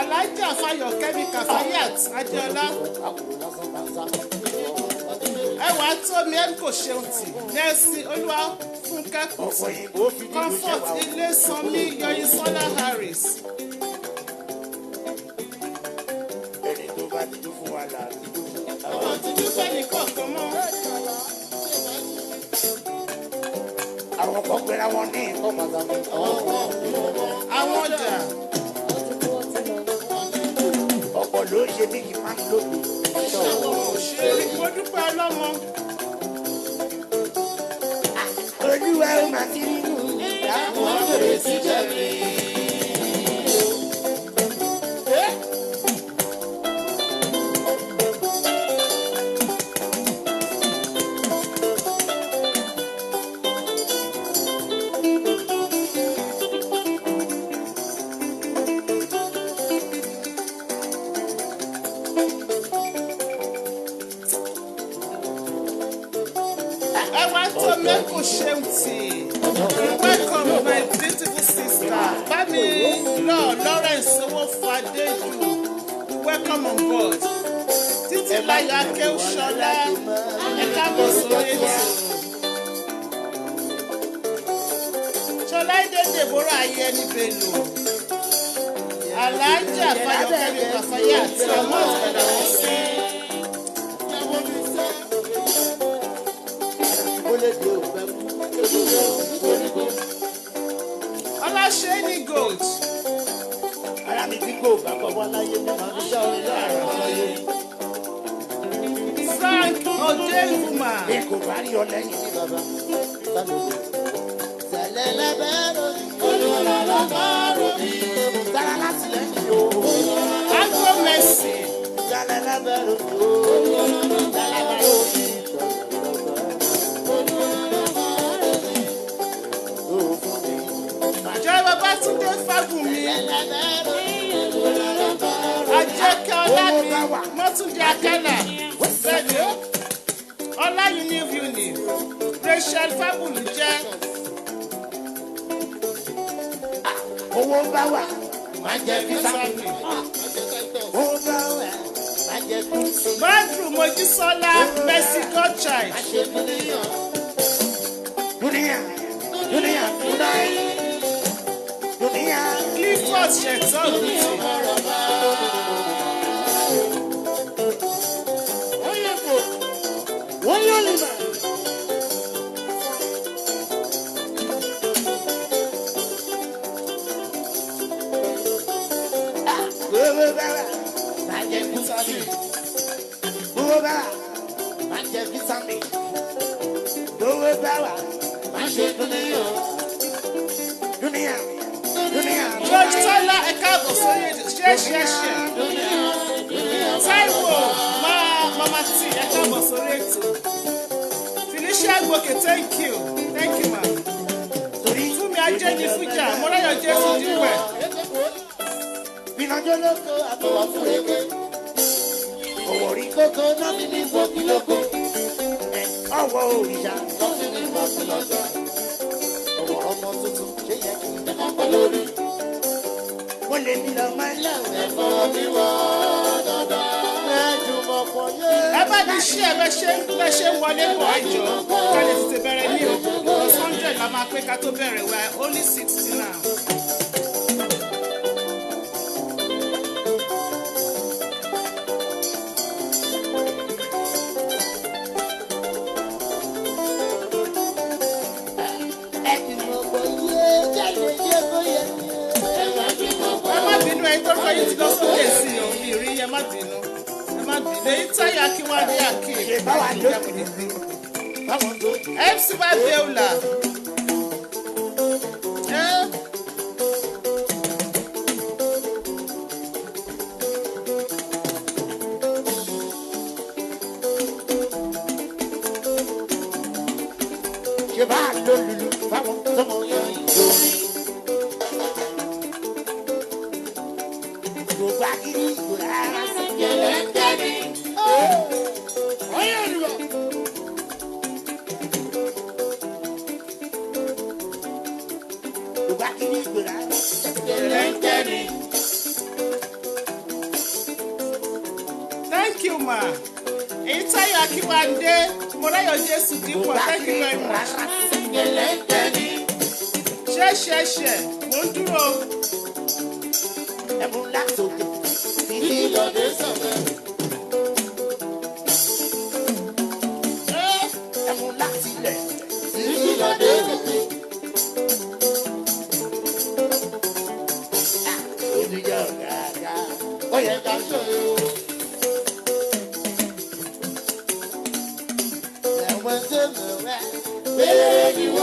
Alájà Fáyọ̀kẹ́mi Kàfáyàt Adéọlá. Ẹwà Tómi M kò ṣeun tì. Nẹ́ẹ̀sì Olúwa Fúnkẹ́ Kùtì. Comfort Ilé-Sanmi Yọyísọ́lá Harris. Ẹni tó bá ti dún fún wa là. Àwọn ti dúpẹ́ ní kọ̀ọ̀kan mọ́. Àwọn kan gbéra wọn ní nǹkan pàtàkì. Àwọn ọjà. Ọ̀pọ̀ ló ṣe bí kì máa ń lòdì. Mo dúpẹ́ ọlọ́mọ. Olúwa ó máa ti rí nù. Àwọn fèrè sí jẹ́mi. Welcome, my beautiful sister. Bami Lawrence Owofadeju. Welcome on board. Títí Láyọ̀ Akéwùsọ́lá. Ẹ káàbọ̀ sórí ètò. Ṣọláìdé Deborah Ayẹni Bello. Alájà Fáyọ̀kẹ́mi Kàfáyà àti àwọn ọ̀tẹ̀dà wọn sí. Ọláṣẹ́ni Gold. Ara mi tí kò bá bọ̀ wá láyé mi máa ń ṣá orí àrà láyé. Frank Odevuma. Bí kò bá rí ọ lẹ́yìn ní bàbá. Sẹ̀lẹ̀ lẹ́bẹ̀rẹ̀ olùrànlọ́bàrò mi. Sára láti lẹ́yìn o. Agbo Mercy. Sẹ̀lẹ̀ lẹ́bẹ̀rẹ̀ olùrànlọ́bàrò mi. Jẹ́ Babátúndé Fágùnmí. Ajẹ́kẹ́ Ọlámi. Mọ́túndé Akẹ́là. Bẹ́ẹ̀ni Ọlá Univ. Rachel Fágùnmí jẹ́. Owó bá wà, máa jẹ fítámì. Owó bá wà, máa jẹ fítámì. Badru Mojísọ́lá Mercy Godchild. Dúníyà, dúníyà, dúnáì. Dúníyà. Clifford Ṣẹ̀tọ́ Gùtì. Wọ́n yóò lè bá. Gbogbo bára máa jẹ fítámì. Gbogbo bára máa jẹ fítámì. Gbogbo bára máa ṣe dúníyà. Dúníyà. Dúníyà. Lọ́jọ́lá ẹ̀ka àbọ̀ sórí èdè ṣẹ́ṣẹ́ṣẹ́. Táíwò Mama T ẹ̀ka àbọ̀ sórí ètò. Felicia Gboke, thank you ma. Fúnmi Ajéni Fújà, Mọ́láyọ̀ Jésù Dípẹ̀. Bínájọ́ lóko àbọ̀wọ̀ fún eke. Òwò rí kókó náà fi ní fòkì lóko. Ọwọ́ òrìṣà náà fi ní fòkì lọ́jọ́. Ọwọ́ ọmọ tuntun ṣe yẹ kí n tẹ́kọ̀ pọ̀ lórí. Mo lè ní lọ máa ń lẹ́wọ̀n ẹ̀fọ́ mi wọ́ dandan. Ẹ̀jùmọ̀ pọ̀ yé. Ẹ bá ní ṣí ẹ bẹ ṣe ń wọlé bọ̀ àjọ. Ká lè tètè bẹ̀rẹ̀ ní o. 100 la máa pé ká tó bẹ̀rẹ̀ wá only 60 now. Tọ́kọ yìí ti lọ sókè sí i òun ìrí ẹ má bínú. Èyí táyà kí wọ́n rí àkè. MC bá Bẹ́ọ̀là. Ṣé bá a lò lùlù fáwọn tọmọ yẹn ìjọ? ma. Itayo Akiwande, Morayo Jesu Dipo, thank you very much. Share. Monduro.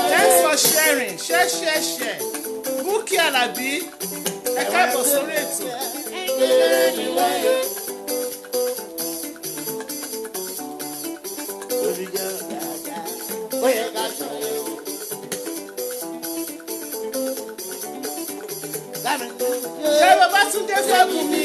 Thanks for sharing. Share. Buki Alabi, ẹ káàbọ̀ sórí ètò. Ṣé Babátúndé fẹ́ bù mí?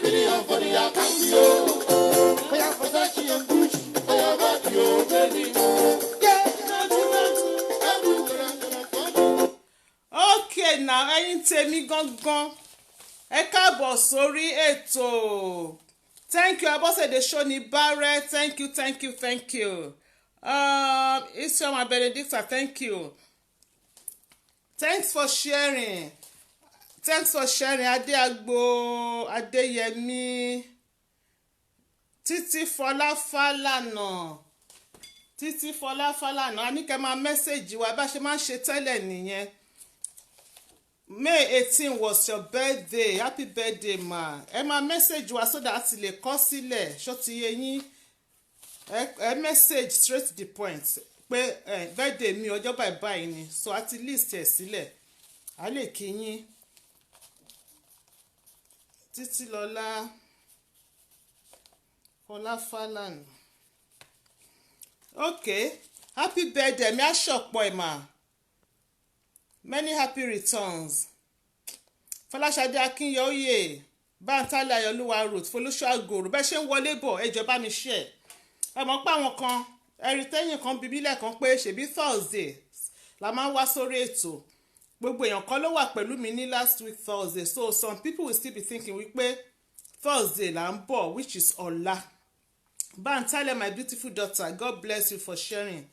million for the account, yo. Oya Versace and Gucci, oya body, yo, baby. Yeah, okay now ẹ̀yin tèmi gangan ẹ káàbọ̀ sórí ètò thank you Abọ́sẹ̀dé Ṣóní Bárẹ̀ thank you Isioma Benedicta thank you thanks for sharing Adéagbo Adéyẹmí Títí Fọláfálànà a ní kẹ́ máa mẹ́sẹ̀gì wa bá ṣe máa ń ṣe tẹ́lẹ̀ nìyẹn. May 18 was your birthday. Happy birthday, ma. Ẹ máa message wa so that a ti lè kọ sílẹ̀. Ṣó ti yé yín? Ẹ message straight to the point. Pé birthday mi ọjọ́ báyìí báyìí ni. So a ti list ẹ̀ sílẹ̀. A lè kí yín. Títílọlá Fọláfálànà. Okay. Happy birthday. Mi á ṣọ̀pọ̀ ẹ̀ mà. Many happy returns. Fọláṣadé Akínyẹ̀óyè Bántálẹ̀ Ayọ̀lúwa Ruth Folúṣọ́ Àgòrò bẹ́ẹ̀ ṣe ń wọlé bọ̀ ẹjọ́ bá mi share. Ẹ mọ̀ pé àwọn kan ẹ̀rí tẹ́yìn kan bíbí lẹ́ẹ̀kan pé ṣèbí Thursday la máa ń wá sórí ètò. Gbogbo èèyàn kan ló wà pẹ̀lú mi ní last week Thursday so some people will still be thinking wípé Thursday là ń bọ̀ which is ọ̀la. Bántálẹ̀ my beautiful daughter God bless you for sharing.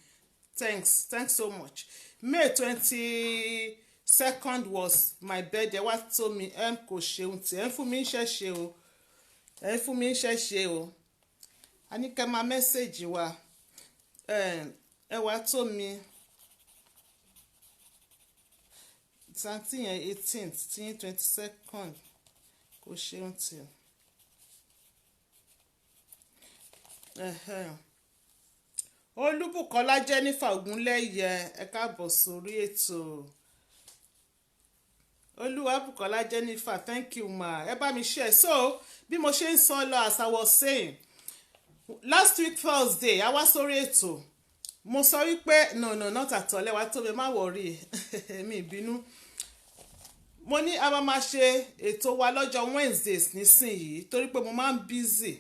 Thanks so much. May 22nd was my birthday. Wá tó mi kò ṣeun tí ẹ ń fún mi ń ṣẹ̀ṣẹ̀ o. A ní kẹ́ máa mẹ́sẹ̀gì wa. Ẹ wá tó mi. Santi yẹn 18th tí 22nd kò ṣeun tí. Olúbùkọ́lá Jennifer Ògúnlẹ́yẹ ẹ káàbọ̀ sórí ètò. Olúwabùkọ́lá Jennifer thank you ma ẹ bá mi share so bí mo ṣe ń sọ lọ as I was saying last week Thursday a wá sórí ètò mo sọ wípé no not at all ẹ wá tó mi má wọrí mi ìbínú mo ní a máa ṣe ètò wa lọ́jọ́ Wednesdays nísìnyìí torí pé mo máa ń busy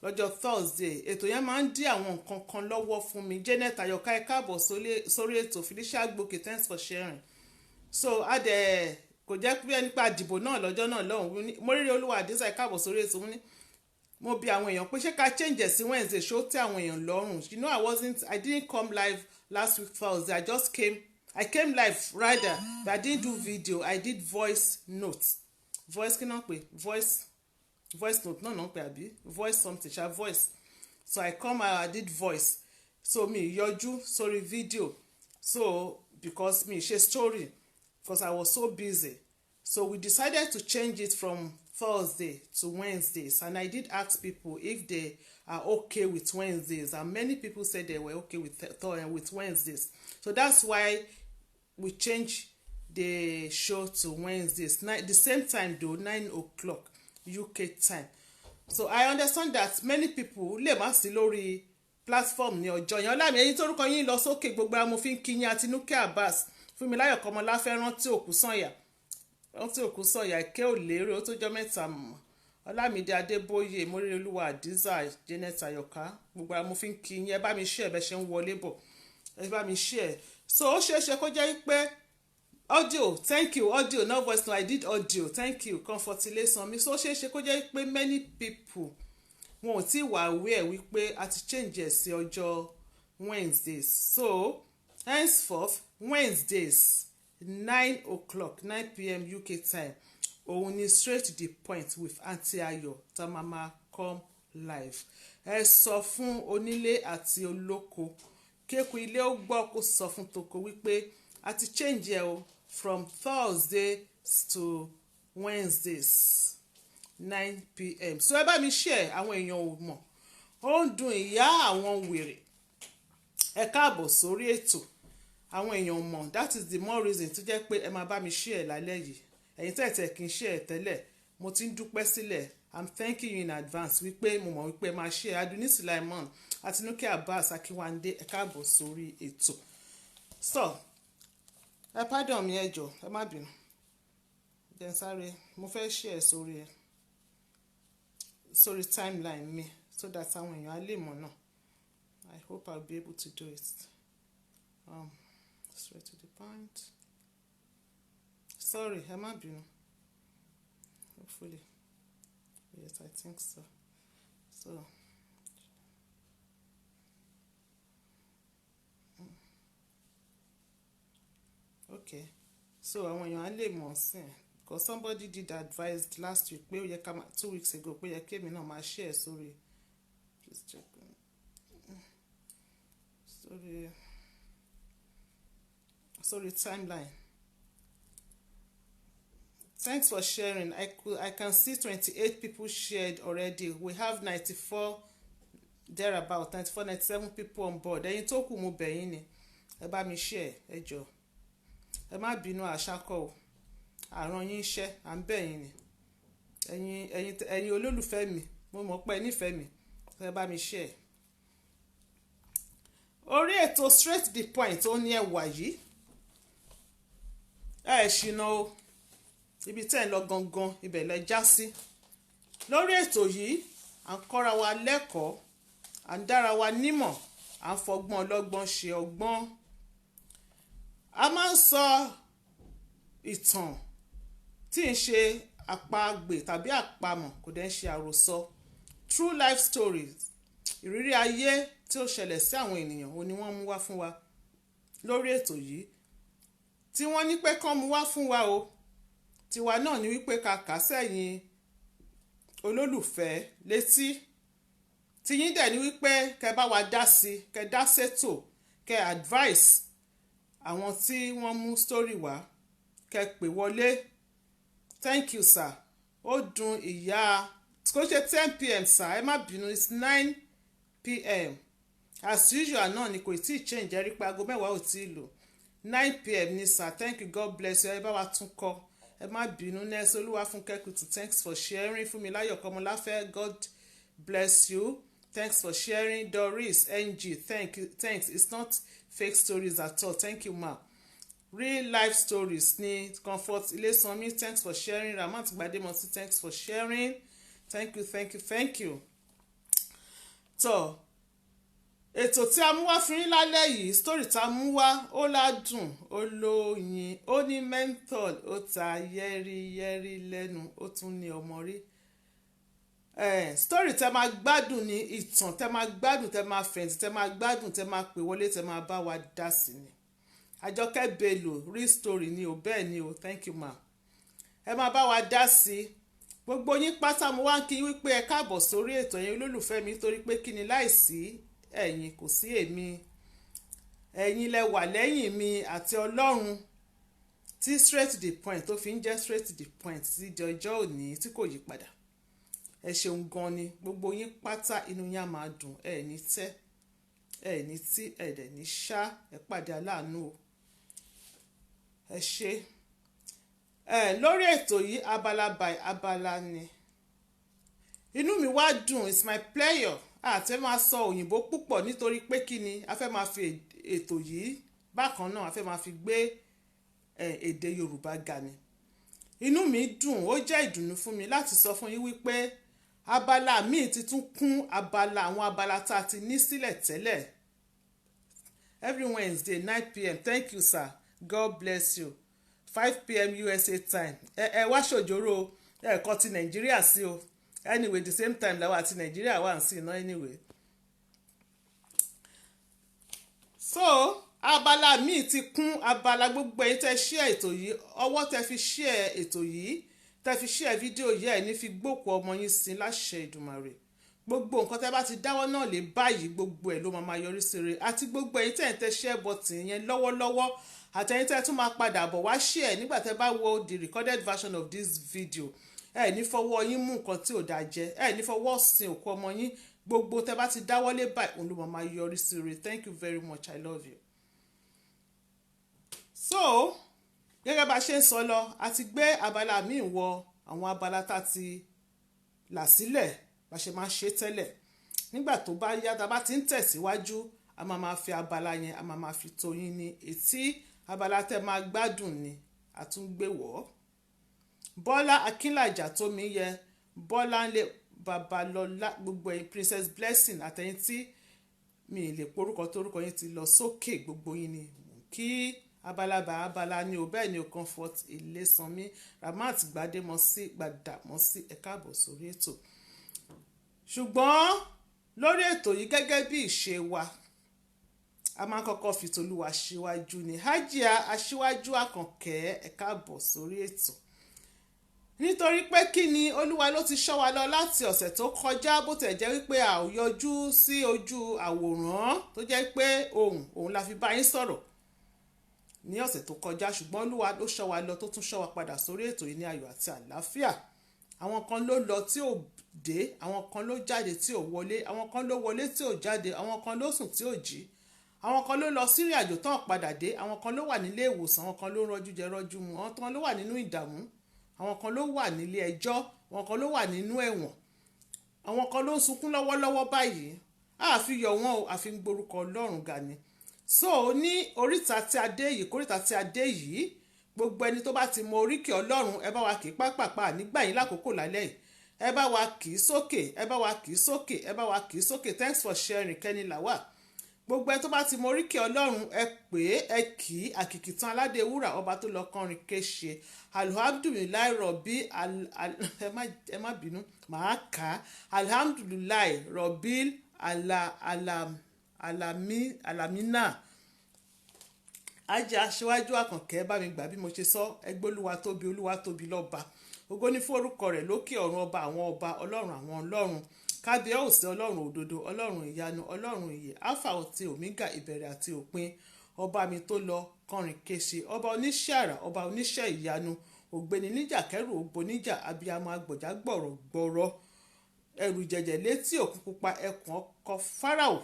lọ́jọ́ Thursday ètò yẹn máa ń dí àwọn nǹkan kan lọ́wọ́ fún mi Janet Ayọ̀ká ẹ káàbọ̀ sórí ètò Felicia Agboke thanks for sharing so adẹ kò jẹ́ pé nípa àdìbò náà lọ́jọ́ náà lọ́hùn mo rí Olúwa àdísà ẹ káàbọ̀ sórí ètò mo bi àwọn èèyàn pé ṣé ká change sí Wednesday ṣó tẹ́ àwọn èèyàn lọ́rùn you know I didn't come live last week Thursday I came live rather but I didn't do video I did voice notes voice kí náà pé voice note náà pé àbí voice something ṣá voice so I did voice so mi yọjú sórí video so because mi ṣe story because I was so busy so we decided to change it from Thursday to Wednesdays and I did ask people if they are okay with Wednesdays and many people said they were okay with Wednesdays so that's why we changed the show to Wednesdays the same time though 9 o'clock UK time so I understand that many people lè má sí lórí platform ní ọjọ́ yẹn ọlámi ẹ̀yin tórúkọ yín lọ sókè gbogbo amòfin kíyìn Àtinúkẹ́ Abbas Fúnmiláyọ̀ Kọ́mọláfẹ́ rántí òkú sànyà ìké òlérè ó tó jọ mẹ́ta mọ̀ Ọlámídé Adébóyè Móríolúwa Àdísà Janet Ayọ̀ká gbogbo amòfin kíyìn ẹ bá mi share bẹ́ ṣe ń wọlé bọ̀ ẹ bá mi share so ó ṣeéṣe kó jẹ́ pé audio thank you audio no voice no I did audio thank you Comfortilation mi so ṣeéṣe kó jẹ́ pé many people wọn ò tí wà aware wípé a ti change ẹ̀ sí ọjọ́ Wednesdays so henceforth Wednesdays 9 o'clock 9 p.m. UK time òun ni straight to the point with Aunty Ayọ̀ tá máa come live ẹ sọ fún onílé àti olóko kéku ilé ó gbọ́ kó sọ fún toko wípé a ti change ẹ o from Thursdays to Wednesdays 9 p.m. so ẹ bá mi share àwọn èèyàn ò mọ̀ ó ń dùn ìyá àwọn wèrè ẹ káàbọ̀ sórí ètò àwọn èèyàn mọ̀ that is the more reason tó jẹ́ pé ẹ máa bá mi share lálẹ́ yìí ẹ̀yin tẹ̀tẹ̀ kì í share tẹ́lẹ̀ mo ti ń dúpẹ́ sílẹ̀ I'm thanking you in advance wípé mo mọ̀ wípé máa share Adúní Sulaimon Àtinúkẹ́ Abbas Akínwándé ẹ káàbọ̀ sórí ètò so ẹ pardon mi ẹ jọ̀ọ́ ẹ má bínú jẹ́ sáré mo fẹ́ share sórí ẹ sórí timeline mi so that àwọn èèyàn á lè mọ̀ náà. I hope I'll be able to do it. Straight to the point. Sorry, ẹ má bínú. Hopefully. Yes, I think so. So. Okay. So àwọn èèyàn á lè mọ̀ sí ẹ̀. Because somebody did advise last week pé ó yẹ ká 2 weeks ago pé ó yẹ kémi náà máa share sórí. Please check. Sorry timeline. Thanks for sharing. I can see 28 people shared already. We have 94 thereabout, 94, 97 people on board. Ẹ̀yin tó kù mo bẹ̀ yín ni ẹ bá mi share ẹ jọ̀ọ́. Ẹ má bínú àṣàkọ o. Àrán yín iṣẹ́ à ń bẹ̀ yín ni. Ẹ̀yin olólùfẹ́ mi, mo mọ̀ pé ẹ nífẹ̀ẹ́ mi. Ẹ bá mi share. Orí ètò straight to the point ó ní ẹwà yìí. Ẹ ṣìnà o. Ibi tẹ́ ń lọ gangan ibẹ̀ lẹ já sí. Lórí ètò yìí à ń kọ́ra wa lẹ́kọ̀ọ́, à ń dára wa nímọ̀, à ń fọgbọ́n ọlọ́gbọ́n ṣe ọgbọ́n. A máa ń sọ ìtàn tí ń ṣe àpagbè tàbí àpamọ̀ kò dẹ̀ ń ṣe àròsọ. True life stories, ìrírí ayé tí ó ṣẹlẹ̀ sí àwọn ènìyàn òun ni wọ́n mú wá fún wa lórí ètò yìí. Tí wọ́n ní pé kán mú wá fún wa o. Tiwa náà ni wípé ká kà sẹ́yìn olólùfẹ́ létí. Tiyín dẹ̀ ni wípé kẹ́ bá wa dá sí, kẹ́ dá sétò, kẹ́ advice àwọn tí wọ́n mú story wá, kẹ́ pè wọlé. Thank you sir. Ó dùn ìyá kò ṣe 10 p.m. sir, ẹ má bínú, it's 9 p.m. As usual náà ni kò tí ì change ẹ rí pé aago mẹ́wàá ò tí ì lò. 9 p.m. ni sir. Thank you, God bless you. Ẹ bá wa tún kọ. Ẹ má bínú. Nurse Olúwafúnkẹ́ Kútù, thanks for sharing. Fúnmiláyọ̀ Kọ́mọláfẹ́, God bless you. Thanks for sharing. Doris NG, thanks. It's not fake stories at all. Thank you ma. Real life stories ni Comfort Ilesanmi, thanks for sharing. Ramat Gbademosi, thanks for sharing. Thank you. So, ètò tí a mú wá fún yín lálẹ́ yìí, story tá a mú wá ó ládùn, ó lóyin, ó ní menthol, ó ta yẹ́rìyẹ́rì lẹ́nu, ó tún ní ọmọ rí. Story tẹ́ máa gbádùn ní ìtàn, tẹ́ máa gbádùn, tẹ́ máa fẹ̀yìntì, tẹ́ máa gbádùn, tẹ́ máa pè wọlé, tẹ́ máa bá wa dá sí ni. Àjọkẹ́ Bello, real story ni o, bẹ́ẹ̀ ni o, thank you ma. Ẹ máa bá wa dá sí. Gbogbo yín pátá mo wá ń kí wípé ẹ káàbọ̀ sórí ètò yẹn olólùfẹ́ mi, torí pé kí ni láìsí ẹ̀yin kò sí èmi. Ẹ̀yin lẹ wà lẹ́yìn mi àti Ọlọ́run tí straight to the point tó fi ń jẹ́ straight to the point sí di ọjọ́ òní tí kò yí padà. Ẹ ṣeun gan ni, gbogbo yín pátá inú yín á máa dùn, ẹ ní tẹ́, ẹ ní tí, ẹ dẹ̀ ní ṣá, ẹ pàdé aláàánú o. Ẹ ṣé. Lórí ètò yìí abala by abala ni. Inú mi wá dùn, it's my pleasure. Àti máa sọ òyìnbó púpọ̀ nítorí pé kí ni a fẹ́ máa fi ètò yìí bákan náà a fẹ́ máa fi gbé èdè Yorùbá ga ni. Inú mi dùn, ó jẹ́ ìdùnnú fún mi láti sọ fún yín wípé abala míì ti tún kún abala àwọn abala tá a ti ní sílẹ̀ tẹ́lẹ̀. Every Wednesday 9 p.m. Thank you sir. God bless you. 5 p.m. USA time. Ẹ wá ṣòjóró ẹ̀kọ́ ti Nàìjíríà sí o. Anyway, the same time làwọn àti Nàìjíríà wà ń sí iná anyway. So abala míì ti kún abala gbogbo ẹ̀yin tẹ́ share ètò yìí, ọwọ́ tẹ́ fi share ètò yìí, tẹ́ fi share fídíò yìí ẹ̀ ní fi gbòkú ọmọ yín sí láṣẹ Ìdùmarè. Gbogbo nǹkan tẹ́ bá ti dáwọ́ náà lè báyìí gbogbo ẹ̀ ló máa yọrí sí rere. Àti gbogbo ẹ̀yin tẹ́ ń tẹ share button yẹn lọ́wọ́lọ́wọ́ àtẹ̀yin tẹ́ tún máa padà bọ̀ wá share nígbà tẹ́ bá wo the recorded version of this video. Ẹ ní fọwọ́ yín mú nǹkan tí ò dáa jẹ, ẹ ní fọwọ́ sin òkú ọmọ yín, gbogbo tẹ́ bá ti dáwọ́lé báyìí òun ló máa yọrí sí rere. Thank you very much, I love you. So gẹ́gẹ́ bá ṣe ń sọ lọ, a ti gbé abala míì wọ àwọn abala tá ti là sílẹ̀ bá ṣe máa ṣe tẹ́lẹ̀. Nígbà tó bá yá tá bá ti ń tẹ̀síwájú a máa fi abala yẹn a máa fi tó yín ní etí. Abala tẹ́ máa gbádùn ni a tún gbé wọ̀. Bọ́lá Akínlàjà Tómiyẹ, Babalọ́lá, gbogbo ẹ̀yin Princess Blessing àtẹ̀yin tí mi ì lè porúkọ tórúkọ yín ti lọ sókè, gbogbo yín ni kí abala ni ò bẹ́ẹ̀ ni ò Comfort Ilésanmí, Ramat Gbàdámọ́sí ẹ káàbọ̀ sórí ètò. Ṣùgbọ́n lórí ètò yìí gẹ́gẹ́ bí ìṣe wa a máa kọ́kọ́ fi tolúwa síwájú ni. Hajia Aṣíwájú Àkànkẹ́ ẹ káàbọ̀ sórí ètò. Nítorí pé kí ni Olúwa ló ti ṣọ́ wa lọ láti ọ̀sẹ̀ tó kọjá, bó tẹ̀ jẹ́ wípé a ò yọjú sí ojú àwòrán tó jẹ́ pé òun la fi bá yín sọ̀rọ̀ ní ọ̀sẹ̀ tó kọjá, ṣùgbọ́n Olúwa ló ṣọ́ wa lọ tó tún ṣọ́ wa padà sórí ètò yìí ní ayọ̀ àti àlàáfíà. Àwọn kan ló lọ tí ò dé, àwọn kan ló jáde tí ò wọlé, àwọn kan ló wọlé tí ò jáde, àwọn kan ló sùn tí ò jí, àwọn kan ló lọ sí ìrìn àjò tán padà dé, àwọn kan ló wà nílé ìwòsàn, àwọn kan ló rọjú jẹ rọjú mu, àwọn kan ló wà nínú ìdààmú, àwọn kan ló wà nílé ẹjọ́, àwọn kan ló wà nínú ẹ̀wọ̀n, àwọn kan ló ń sunkún lọ́wọ́lọ́wọ́ báyìí. Àfi yọ̀ wọ́n o, àfi ń gborúkọ Ọlọ́run ga ni. So ní oríta tí a dé yìí, kóríta tí a dé yìí, gbogbo ẹni tó bá ti mọ oríkì Ọlọ́run ẹ bá wa kì í pápápá nígbà yín lákòókò lálẹ́ yìí, ẹ bá wa kì í sókè, ẹ bá wa kì í sókè, ẹ bá wa kì í sókè. Thanks for sharing Kenny Lawal. Gbogbo ẹni tó bá ti mọ oríkì Ọlọ́run ẹ pè é, ẹ kì í àkìkìtàn aládé wúrà ọba tó lọ kọrin kéṣe alhamdulilayi rọbí ẹ má bínú màá kà á alhamdulilayi rọbí alamina. Ajé Aṣíwájú Àkànkẹ́ bá mi gbà bí mo ṣe sọ, ẹgbẹ́ Olúwa tóbi lọ́ba, ògo ni fún orúkọ rẹ̀ lókè ọ̀run, ọba àwọn ọba, ọlọ́run àwọn ọlọ́run, kábíyèsí ọlọ́run òdodo, ọlọ́run ìyanu, ọlọ́run ìyè, alpha àti omega, ìbẹ̀rẹ̀ àti òpin, ọba mi tó lọ kọrin kéṣe, ọba oníṣẹ́ àrà, ọba oníṣẹ́ ìyanu, ògbéni níjà kẹrù ògbó níjà, abiyamọ agbọ̀já gbọ̀rọ̀gbọ̀rọ̀, ẹrù jẹ̀jẹ̀ létí òkun pupa, ẹkùn ọkọ̀ Fáráò,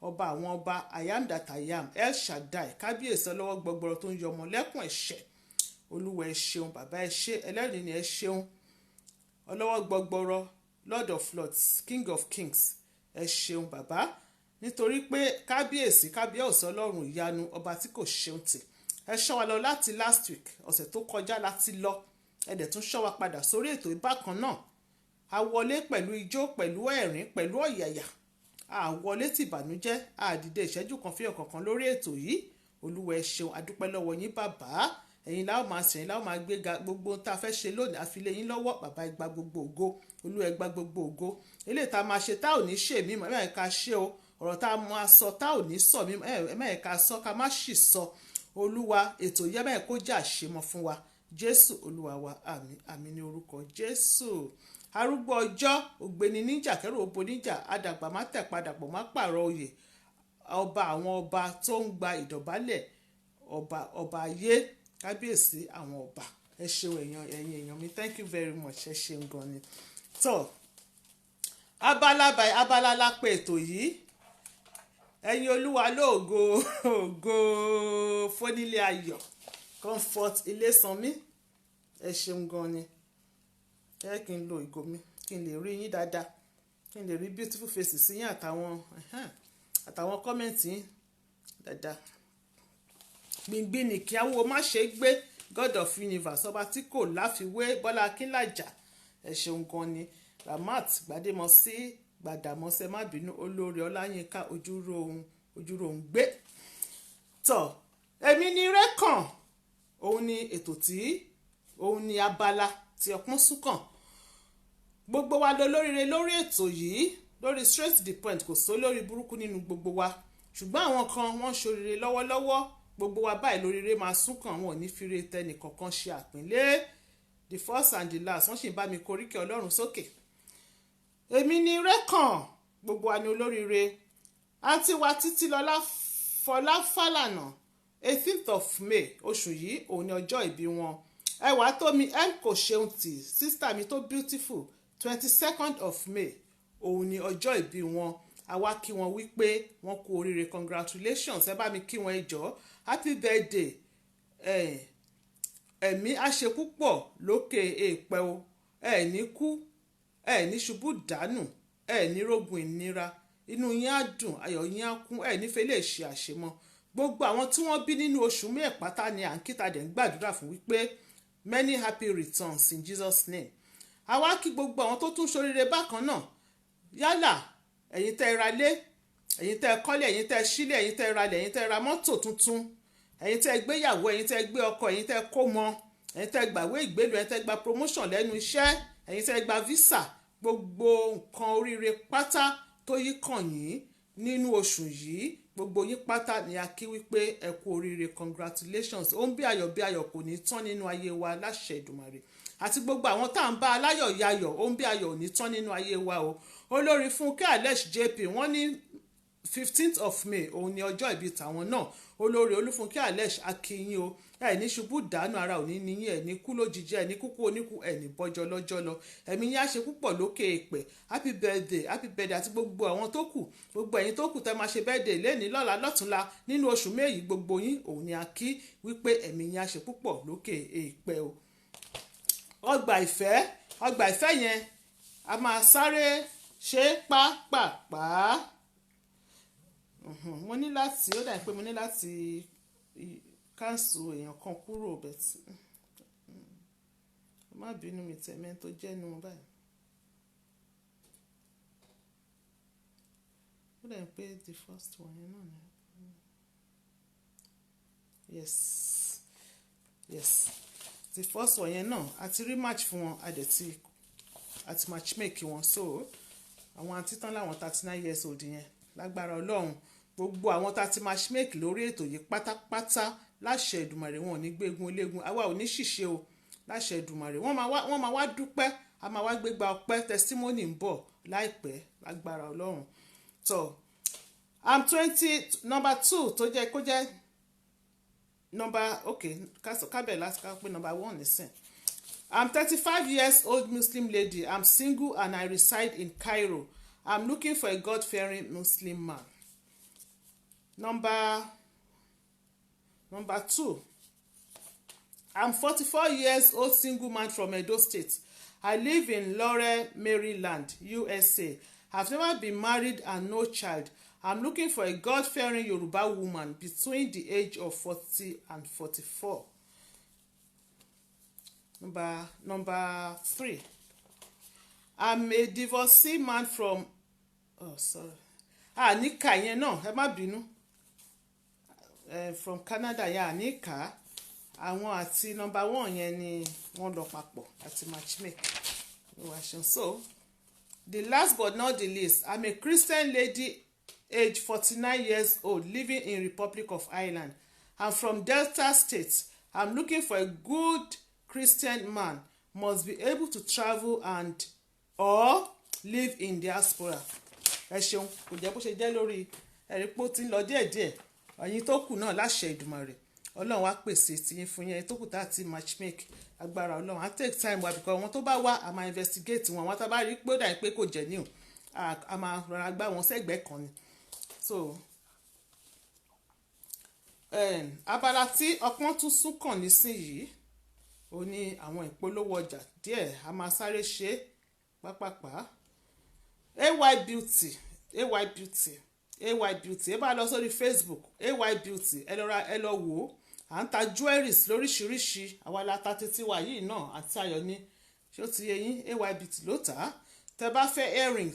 ọba àwọn ọba, I am that I am, El Shaddai, kábíyèsí ọlọ́wọ́ gbọgbọrọ tó ń yọ ọmọ lẹ́kùn ẹ̀ṣẹ̀. Olúwa ẹ ṣeun, bàbá ẹ ṣé, ẹlẹ́rìí ni ẹ ṣeun, ọlọ́wọ́ gbọgbọrọ, Lord of Lords, King of Kings, ẹ ṣeun bàbá, nítorí pé kábíyèsí ọlọ́run ìyanu, ọba tí kò ṣeun tì. Ẹ ṣọ́ wa lọ láti last week, ọ̀sẹ̀ tó kọjá láti lọ, ẹ dẹ̀ tún ṣọ́ wa padà sórí ètò ìbákan náà. A wọlé pẹ̀lú ijó, pẹ̀lú ẹ̀rín, pẹ̀lú ọ̀yàyà, a wọlé tìbànújẹ́, a dìde ìṣẹ́jú kan fíyàn kankan lórí ètò yìí. Olúwa ẹ ṣeun, adúpẹ́ lọ́wọ́ yín bàbá, ẹ̀yin láwọn máa sìn, láwọn máa gbéga, gbogbo ohun tá a fẹ́ ṣe lónìí a fi lé yín lọ́wọ́. Bàbá ẹ gba gbogbo ògo, Olúwa ẹ gba gbogbo ògo. Eléyìí tá a máa ṣe tá ò ní ṣe mí mọ́, ẹ má ká ṣe o. Ọ̀rọ̀ tá a máa sọ tá ò ní sọ mí mọ́, ẹ má ká sọ ká má ṣì sọ. Olúwa ètò yẹn má kó jà àṣemọ́ fún wa. Jésù Olúwa wa, àmín àmín ní orúkọ Jésù. Arúgbó ọjọ́, ògbéni níjà kẹrù òbó níjà, adàgbà má tẹ̀ padà pọ̀ má pààrọ̀ oyè, ọba àwọn ọba tó ń gba ìdọ̀bálẹ̀, ọba ayé, kábíyèsí àwọn ọba. Ẹ ṣeun ẹ̀yin èèyàn mi, thank you very much, ẹ ṣeun gan ni. tó abala lápẹ̀ ètò yìí, ẹ̀yin Olúwa lóògo ògo fónílé ayọ̀ Comfort Ilésanmí, ẹ ṣeun gan ni. Ẹ kí n lo ìgò mi kí n lè rí yín dáadáa, kí n lè rí beautiful faces yín àtàwọn kọ́mẹ̀ntì yín dáadáa. Gbìngbìn ní kí awo má ṣe gbé, God of Universe, ọba tí kò láfiwé, Bọ́lá Akínlàjà, ẹ ṣeun gan ni. Ramat Gbàdámọ́sí má bínú, olórí Ọláyínká ojúrohùn gbé. Tọ́ èmi ní rẹ́kàn, òun ni ètò tí òun ni abala tí ọpọ́n súnkàn. Gbogbo wa lọ lóríire lórí ètò yìí, lórí straight to the point, kò só lórí burúkú nínú gbogbo wa, ṣùgbọ́n àwọn kan wọ́n ṣoríire lọ́wọ́lọ́wọ́. Gbogbo wa báyìí lóríire máa súnkàn, wọn ò ní fi re tẹnì kankan ṣe àpínlẹ̀. The first and the last, wọ́n sì ń bá mi koríkẹ́ Ọlọ́run sókè. Èmi ni rẹ́kàn, gbogbo wa ni olóríire. Àǹtí wa Títílọlá Fọlá Fálànà, 18th of May oṣù yìí òun ni ọjọ́ ìbí wọn. Ẹwà tó mi m kò ṣeun tì, sísítà mi tó beautiful, 22nd of May òun ni ọjọ́ ìbí wọn. Àwa kí wọn wípé wọ́n kú oríire, congratulations, ẹ bá mi kí wọn ẹ jọ̀ọ́, happy birthday. Ẹ̀mí á ṣe púpọ̀ lókè èèpẹ̀ o, ẹ ní kú, ẹ ní ṣubú dànù, ẹ ní rógun ìnira, inú yín á dùn, ayọ̀ yín á kún, ẹ nífẹ̀ẹ́ lè ṣe àṣemọ́. Gbogbo àwọn tí wọ́n bí nínú oṣù mẹ́ẹ̀pátá ni à ń kíta dẹ̀ ń gbàdúrà fún wípé many happy returns in Jesus name. àwa kí gbogbo àwọn tó tún ṣoríire bákan náà yálà ẹ̀yin tẹ́ ra lé, ẹ̀yin tẹ́ kọ́lé, ẹ̀yin tẹ́ sílé, ẹ̀yin tẹ́ ralẹ̀, ẹ̀yin tẹ́ ra mọ́tò tuntun, ẹ̀yin tẹ́ gbéyàwó, ẹ̀yin tẹ́ gbé ọkọ, ẹ̀yin tẹ́ kó mọ, ẹ̀yin tẹ́ gbàwé ìgbélú, ẹ̀yin tẹ́ gba promotion lẹ́nu iṣẹ́, ẹ̀yin tẹ́ gba visa, gbogbo nǹkan oríire pátá tó yí kàn yín nínú oṣù yìí, gbogbo yín pátá ni a kí wípé ẹ kú oríire, congratulations. Ó ń bí ayọ̀ kò ní tán nínú ayé wa láṣẹ Èdùmàrè. Àti gbogbo àwọn tá à ń bá aláyọ̀ yayọ̀, ó ń bí ayọ̀ ò ní tán nínú ayé wa o. Olórí Fúnkẹ́ Alex JP wọ́n ní 15th of May òun ni ọjọ́ ìbí tàwọn náà. Olórí Olúfúnkẹ́ Alex akínyìn o, ẹ ní ṣubú dànù, ara ò ní níyìn, ẹ ní kú lójijì, ẹ ní kúkú oníkú, ẹ ní bọ́jọ́ lọ́jọ́ lọ, ẹ̀mí yín á ṣe púpọ̀ lókè èèpẹ̀. Happy birthday àti gbogbo àwọn tó kù, gbogbo ẹ̀yin tó kù tẹ́ máa ṣe birthday lẹ́ni lọ́la lọ́túnla nínú oṣù May yìí, gbogbo yín òun ni a kí wípé ẹ̀mí yín á ṣe púpọ̀ lókè èèpẹ̀ o. Ọgbà ìfẹ́ yẹn a máa sáré ṣe pápápá. Mo ní láti, ó dà pé mo ní láti cancel èèyàn kan kúrò, but má bínú mi tẹ̀mẹ́ tó jẹ́nu báyìí. Ó dà pé the first one yẹn náà ni. Yes, the first one yẹn náà àti rí match fún wọn, àti matchmake wọn, so àwọn àti tán láwọn 39 years old yẹn lágbára Ọlọ́run gbogbo àwọn tá ti matchmake lórí ètò yìí pátápátá láṣẹ Èdùmàrè wọn ò ní gbégun eléegun, àwa ò ní ṣìṣe o láṣẹ Èdùmàrè. wọ́n máa wá dúpẹ́, a máa wá gbégbá ọpẹ́, testimony ń bọ̀ láìpẹ́ lágbára Ọlọ́run. So I'm 20 number 2 tó jẹ́ kó jẹ́ number kábẹ̀ láti ká pé number 1 nísìn. I'm 35 years old Muslim lady. I'm single and I reside in Cairo. I'm looking for a God-fearing Muslim man. Number 2. I'm 44 years old single man from Edo State. I live in Laurel, Maryland, USA. I've never been married and no child. I'm looking for a God-fearing Yoruba woman between the age of 40 and 44. Number 3. I'm a divorcee man from níkà yẹn náà ẹ má bínú, from Canada yẹn níkà àwọn àti number 1 yẹn ni wọ́n lọ papọ̀ àti matchmake. So the last but not the least, I'm a Christian lady age 49 years old living in Republic of Ireland. I'm from Delta State. I'm looking for a good Christian man, must be able to travel and or live in diaspora. Ẹ ṣeun, kò jẹ́ bó ṣe jẹ́ lórí ẹ̀rí pé ó ti ń lọ díẹ̀díẹ̀. Ẹ̀yin tó kù náà láṣẹ Èdùmàrè Ọlọ́run á pèsè tiyín fún yín, ẹ̀yin tó kù tá àti matchmake agbára Ọlọ́run á take time wa, because wọn tó bá wá a máa investigate wọn, wọn tá bá rí pé ó dà pé kò jẹ́ níhùn a máa rọra gbá wọn sẹ́gbẹ̀ẹ́ kan ni. So abala tí ọpọ́n tún sún kàn nísìnyìí ó ní àwọn ìpolówó ọjà díẹ̀, a máa sáré ṣe pápápá. AY Beauty ẹ bá lọ sórí Facebook AY Beauty ẹ lọ wò ó, à ń ta jewelries lóríṣiríṣi, àwa la ta títí wa yìí náà àti ayọ̀ ni, ṣé ó ti yé yín, AY Beauty ló tà á. Tẹ bá fẹ́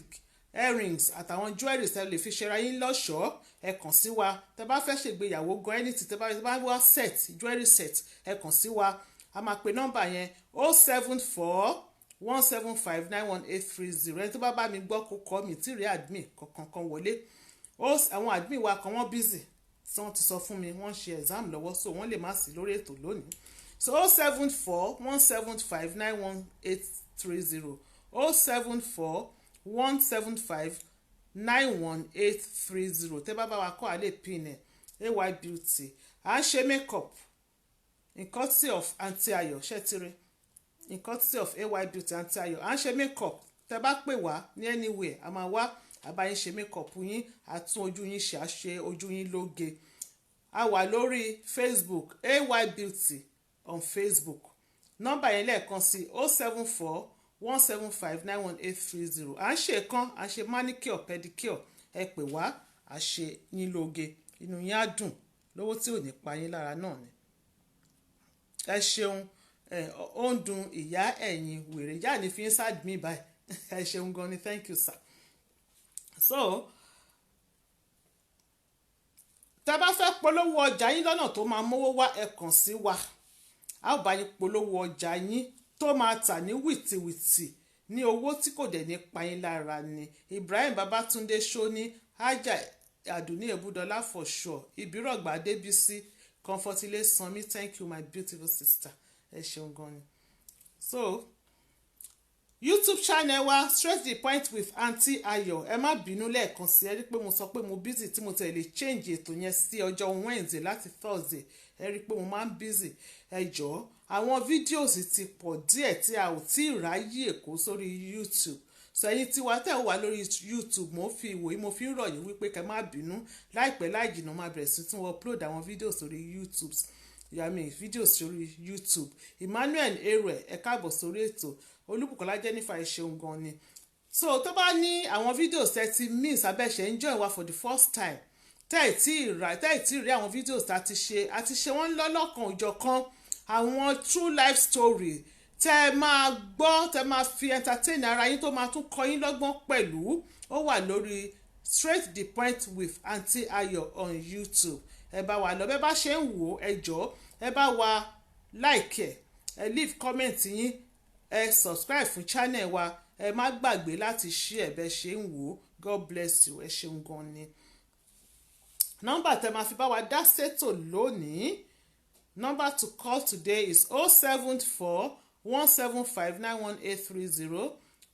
earrings àtàwọn jewelries ẹ lè fi ṣera yín lọ́ṣọ̀ọ́, ẹ kàn sí wa. Tẹ bá fẹ́ ṣègbéyàwó gan anything, tẹ bá wá jewelry set ẹ kàn sí wa. A máa pe nọ́mbà yẹn 074-175-91830. ẹni tó bá mi gbọ́ kó kọ́ mi tí rí admin kankan wọlé. Àwọn admin wa kan wọ́n busy tí wọ́n ti sọ fún mi, wọ́n ṣe exam lọ́wọ́, so wọ́n lè má sí lórí ètò lónìí. So 074-175-91830 074-175-91830. tẹ́ bá wa kọ́ àlè pin ẹ̀ AY Beauty. À ń ṣe makeup in courtesy of Aunty Ayo ṣẹ́tìrì, in courtesy of AY Beauty Aunty Ayo. À ń ṣe makeup, tẹ́ bá pè wá ní anywhere a máa wá àbáyín ṣe makeup yín, àtún ojú yín ṣe, àṣe ojú yín lóge. A wà lórí Facebook AY Beauty on Facebook. Nọ́mbà yẹn lẹ́ẹ̀kan sí 074-175-91830. À ń ṣe kan, à ń ṣe manicure pedicure, ẹ pè wá, à ṣe yín lóge, inú yín á dùn, lówó tí ò ní pa yín lára náà ni. Ẹ ṣeun, ó ń dun ìyá ẹ̀yìn wèrè ìyá ní fi ń sáàdì mí báyìí ẹ ṣeun gan ni thank you sir. So tẹ́ bá fẹ́ polówó ọjà yín lọ́nà tó máa mówó wá ẹ kàn sí wa a ó bá yín polówó ọjà yín tó máa tà ní wìtìwìtì ní owó tí kò dẹ̀ ní pa yín lára ni. Ibrahim Babatunde Shoni Haja Aduni Ebudola for sure Ibirogba Adebisi Comfortile Sanmi thank you my beautiful sister ẹ ṣeun gan ni. So YouTube channel wa straight the point with Aunty Ayo ẹ má bínú lẹ́ẹ̀kan sí ẹ rí pé mo sọ pé mo busy tí mo tẹ̀lé change ètò yẹn sí ọjọ́ Wednesday láti Thursday ẹ rí pé mo máa ń busy ẹ jọ̀ọ́ àwọn videos ti pọ̀ díẹ̀ tí a ò tí ì ráyè kó sórí YouTube so ẹ̀yin tí wá tẹ̀ wá lórí YouTube mo fi ìwòye mo fi ń rọ̀ yín wípé kẹ́ má bínú láìpẹ́ láì jìnnà máa bẹ̀rẹ̀ sí tún upload àwọn videos sórí YouTube videos sórí YouTube Emmanuel Ere ẹ káàbọ̀ sórí ètò Olúbùkọ́lá Jennifer ẹ ṣeun gan ni. So tó bá ní àwọn videos tẹ́ ti miss abẹ́ṣẹ́ ń join wa for the first time tẹ́ ì tí ì rí àwọn videos tá a ti ṣe wọ́n lọ́lọ́kan òjọ̀kan àwọn true life story tẹ́ máa gbọ́ tẹ́ máa fi entertain ara yín tó máa tún kọ́ yín lọ́gbọ́n pẹ̀lú ó wà lórí straight the point with Aunty Ayo on YouTube ẹ bá wa lọ bẹ́ẹ̀ bá ṣe ń wò ẹ jọ̀ọ́ ẹ bá wa like ẹ leave comment yín ẹ subscribe fún channel wa ẹ má gbàgbé láti share bẹ́ẹ̀ ṣe ń wò God bless you ẹ ṣeun gan ni. Nọ́mbà tẹ́ máa fi bá wa dá ṣètò lónìí number to call today is 074-175-91830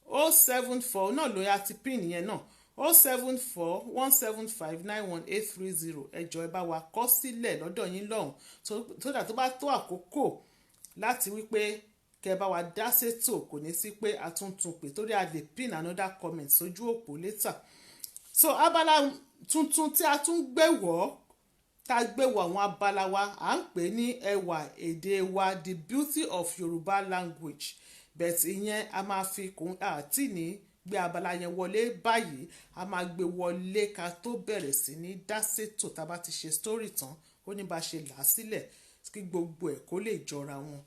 074 náà ló yá ti pin yẹn náà 074-175-91830 ẹ jọ̀ọ́ ẹ bá wa kọ sílẹ̀ lọ́dọ̀ yín lọ́hùn tó dà tó bá tó àkókò láti wípé kẹ́ bá wa dá sétò kò ní sí pé a tún pè torí a lè pin another comment sójú òpó later. So abala tuntun tí a tún gbé wọ̀ tá a gbé wọ̀ àwọn abala wa à ń pè ní ẹwà èdè wa the beauty of Yoruba language but ìyẹn a máa fi kún àti ní gbé abala yẹn wọlé báyìí a máa gbé wọlé ká tó bẹ̀rẹ̀ sí ní dá sétò tá a bá ti ṣe story tán ó ní bá ṣe là á sílẹ̀ kí gbogbo ẹ̀ kó lè jọra wọn.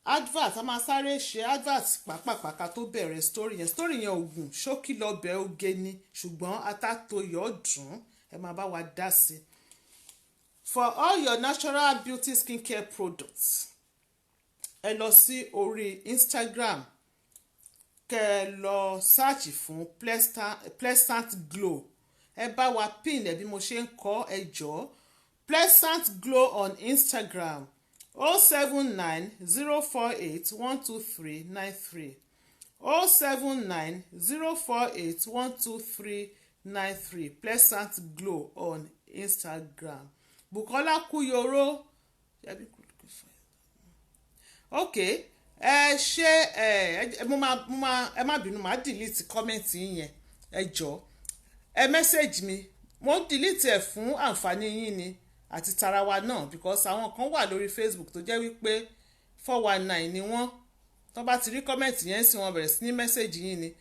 Advert a máa sáré ṣe advert pàápàá tó bẹ̀rẹ̀ story yẹn ògùn ṣókí lọ́bẹ̀ oge ni ṣùgbọ́n atatoyọ̀ dùn ẹ máa bá wa dá sí. For all your natural beauty skincare products ẹ lọ sí orí Instagram kẹ́ ẹ lọ search fún Pleasant Glow ẹ bá wa pin ẹ bí mo ṣe ń kọ ẹ jọ̀ọ́ Pleasant Glow on Instagram 079-048-12393 079-048-12393 Pleasant Glow on Instagram. Bukola Kuyoro okay ẹ ṣe ẹ má bínú má delete comment yẹn ẹ jọ̀ọ́ ẹ message mi mo delete ẹ fún àǹfààní yín ni àti tarawa náà because àwọn kan wà lórí Facebook tó jẹ́ wípé 419 ni wọ́n tó bá ti rí comment yẹn sí wọn bẹ̀rẹ̀ sí ní message yín ni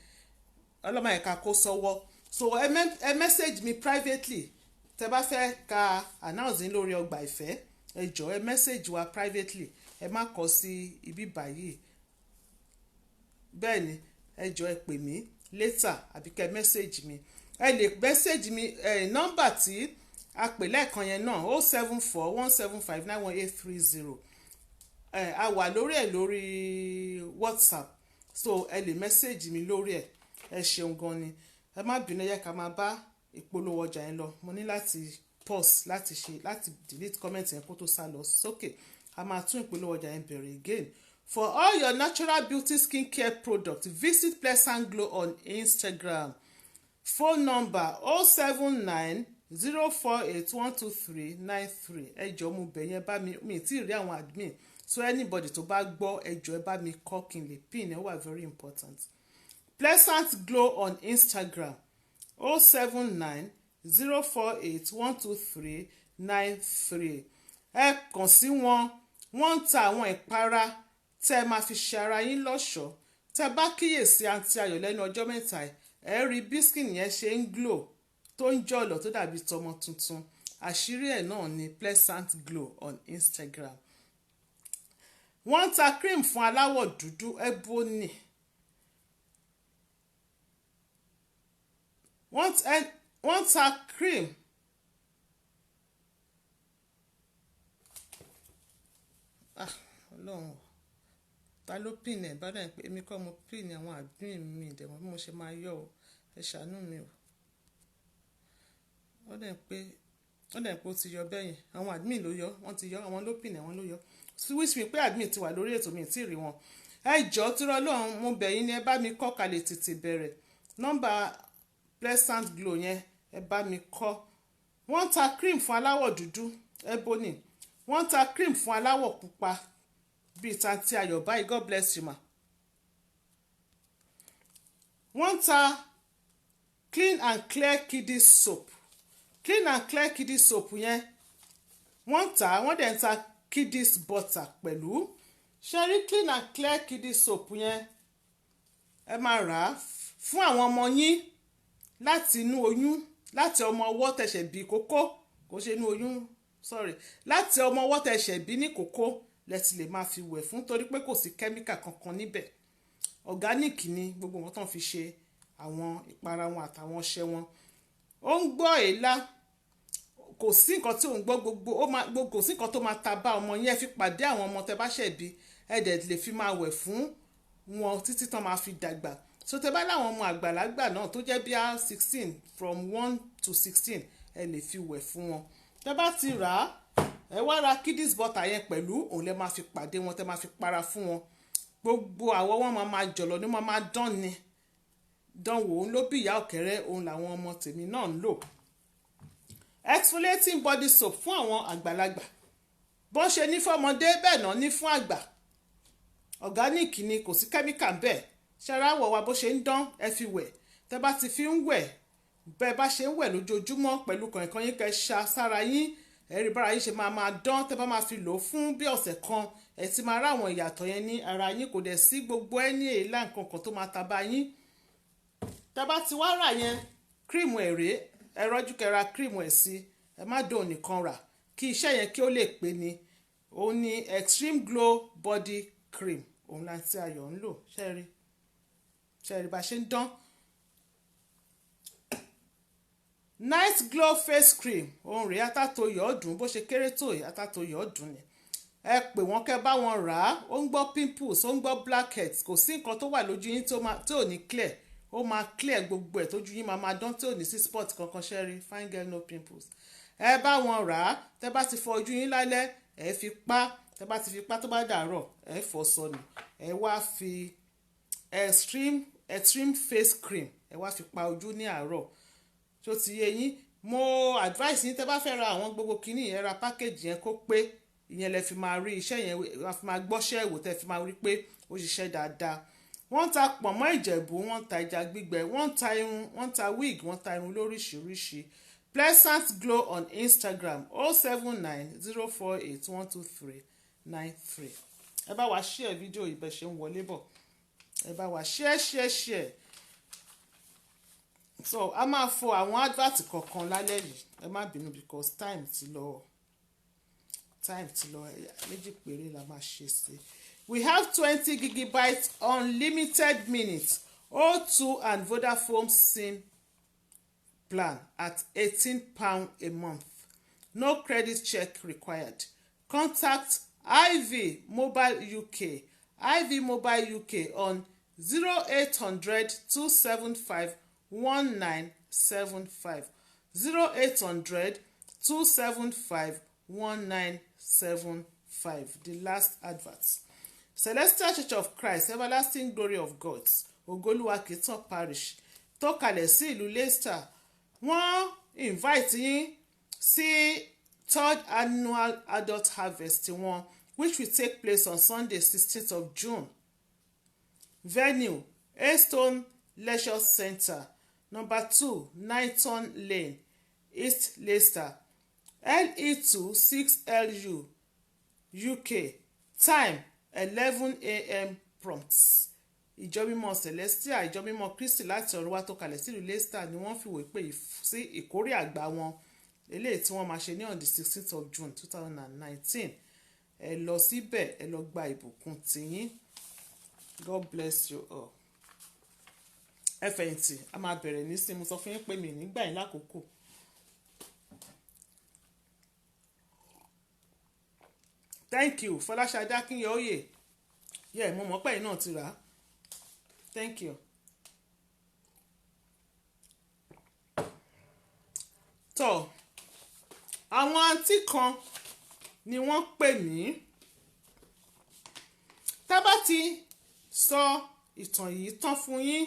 ọlọ́mọ ẹ̀ka kó sọ́wọ́ so ẹ message mi privately tẹ bá fẹ́ ka announce yín lórí ọgbà ìfẹ́ ẹ jọ̀ọ́ ẹ message wa privately ẹ má kọ sí ibi báyìí bẹ́ẹ̀ ni ẹ jọ̀ọ́ ẹ pè mí later àbí kẹ́ message mi ẹ lè message mi nọ́mbà tí a pè lẹ́ẹ̀kan yẹn náà 074-175-91830 a wà lórí ẹ̀ lórí WhatsApp so ẹ lè message mi lórí ẹ̀ ẹ ṣeun gan ni ẹ má bínú yẹ ká máa bá ìpolówó ọjà yẹn lọ mo ní láti pause láti delete comment yẹn kó tó sá lọ sókè a máa tún ìpolówó ọjà yẹn bẹ̀rẹ̀ again. For all your natural beauty skincare products visit Pleasant Glow on Instagram. Phone number 079-048-12393 ẹ jọ̀ọ́ mo bẹ̀ yẹn bá mi tí ì rí àwọn admin so anybody tó bá gbọ́ ẹ jọ̀ọ́ ẹ bá mi kọ́ kí n lè pin ẹ wà very important. Pleasant Glow on Instagram 079-048-12393 ẹ kàn sí wọn wọ́n ń ta àwọn ìpara tẹ́ ẹ máa fi ṣe ara yín lọ́ṣọ̀ọ́ tẹ́ bá kíyèsí Aunty Ayo lẹ́nu ọjọ́ mẹ́ta ẹ rí bí skin yẹn ṣe ń glow tó ń jọ̀lọ̀ tó dàbí tọmọ tuntun àṣírí ẹ̀ náà ni Pleasant Glow on Instagram. Wọ́n ń ta cream fún aláwọ̀ dúdú Ebony. Wọ́n ń ta cream Ọlọ́run ta ló pin ẹ̀ bá dà pé èmi kọ́ mo pin àwọn admin mi ìdẹ̀wọ̀n bí mo ṣe máa yọ o ẹ ṣàánú mi o. Ó dẹ̀ pé ó ti yọ bẹ́yìn àwọn admin ló yọ wọ́n ti yọ àwọn ló pin ẹ̀ wọ́n ló yọ which mean pé admin ti wà lórí ètò mi tí ì rí wọn. Ẹ jọ̀ọ́ tí Ọlọ́run mo bẹ̀ yín ni ẹ bá mi kọ́ kalẹ̀ tètè bẹ̀rẹ̀ nọ́mbà Pleasant Glow yẹn ẹ bá mi kọ́. Wọ́n ta cream fún aláwọ̀ dúdú Ebony. Wọ́n ta cream fún aláwọ̀ pupa bíi tanti ayọ̀ báyìí God bless you ma. Wọ́n ta clean and clear kiddies soap. Clean and clear kiddies soap yẹn wọ́n dẹ̀ ń ta kiddies butter pẹ̀lú. Ṣé rí clean and clear kiddies soap yẹn ẹ máa rà á fún àwọn ọmọ yín láti inú oyún láti ọmọ ọwọ́ tẹ̀ṣẹ̀ bí kókó kò ṣe inú oyún sorry láti ọmọ ọwọ́ tẹ̀ṣẹ̀ bí ní kókó lẹ́tì lè máa fi wẹ̀ fún torí pé kò sí kẹ́míkà kankan níbẹ̀ organic ni gbogbo wọn tán fi ṣe àwọn ìpara wọn àtàwọn ọṣẹ wọn. Ó ń gbọ́ èélá kò sí nǹkan tí ò ń gbọ́ gbogbo kò sí nǹkan tó máa ta bá ọmọ yẹn fi pàdé àwọn ọmọ tẹ bá ṣẹ̀ bí ẹ̀dẹ̀ lè fi máa wẹ̀ fún wọn títí tán máa fi dàgbà. So tẹ bá láwọn ọmọ àgbàlagbà náà tó jẹ́ bí 16 from 1 to 16 ẹ lè fi wẹ̀ fún wọn. Tẹ bá ti rà á ẹ wá ra kiddies butter yẹn pẹ̀lú òun lẹ máa fi pàdé wọn tẹ máa fi para fún wọn. Gbogbo àwọ̀ wọn máa jọ̀lọ̀ ní máa dán ni dánwò òun ló bí ìyá ọ̀kẹ́rẹ́ òun làwọn ọmọ tèmi náà ń lò. Exfoliating body soap fún àwọn àgbàlagbà bó ṣe ní fọ́mọdé bẹ́ẹ̀ náà ní fún àgbà organic ni kò sí kẹ́míkà bẹ́ẹ̀ ṣẹ́ráwọ̀ wa bó ṣe ń dán ẹ fi wẹ̀ tẹ́ bá ti fi ń wẹ̀ bẹ́ẹ̀ bá ṣe ń wẹ̀ lójoojúmọ́ pẹ̀lú kọ̀ọ̀kan yín kẹ́ ṣa sára yín ẹ̀rí bára yín ṣe máa dán tẹ́ bá máa fi lò ó fún bí ọ̀sẹ̀ kan ẹ ti máa ráwọn ìyàtọ̀ yẹn ní ara yín kò dẹ̀ sí gbogbo ẹni èélá nǹkan kan tó máa ta bá yín. Tẹ́ bá ti wá rà yẹn cream ẹ̀rẹ́ ẹ rọ́jú kẹ́ra cream ẹ̀ sí ẹ má dùn nìkan rà kí iṣẹ́ yẹn kí ó lè pé ni òun ni Extreme Glow body cream òun láti ayọ̀ ń lò ṣẹ́rí bá ṣe ń dán. Night Glow face cream òun rèé atátòyọ̀ ọ̀dùn bó ṣe kéré tó yìí atátòyọ̀ ọ̀dùn ni ẹ pè wọ́n kẹ́ bá wọn rà á ó ń gbọ́ pimples ó ń gbọ́ blackheads kò sí nǹkan tó wà lójú yín tí ò ní clear ó máa clear gbogbo ẹ̀ tójú yín máa dán tí ò ní sí spot kankan ṣẹ́rí fine girl no pimples. Ẹ bá wọn rà á tẹ́ bá ti fọ ojú yín lálẹ́ ẹ fi pa tẹ́ bá ti fi pa tó bá dàárọ̀ ẹ fọ sọnù ẹ wá fi extreme face cream ẹ wá fi pa ojú ní àárọ̀ tó ti yé yín. Mo advice yín tẹ́ bá fẹ́ ra àwọn gbogbo kìíní ẹ ra package yẹn kó pé ìyẹn lẹ fi máa rí iṣẹ́ yẹn wọ́n fi máa gbọ́ṣẹ́ ìwò tẹ́ fi máa rí pé ó ṣiṣẹ́ dáadáa. Wọ́n ta pọ̀nmọ́ ìjẹ̀bú wọ́n ta ẹja gbígbẹ wọ́n ta irun wọ́n ta wig wọ́n ta irun lóríṣiríṣi. Pleasant Glow on Instagram 07904812393. ẹ bá wa share fídíò ìbẹ̀ ṣe ń wọlé bọ̀ ẹ bá wa share. So a máa fọ àwọn advert kọ̀ọ̀kan lálẹ́ yìí ẹ má bínú because time ti lọ méjì péré la máa ṣe sí. We have 20 gigabytes unlimited minutes O2 and Vodafone SIM plan at £18 a month. No credit check required. Contact IV Mobile UK. IV Mobile UK on 0800 275 1975 0800 275 1975. The last advert. Celestial Church of Christ Everlasting Glory of Gods Ogoluwakitan Parish tó kalẹ̀ sí ìlú Leicester wọ́n invite yín sí 3rd annual adult harvest wọn which will take place on Sunday 16th of June. Venue Aystone Leisure Centre number 2 Knighton Lane East Leicester LE2 6LU UK. Time 11 a.m. prompt. Ìjọ mímọ́ Celestial ìjọ mímọ́ Kristi láti ọ̀run wá tó kalẹ̀ sílùú Leicester ni wọ́n fìwé pè sí ìkórè àgbà wọn eléyìí tí wọ́n máa ṣe ní on the 16th of June 2019 ẹ lọ síbẹ̀ ẹ lọ gba ìbùkún tiyín. God bless you all. ẹ fẹ̀yìntì a máa bẹ̀rẹ̀ nísìnyí mo sọ fún yín pé mi nígbà yín lákòókò. Thank you Fọláṣadé Akínyẹ̀óyè yẹ mo mọ̀ pé ẹ̀yin náà ti rà á. Thank you. tọ́ àwọn àǹtí kan ni wọ́n pè mí tá bá ti sọ ìtàn yìí tán fún yín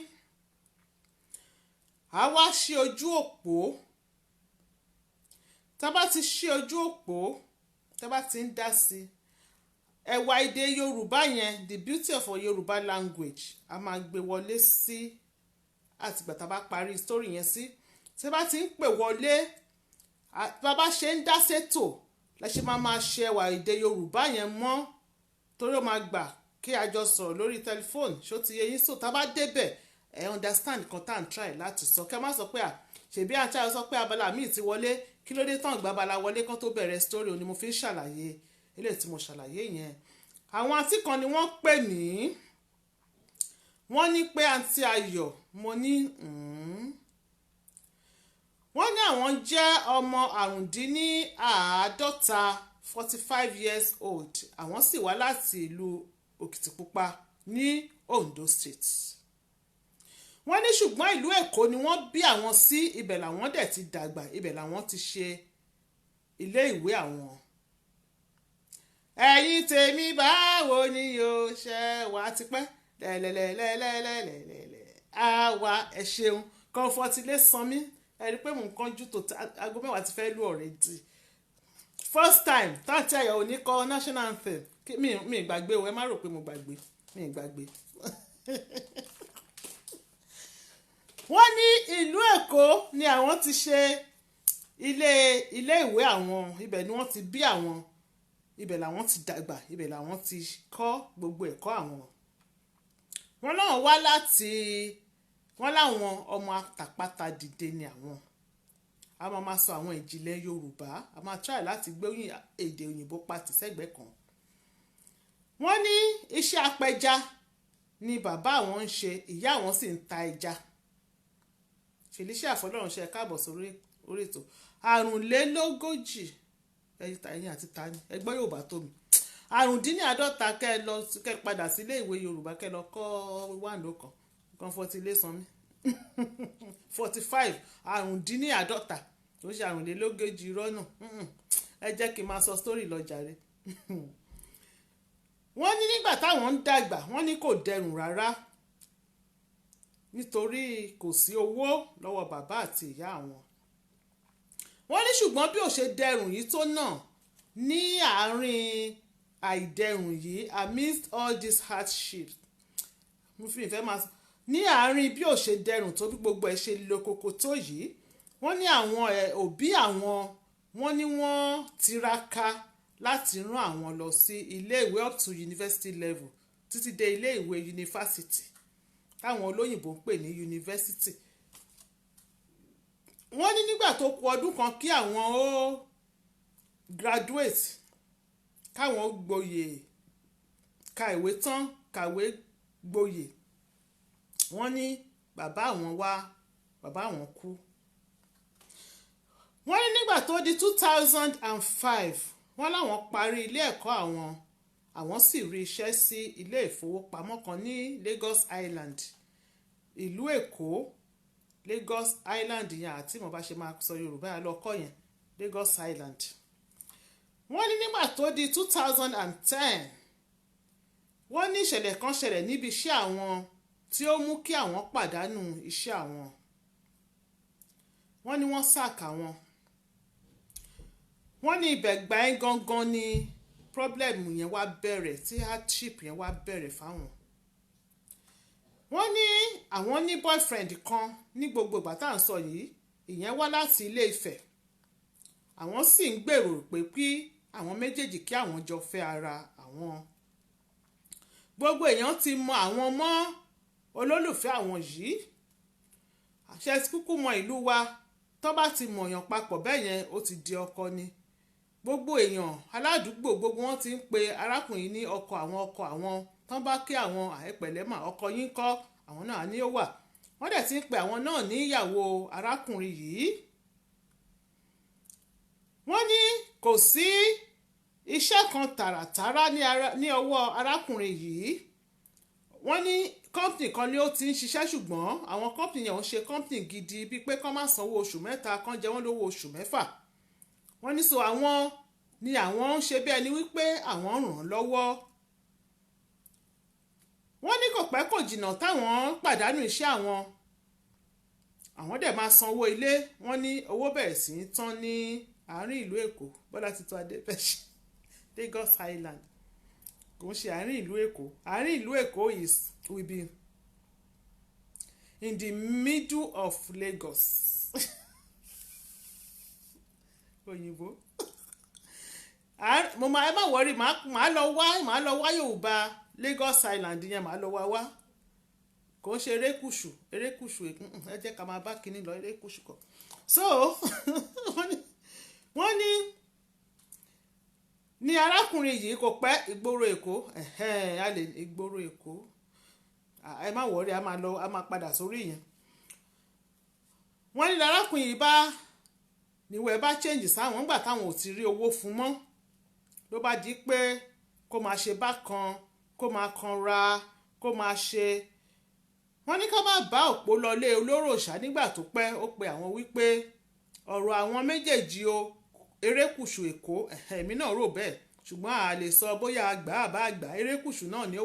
a wá ṣí ojú òpó tá bá ti ṣí ojú òpó tá bá ti ń dá sí ẹwà èdè Yorùbá yẹn the beauty of our Yorùbá language a máa gbé wọlé sí àtìgbà tá bá parí story yẹn sí tí bá ti ń pè wọlé bàbá ṣe ń dá sétò lẹ́ṣẹ̀ máa ṣe ẹwà èdè Yorùbá yẹn mọ́ torí ó máa gbà kí a jọ sọ̀rọ̀ lórí tẹlifóònù ṣó ti yẹ yín sọ tá bá débẹ̀ ẹ understand kan tá à ń try láti sọ kẹ́ má sọ pé ṣèbí àǹtí àwọn sọ pé abala míì ti wọlé kí ló dé tán gba abala wọlé kan tó bẹ̀rẹ̀ story òní mo fi ń ṣàlàyé eléyìí tí mo ṣàlàyé yẹn. àwọn àǹtí kan ni wọ́n pè mí wọ́n ní pé àǹtí Ayọ̀ mo ní wọ́n ní àwọn jẹ́ ọmọ àrùndínláàádọ́ta 45 years old àwọn sì wá láti ìlú Òkìtìpupa ní Ondo State. wọ́n ní ṣùgbọ́n ìlú Èkó ni wọ́n bí àwọn sí ibẹ̀ làwọn dẹ̀ ti dàgbà ibẹ̀ làwọn ti ṣe ilé ìwé àwọn. ẹ̀yin tèmi báwo ni yóò ṣe wá tipẹ́ lẹ́lẹ́lẹ́lẹ́lẹ́lẹ́lẹ́ àwa ẹ ṣeun Comfort ilé sanmi ẹ rí i pé mò ń kánjú tó aago mẹ́wàá ti fẹ́ lù already. first time táǹtì Ayọ̀ ò ní kọ national anthem mi ìgbàgbé o ẹ má rò pé mo gbàgbé mi ìgbàgbé. wọ́n ní ìlú Èkó ni àwọn ti ṣe ilé ìwé àwọn ibẹ̀ ni wọ́n ti bí àwọn ibẹ̀ làwọn ti dàgbà ibẹ̀ làwọn ti kọ́ gbogbo ẹ̀kọ́ àwọn. wọ́n náà wá láti wọ́n láwọn ọmọ àtàpátá dìde ni àwọn a máa sọ àwọn ìjìnlẹ̀ Yorùbá a máa try láti gbé èdè òyìnbó pàtì sẹ́gbẹ̀ẹ́ kan. wọ́n ní iṣẹ́ apẹja ni bàbá àwọn ń ṣe ìyá àwọn sì ń ta ẹja. Felicia Afọlọ́runṣẹ́ káàbọ̀ sórí ètò àrùnlélógójì ẹ̀yin àti tani ẹgbẹ́ Yorùbá tó mi àrùndínláàádọ́ta kẹ́ padà sílé ìwé Yorùbá kẹ́ lọ kọ́ wàǹdó kan Comfort ilé sanmi 45 àrùndínláàádọ́ta tó ṣe àrùnlélógójì irọ́ náà ẹ jẹ́ kí n máa sọ story lọ jàre. wọ́n ní nígbà táwọn ń dàgbà wọ́n ní kò dẹrùn rárá nítorí kò sí owó lọ́wọ́ bàbá àti ìyá àwọn. wọ́n ní ṣùgbọ́n bí ó ṣe dẹrùn yìí tó náà ní àárín àìdẹrùn yìí amidst all these hardships mo fi ìfẹ́ máa ní àárín bí ó ṣe dẹrùn tó bí gbogbo ẹ̀ ṣe le koko tó yìí wọ́n ní àwọn òbí àwọn wọ́n ní wọ́n tiraka láti rán àwọn lọ sí ilé ìwé up to university level títí dé ilé ìwé yunifásitì táwọn olóyìnbó ń pè ní yunifásitì. wọ́n ní nígbà tó kù ọdún kan kí àwọn ó graduate káwọn gboyè ka ìwé tán kàwé gboyè wọ́n ní bàbá àwọn kú. wọ́n ní nígbà tó di 2005 wọ́n láwọn parí ilé ẹ̀kọ́ àwọn sì rí iṣẹ́ sí ilé ìfowópamọ́ kan ní Lagos Island ìlú Èkó Lagos Island yẹn àti mo bá ṣe máa sọ Yorùbá yẹn lọ́kọ́ yẹn Lagos Island. wọ́n ní nígbà tó di 2010 wọ́n ní ìṣẹ̀lẹ̀ kan ṣẹlẹ̀ níbi iṣẹ́ àwọn tí ó mú kí àwọn pàdánù iṣẹ́ àwọn. wọ́n ní wọ́n sàkà wọn. wọ́n ní ibẹ̀ gbà ẹ́ gangan ni problem yẹn wá bẹ̀rẹ̀ tí hardship yẹn wá bẹ̀rẹ̀ fáwọn. wọ́n ní àwọn ní boyfriend kan ní gbogbo ìgbà tá à ń sọ yìí ìyẹn wá láti Ilé Ifẹ̀ àwọn sì ń gbèrò pé kí àwọn méjèèjì kí àwọn jọ fẹ́ ara àwọn. gbogbo èèyàn ti mọ àwọn mọ́ olólùfẹ́ àwọn yìí àṣẹ kúkú mọ ìlú wa tó bá ti mọ̀yàn papọ̀ bẹ́ẹ̀ yẹn ó ti di ọkọ ni gbogbo èèyàn aládùúgbò gbogbo wọn ti ń pe arákùnrin ní ọkọ àwọn tán bá kí àwọn àìpẹ̀lẹ́ mà ọkọ yín kọ́ àwọn náà ní ó wà wọ́n dẹ̀ ti ń pe àwọn náà ní ìyàwó arákùnrin yìí wọ́n ní kò sí iṣẹ́ kan tààràtàrà ní ọwọ́ arákùnrin yìí wọ́n ní kọ́mpìnì kan ni ó ti ń ṣiṣẹ́ ṣùgbọ́n àwọn kọ́mpìnì yẹn ń ṣe kọ́mpìnì gidi bíi pé kán má sanwó oṣù mẹ́ta kán jẹ wọ́n lówó oṣù mẹ́fà wọ́n ní so àwọn ni àwọn ń ṣe bí ẹni wípé àwọn ràn án lọ́wọ́ wọ́n ní kò pẹ́ kò jìnnà táwọn pàdánù iṣẹ́ àwọn dẹ̀ máa sanwó ilé wọ́n ní owó bẹ̀rẹ̀ sí í tán ní àárín ìlú Èkó Bọ́lá Tinubu Adébẹ́sì Lagos Island kò ń ṣe àárín ìlú Èkó will be in the middle of Lagos òyìnbó mo máa ẹ má wọrí màá lọ wá Yorùbá Lagos Island yẹn màá lọ wá kò ń ṣe erékùṣù ẹ jẹ́ ká máa bá kinní lọ erékùṣù kọ so wọ́n ní arákùnrin yìí kò pẹ́ ìgboro Èkó ìgboro Èkó ẹ má wọrí a máa padà sórí yẹn wọ́n ní arákùnrin yìí níwẹ̀ bá change sáwọn nígbà táwọn ò ti rí owó fún mọ́ ló bá di pé kó máa ṣe bákan kó máa kanra kó máa ṣe wọ́n ní ká má bá òpó lọlé olóròṣà nígbà tó pẹ́ ó pe àwọn wípé ọ̀rọ̀ àwọn méjèèjì o erékùṣù Èkó èmi náà rò bẹ́ẹ̀ ṣùgbọ́n a lè sọ bóyá àgbà àbá àgbà erékùṣù náà ni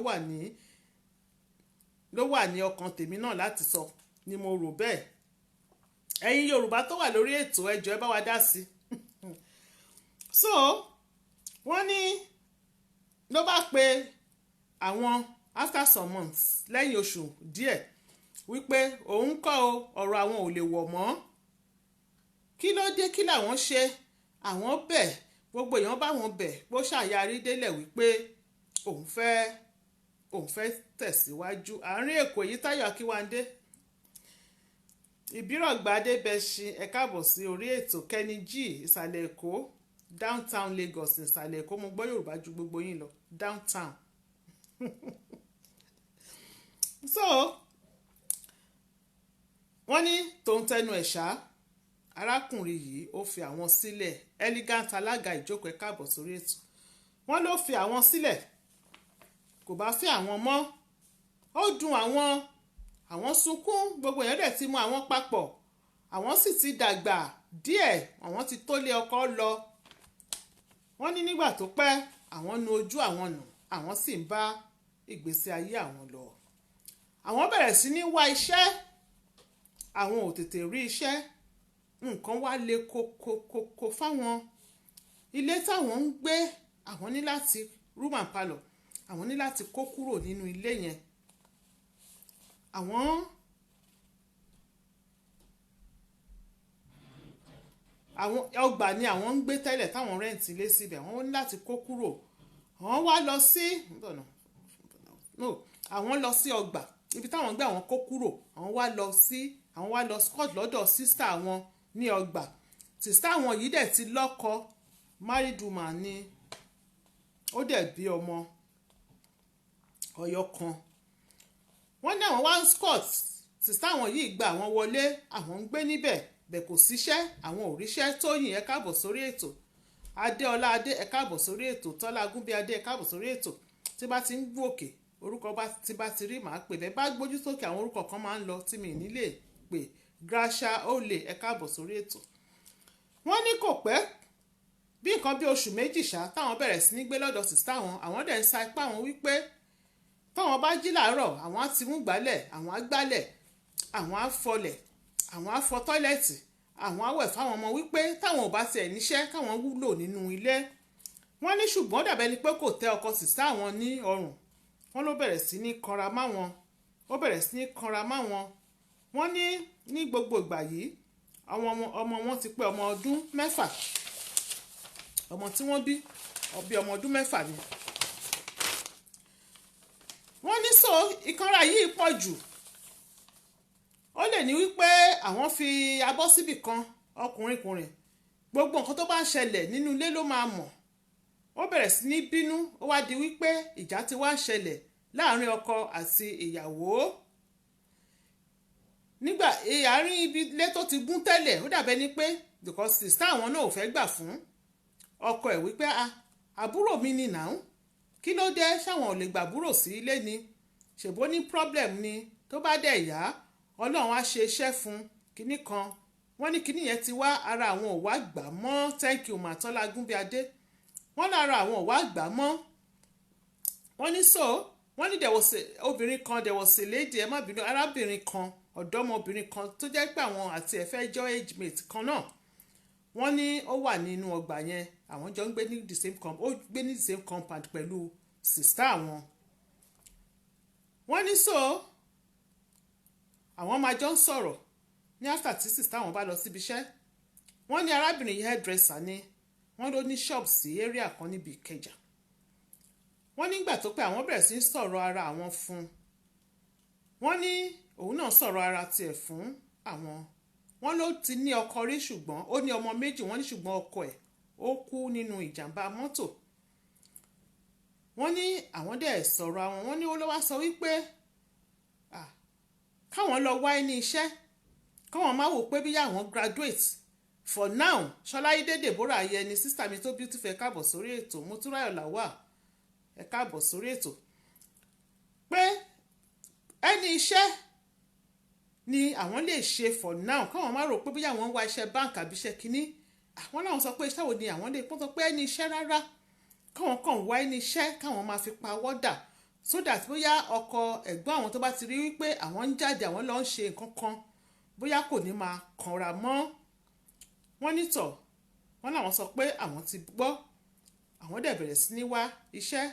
ló wà ní ọkàn tèmi náà láti sọ ni mo rò bẹ́ẹ̀ ẹ̀yin Yorùbá tó wà lórí ètò ẹjọ́ ẹ bá wa dá sí so wọ́n ní ló bá pe àwọn after some months lẹ́yìn oṣù díẹ̀ wípé òun kọ́ ọ̀rọ̀ àwọn ò lè wọ̀ mọ́ kí ló dé kí làwọn ṣe àwọn bẹ̀ gbogbo èèyàn bá wọn bẹ̀ bó ṣàyarí délẹ̀ wípé òun fẹ́ tẹ̀síwájú àárín Èkó yìí Táyọ̀ Akínwándé Ìbírọ̀gbà Adébẹ́sìn ẹ káàbọ̀ sí orí ètò Kenny G ìsàlẹ̀ Èkó downtown Lagos ìsàlẹ̀ Èkó mo gbọ́ Yorùbá ju gbogbo yín lọ downtown so wọ́n ní tòun tẹnu ẹ̀ ṣá arákùnrin yìí ó fi àwọn sílẹ̀ elegant alága ìjókòó ẹ káàbọ̀ sórí ètò wọ́n ló fi àwọn sílẹ̀ kò bá fẹ́ àwọn mọ́ ó dùn àwọn sunkún gbogbo èèyàn dẹ̀ ti mú àwọn papọ̀ àwọn sì ti dàgbà díẹ̀ àwọn ti tó lé ọkọ lọ wọ́n ní nígbà tó pẹ́ àwọn nu ojú àwọn nù àwọn sì ń bá ìgbésí ayé àwọn lọ àwọn bẹ̀rẹ̀ sí ní wá iṣẹ́ àwọn ò tètè rí iṣẹ́ nǹkan wá le kókókókó fáwọn ilé táwọn ń gbé àwọn ní láti room and parlour àwọn ní láti kó kúrò nínú ilé yẹn àwọn ọgbà ni àwọn ń gbé tẹ́lẹ̀ táwọn rẹ́ǹtì ilé síbẹ̀ àwọn ní láti kó kúrò àwọn wá lọ sí àwọn lọ sí ọgbà ibi táwọn gbé àwọn kó kúrò àwọn wá lọ scott lọ́dọ̀ sísítà wọn ní ọgbà sísítà wọn yìí dẹ̀ ti lọ́kọ married woman ni ó dẹ̀ bí ọmọ ọyọ kan wọ́n ní àwọn wá ń scott sísítà wọn yìí gba àwọn wọlé àwọn ń gbé níbẹ̀ bẹ̀ kò síṣẹ́ àwọn ò ríṣẹ́. Tóyìn ẹ káàbọ̀ sórí ètò Adéọlá Adé ẹ káàbọ̀ sórí ètò Tọ́lá Agúnbí Adé ẹ káàbọ̀ sórí ètò tí bá ti ń gbó òkè orúkọ tí bá ti rí màá pè bẹ́ẹ̀ bá gbójú sókè àwọn orúkọ kan máa ń lọ tí mi nílé pè Gracia Ole ẹ káàbọ̀ sórí ètò. Wọ́n ní kò pẹ́ bí nǹkan bí oṣù méjì ṣá táwọn bẹ̀rẹ̀ sí ní gbé lọ́dọ̀ sísá àwọn dẹ̀ ń sa ipá wọn wípé táwọn bá jí làárọ̀ àwọn á ti mú gbálẹ̀ àwọn á gbálẹ̀ àwọn á fọlẹ̀ àwọn á fọ tọ́lẹ̀tì àwọn á wẹ̀ fáwọn ọmọ wípé táwọn ò bá tiẹ̀ níṣẹ́ káwọn wúlò nínú ilé. Wọ́n ní ṣùgbọ́n dàbẹ́ ni pé kò tẹ́ ọkọ sísá àwọn ní ọrùn wọ́n ló bẹ̀rẹ̀ sí ní kanra máwọn wọ́n ní gbogbo ìgbà yìí àwọn ọmọ wọn ti pé ọmọ ọdún 6 ọmọ tí wọ́n bí ọmọ ọdún 6 ni. Wọ́n ní so ìkanra yìí pọ̀ jù ó lè ní wípé àwọn fi abọ́ síbì kan ọkùnrin gbogbo nǹkan tó bá ń ṣẹlẹ̀ nínú ilé ló máa mọ̀. Ó bẹ̀rẹ̀ sí ní bínú, ó wá di wípé ìjà ti wá ń ṣẹlẹ̀ láàrin ọkọ àti ìyàwó. Nígbà àárín ibi ilé tó ti gún tẹ́lẹ̀ ó dàbẹ́ ni pé because sista àwọn náà ò fẹ́ gbà fún ọkọ ẹ̀ wípé àbúrò mi ni nàá, kí ló dé, ṣáwọn ò lè gbàbúrò sí ilé ni, ṣèbó ní problem ni, tó bá dẹ̀ yá Ọlọ́run á ṣe iṣẹ́ fún kinní kan. Wọ́n ní kinní yẹn ti wá, ara àwọn ò wá gbà mọ́. Thank you Màtọ́lá Gúnbíadé. Wọ́n lára àwọn ò wá gbà mọ́. Wọ́n ní wọ́n ní obìnrin kan there was a lady, ẹ má bínú, arábìnrin kan, ọ̀dọ́mọbìnrin kan tó jẹ́ pé àwọn àti ẹ̀ fẹ́ jọ age mate kan náà. Wọ́n ní ó wà nínú ọgbà yẹn, àwọn jọ ń gbé ní the same compound pẹ̀lú sista àwọn. Wọ́n ní àwọn máa jọ ń sọ̀rọ̀ ní after tí sista àwọn bá lọ síbi iṣẹ́. Wọ́n ní arábìnrin yìí hairdresser ni, wọ́n ló ní shop sí area kan níbi Ìkẹjà. Wọ́n nígbà tó pé àwọn bẹ̀rẹ̀ sí ń sọ̀rọ̀ ara àwọn fún, wọ́n ní òun náà sọ̀rọ̀ ara tiẹ̀ fún àwọn. Wọ́n ló ti ní ọkọ rí ṣùgbọ́n ó ní ọmọ méjì, wọ́n ní ṣùgbọ́n ọkọ ẹ̀ ó kú nínú ìjàmbá mọ́tò. Wọ́n ní àwọn dẹ̀ sọ̀rọ̀ àwọn, wọ́n ní ó ló wá sọ wípé káwọn lọ wá ní iṣẹ́, káwọn máa wò pé bí àwọn graduate for now. Ṣọláyídé Deborah Ayẹni, sísá mi tó beautiful, ẹ káàbọ̀ sórí ètò. Motúnráyọ̀ Lawal, ẹ káàbọ̀ sórí ètò. Pé ẹni iṣẹ́ ni àwọn lè ṣe for now, káwọn máa rò pé bí àwọn ń wá iṣẹ́ bank àbí iṣẹ́ kínní. Àwọn náà sọ pé iṣẹ́ wo ni àwọn lè pọ́n, sọ pé ẹni iṣẹ́ rárá, káwọn kàn wá ẹni iṣẹ́ káwọn máa fi pa wọ́dà, so that bóyá ọkọ ẹ̀gbọ́n àwọn tó bá ti rí wípé àwọn ń jáde, àwọn lọ ń ṣe nǹkan kan, bóyá kò ní máa kanra mọ́. Wọ́n nítọ̀, wọ́n láwọn sọ pé àwọn ti gbọ́, àwọn dẹ̀ bẹ̀rẹ̀ sí ní wá iṣẹ́.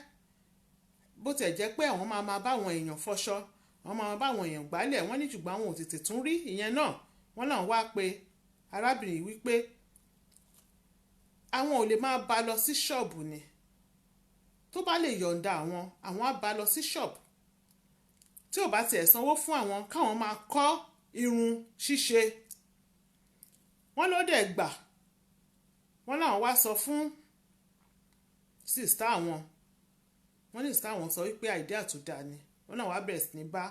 Bó tiẹ̀ jẹ́ pé àwọn máa bá àwọn èèyàn fọṣọ, àwọn máa bá àwọn èèyàn gbálẹ̀, wọ́n ní ṣùgbọ́n àwọn ò tètè tún rí ìyẹn náà. Wọ́n láwọn wá pé arábìnrin yìí wípé àwọn ò lè máa bá lọ sí ṣọ́ọ̀bù ni, tó bá lè yọ̀ǹda àwọn á bá lọ sí ṣọ́ọ̀bù. Tí ò bá tiẹ̀ sanwó fún àwọn, káwọn máa kọ́ irun ṣíṣe. Wọ́n ló dẹ̀ gbà. Wọ́n láwọn wá sọ fún sista àwọn, wọ́n ní sista àwọn sọ wípé àìdíà tó dáa ni. Wọ́n náà wá bẹ̀rẹ̀ sí ní bá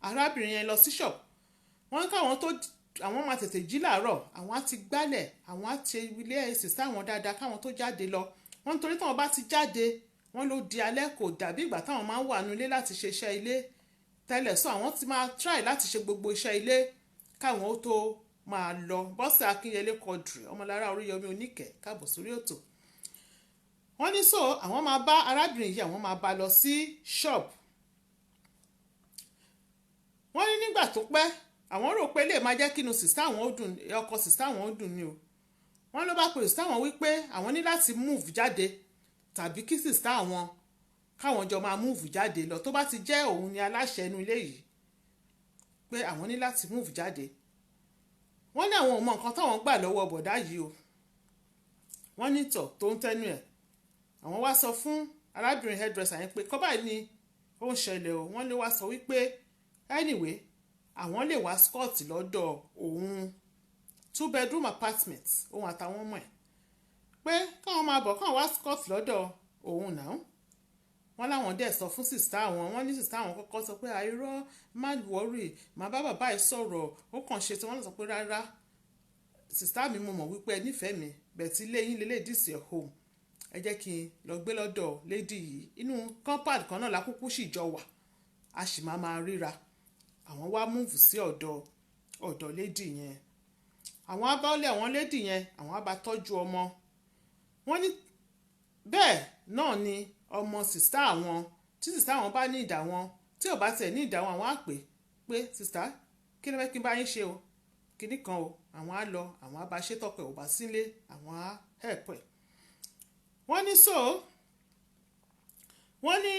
arábìnrin yẹn lọ sí ṣọ́ọ̀bù. Wọ́n ní káwọn àwọn máa tètè jí làárọ̀, àwọn á ti gbálẹ̀, àwọn á ti ilé sista àwọn dáadáa káwọn tó jáde lọ. Wọ́n nítorí táwọn bá ti jáde, wọ́n ló di alẹ́, kò dàbí ìgbà táwọn máa ń wà nínú ilé láti ṣe iṣẹ́ ilé tẹ́lẹ̀. Àwọn ti máa try láti ṣe gbogbo iṣẹ́ ilé káwọn ó tó máa lọ. Bọ́sẹ̀ Akínyẹlé Quadri, Ọmọlára Oríyọmí Oníkẹ̀, káàbọ̀ sórí ètò. Wọ́n ní àwọn máa bá arábìnrin yìí, àwọn máa bá lọ sí ṣọ́ọ̀bù. Wọ́n ní nígbà tó pẹ́, àwọn rò pé lè máa jẹ́ kínú sista àwọn ó dùn, ọkọ sista àwọn ó dùn ni o. Wọ́n ló bá pe sista àwọn wípé àwọn ní láti move jáde, tàbí kí sista àwọn káwọn jọ máa move jáde lọ, tó bá ti jẹ́ òun ni aláṣẹ inú ilé yìí, pé àwọn ní láti move jáde. Wọ́n ní àwọn ò mọ nǹkan táwọn gbà lọ́wọ́ bọ̀dá yìí o. Wọ́n ní tọ̀ tó ń tẹ́nu ẹ̀, àwọn wá sọ fún arábìnrin hairdresser yẹn pé kọ́ báyìí ni ó ń ṣẹlẹ̀ o. Wọ́n lè wá sọ wípé anyway àwọn lè wá scott lọ́dọ̀ òun, 2 bedroom apartment, òun àtàwọn ọmọ ẹ̀, pé káwọn máa bọ̀ káwọn wá scott lọ́dọ̀ òun náà. Wọ́n láwọn dẹ̀ sọ fún sista àwọn, wọ́n ní sista àwọn kọ́kọ́ sọ pé àìrọ́, má worry, màá bá bàbá ẹ̀ sọ̀rọ̀, ó kàn ṣe tí wọ́n sọ pé rárá sista mi, mo mọ̀ wípé ẹ nífẹ̀ẹ́ mi, bẹ̀tí ilé yín lélẹ̀, this your home, ẹ jẹ́ kí n lọ gbé lọ́dọ̀ lady yìí, inú compound kan náà lákúkú sì jọ wà, a sì máa ríra. Àwọn wá múùfù sí ọ̀dọ̀ lady yẹn. Àwọn abáwọlé àwọn lady yẹn, àwọn á bá tọ́jú ọmọ. Wọ́n ní bẹ́ẹ̀ náà ni ọmọ sista àwọn, tí sista àwọn bá ní ìdá wọn, tí ò bá tẹ̀ ní ìdá wọn, àwọn á pé sista kí ló fẹ́ kí n bá yín ṣe o, kíní kan o. Àwọn á lọ, àwọn á bá ṣe tọpẹ ò bá sílé, àwọn á help ẹ̀. Wọ́n ní wọ́n ní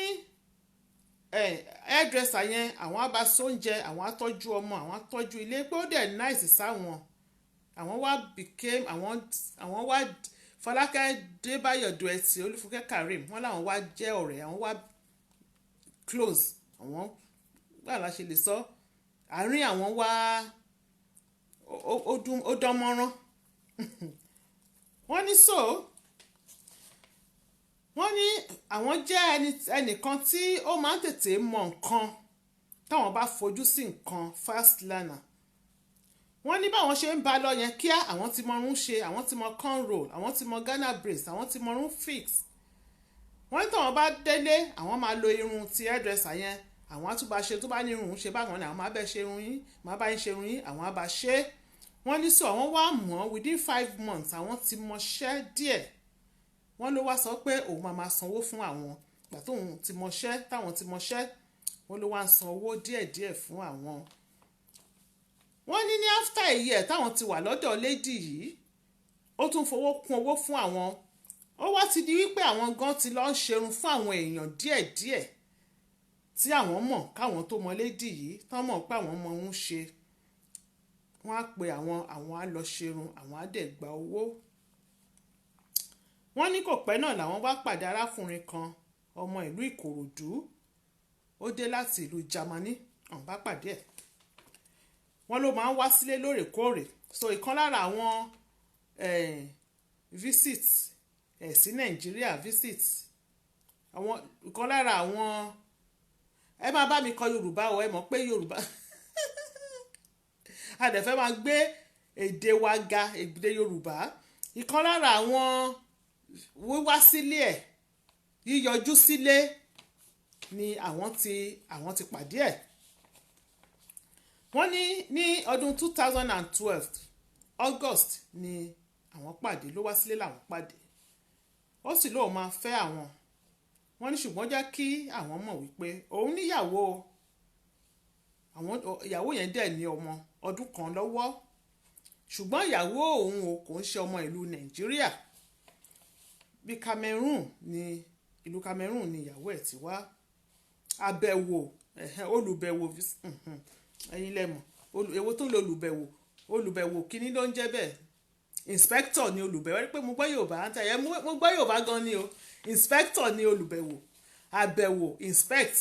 hairdresser yẹn, àwọn á bá sóúnjẹ, àwọn á tọ́jú ọmọ, àwọn á tọ́jú ilé, pé ó dẹ̀ nice sáwọn. Àwọn wá àwọn wá Fọlákẹ́ Débáyọ̀ Duẹ̀tì, Olúfúnkẹ́ Karim, wọ́n láwọn wá jẹ́ ọ̀rẹ́, àwọn wá close, àwọn gbà la ṣe lè sọ, àárín àwọn wá ó dán mọ́rán wọ́n ní so wọ́n ní àwọn jẹ́ ẹnìkan tí ó máa ń tètè mọ nǹkan táwọn bá fojú sí nǹkan fast learner. wọ́n ní báwọn ṣe ń bá lọ yẹn kíá àwọn ti mọrún ṣe, àwọn ti mọ cornrow, àwọn ti mọ Ghana braids, àwọn ti mọrún fix. wọ́n ní táwọn bá délé àwọn máa lo irun ti hairdresser yẹn, àwọn àtúbà ṣe tó bá ní irun ṣe báwọn ni àwọn máa bẹ́ ṣe irun yín, máa bá yín ṣe irun yín, àwọn á bá ṣe. wọ́n ní sọ àwọn wá mọ̀ within 5 months àwọn ti mọṣẹ́ díẹ̀. wọ́n ló wá sọ pé òun máa sanwó fún àwọn gbà tóun ti mọṣẹ́, táwọn ti mọṣẹ́, wọ́n ló wá ń san owó díẹ̀díẹ̀ fún àwọn. wọ́n ní ní after a year táwọn ti wà lọ́dọ̀ lady yìí, ó tún fowó kún owó fún àwọn. ó wá ti di wípé àwọn gan ti lọ ń ṣerun fún àwọn èèyàn díẹ̀díẹ̀ tí àwọn mọ̀ káwọn tó mọ lady yìí tán mọ̀ pé àwọn mọ ń ṣe. wọ́n á pe àwọn á lọ ṣerun, àwọn á dẹ̀ gba owó. wọ́n ní kò pẹ́ náà làwọn bá pàdé arákùnrin kan ọmọ ìlú Ìkòròdú, ó dé láti ìlú Jámánì, àwọn bá pàdé ẹ̀. wọ́n ló máa ń wá sílé lóòrèkóòrè, so ìkan lára àwọn visit sí Nàìjíríà visit àwọn ìkan lára àwọn ẹ máa bá mi kọ Yorùbá o, ẹ mọ̀ pé Yorùbá a dẹ̀ fẹ́ máa gbé èdè wa ga, èdè Yorùbá. ìkan lára àwọn wíwá sílé ẹ̀, yíyọjú sílé ni àwọn ti pàdé ẹ̀. wọ́n ní ọdún 2012 August ni àwọn pàdé, ló wá sílé làwọn pàdé. ó sì lóun máa fẹ́ àwọn. wọ́n ní ṣùgbọ́n jẹ́ kí àwọn mọ̀ wípé òun níyàwó, àwọn ìyàwó yẹn dẹ̀ ní ọmọ ọdún kan lọ́wọ́, ṣùgbọ́n ìyàwó òun kò ń ṣe ọmọ ìlú Nàìjíríà, bí Cameroon ni ìlú Cameroon ni ìyàwó ẹ̀ ti wá. àbẹ̀wò olùbẹ̀wò ẹ̀yin lẹ́mọ̀ èwo tó lo olùbẹ̀wò kíní ló ń jẹ́ bẹ́ẹ̀. inspector ni olùbẹ̀wò, rí pé mo gbọ́ Yorùbá ń tẹ̀yẹ, mo gbọ́ Yorùbá gan ni o. inspector ni olùbẹ̀wò, àbẹ̀wò inspect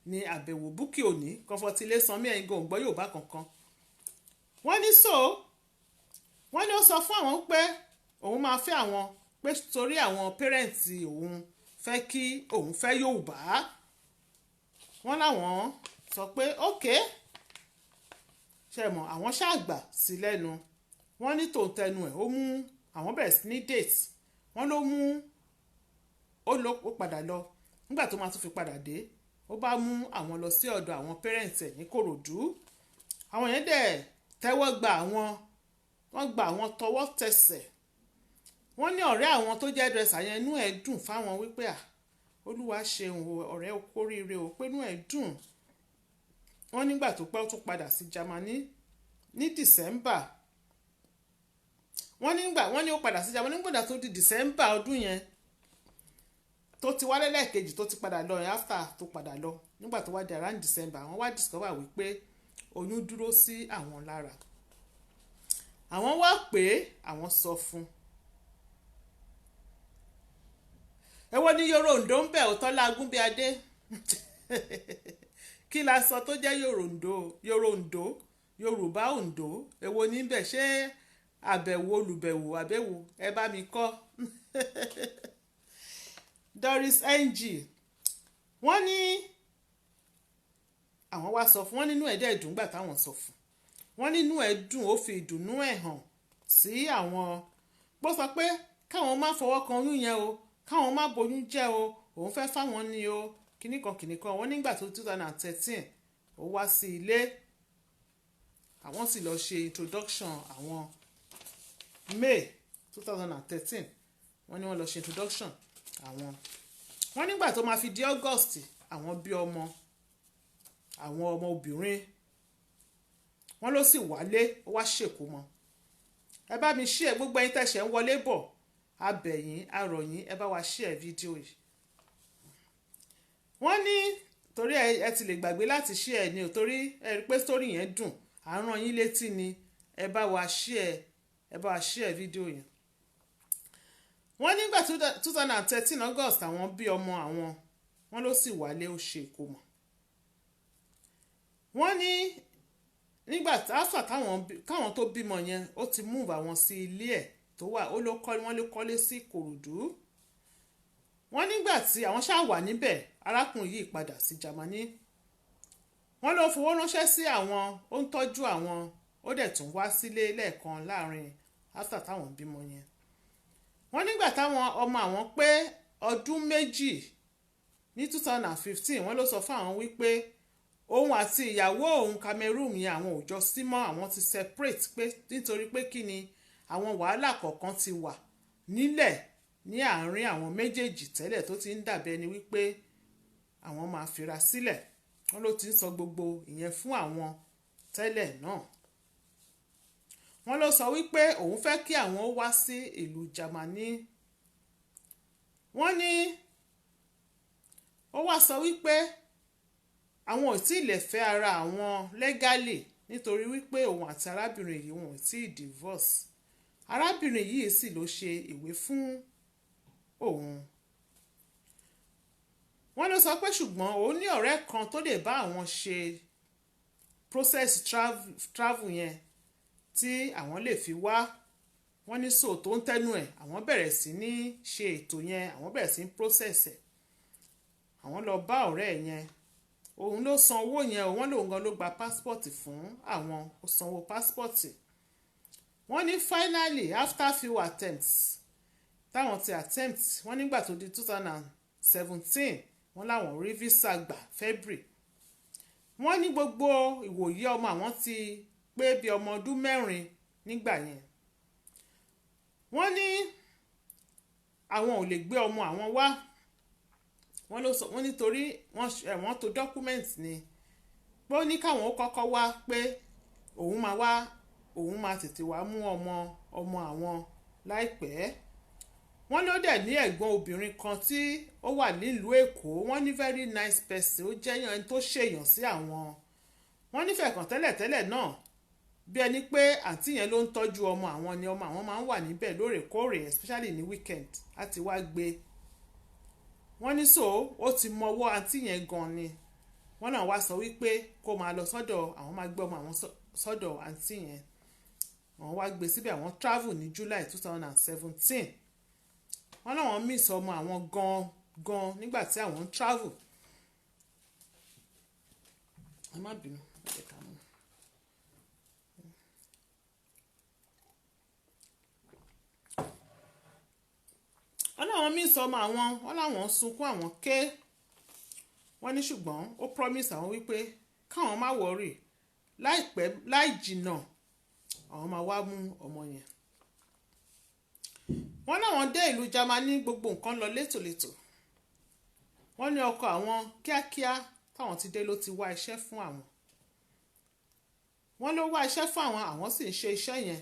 ni àbẹ̀wò. Búkì òní Comfortlé Sanmi ẹ̀yin gan ò gbọ́ Yorùbá kankan. wọ́n ní wọ́n ní ó sọ fún àwọn pé òun máa fẹ́ àwọn, pé torí àwọn pẹ́rẹ́ǹtì òun fẹ́ kí òun fẹ́ Yorùbá. wọ́n láwọn sọ pé okay, ṣe mọ̀ àwọn ṣàgbà sí lẹ́nu. wọ́n ní tòun tẹnu ẹ̀, ó mú àwọn bẹ̀rẹ̀ sí ní date. wọ́n ló mú ó padà lọ, nígbà tó máa tún fi padà dé ó bá mú àwọn lọ sí ọ̀dọ̀ àwọn pẹ́rẹ́ǹtì ẹ̀ ní Kòròdú. àwọn yẹn dẹ̀ tẹ́wọ́ gba àwọn, wọ́n gba àwọn tọwọ́ tẹsẹ̀. wọ́n ní ọ̀rẹ́ àwọn tó jẹ́ dírẹ́sà yẹn inú ẹ̀ dùn fáwọn wípé Olúwa ṣeun ọ̀rẹ́ okóríire o, pé inú ẹ̀ dùn. wọ́n nígbà tó pẹ́ ó tún padà sí Jámánì ní December. wọ́n ní ó padà sí Jámánì nígbà tó di December ọdún yẹn tó ti wálé lẹ́ẹ̀kejì tó ti padà lọ yẹn, after tó padà lọ nígbà tó wá di around December àwọn wá discover wípé oyún dúró sí àwọn lára. àwọn wá pé àwọn sọ fún. èwo ni Yòròǹdó ń bẹ̀ òótọ́ lágún bí adé kí la sọ tó jẹ́ Yòròǹdó Yorùbá Oǹdó, èwo ní bẹ̀, ṣé àbẹ̀wò olùbẹ̀wò àbẹ̀wò, ẹ bá mi kọ́. Doris NG wọ́n ní àwọn wá sọ fún, wọ́n nínú ẹ̀ dẹ̀ dùn gbà táwọn sọ fún. wọ́n nínú ẹ̀ dùn, ó fi ìdùnnú ẹ̀ hàn sí àwọn. bó sọ pé káwọn má fọwọ́ kan oyún yẹn o, káwọn má boyún jẹ́ o, òun fẹ́ fáwọn ni o, kìnnìkan. wọ́n nígbà tó 2013 ó wá sí ilé, àwọn sì lọ ṣe introduction àwọn May 2013. wọ́n ní wọ́n lọ ṣe introduction àwọn. wọ́n nígbà tó máa fi di August àwọn bí àwọn ọmọ obìnrin. wọ́n ló sì wálé, ó wá ṣèkómọ. ẹ bá mi share, gbogbo ẹ̀yin tẹ̀sẹ̀ ń wọlé bọ̀, abẹ̀yìn arọ̀yìn, ẹ bá wa share fídíò yìí. wọ́n ní torí ẹ ti lè gbàgbé láti share ni o, torí ẹ rí pé story yẹn dùn, à ń rán yín létí ni, ẹ bá wa share fídíò yẹn. wọ́n nígbà 2013 August àwọn bí ọmọ àwọn, wọ́n ló sì wálé, ó ṣe ìkómọ. wọ́n ní nígbà after káwọn tó bímọ yẹn ó ti move àwọn sí ilé ẹ̀ tó wà wọ́n ló kọ́lé sí Ìkòròdú. Wọ́n nígbà tí àwọn ṣáà wà níbẹ̀ arákùnrin yìí padà sí Jámánì. Wọ́n ló fowó ránṣẹ́ sí àwọn, ó ń tọ́jú àwọn, ó dẹ̀ tún wá sílé lẹ́ẹ̀kan láàrin after táwọn bímọ yẹn. Wọ́n nígbà táwọn ọmọ àwọn pé ọdún méjì ní 2015 wọ́n ló sọ fún àwọn wípé òun àti ìyàwó òun Cameroon yẹn àwọn ò jọ sí mọ́, àwọn ti separate pé nítorí pé kí ni àwọn wàhálà kọ̀ọ̀kan ti wà nílẹ̀ ní àárín àwọn méjèèjì tẹ́lẹ̀ tó ti ń dàbí ẹni wípé àwọn máa fira sílẹ̀. Wọ́n ló ti ń sọ gbogbo ìyẹn fún àwọn tẹ́lẹ̀ náà. Wọ́n ló sọ wípé òun fẹ́ kí àwọn wá sí ìlú Jámánì. Wọ́n ní ó wá sọ wípé àwọn ò tí ì lè fẹ́ ara àwọn legally nítorí wípé òun àti arábìnrin yìí wọn ò tí ì divorce. Arábìnrin yìí sì ló ṣe ìwé fún òun. Wọ́n ló sọ pé ṣùgbọ́n òun ní ọ̀rẹ́ kan tó lè bá àwọn ṣe process travel yẹn tí àwọn lè fi wá. Wọ́n ní so tó ń tẹ́nu ẹ̀ àwọn bẹ̀rẹ̀ sí ní ṣe ètò yẹn, àwọn bẹ̀rẹ̀ sí ní process ẹ̀. Àwọn lọ bá ọ̀rẹ́ ẹ̀ yẹn, òun ló san owó yẹn, wọ́n lòun gan ló gba passport fún àwọn, ó sanwó passport. Wọ́n ní finally after few attempts táwọn ti attempt, wọ́n nígbà tó di 2017 wọ́n láwọn rí visa gbà February. Wọ́n ní gbogbo ìwòye ọmọ àwọn ti pé bí ọmọ ọdún 4 nígbà yẹn. Wọ́n ní àwọn ò lè gbé ọmọ àwọn wá. Wọ́n ló sọ, wọ́n nítorí wọ́n tó document ni pé ó ní káwọn ó kọ́kọ́ wá pé òun máa tètè wá mú ọmọ àwọn láìpẹ́. Wọ́n ló dẹ̀ ní ẹ̀gbọ́n obìnrin kan tí ó wà nílùú Èkó. Wọ́n ní very nice person, ó jẹ́ ẹni tó ṣèyàn sí àwọn. Wọ́n nífẹ̀ẹ́ kan tẹ́lẹ̀tẹ́lẹ̀ náà bí ẹni pé àǹtí yẹn ló ń tọ́jú ọmọ àwọn ni ọmọ àwọn máa ń wà níbẹ̀ lóòrèkóòrè especially ní weekend láti wá gbé. Wọ́n ní so ó ti mọwọ́ àǹtí yẹn gan ni. Wọ́n náà wá sọ wípé kó máa lọ sọ́dọ̀ àwọn, máa gbé ọmọ àwọn sọ́dọ̀ àǹtí yẹn. Wọ́n wá gbé síbẹ̀, àwọn travel ní July 2017. Wọ́n náà wọ́n miss ọmọ àwọn gan nígbà tí àwọn ń travel. Ẹ má bínú, ẹ ká mú. Wọ́n náà wọ́n miss ọmọ àwọn, wọ́n láwọn sunkún àwọn ké. Wọ́n ní ṣùgbọ́n ó promise àwọn wípé káwọn má worry, láìpẹ́ láì jìnnà àwọn máa wá mú ọmọ yẹn. Wọ́n láwọn dé ìlú Jámánì, gbogbo nǹkan lọ létòlétò. Wọ́n ní ọkọ àwọn kíákíá táwọn ti dé ló ti wá iṣẹ́ fún àwọn. Wọ́n ló wá iṣẹ́ fún àwọn sì ń ṣe iṣẹ́ yẹn.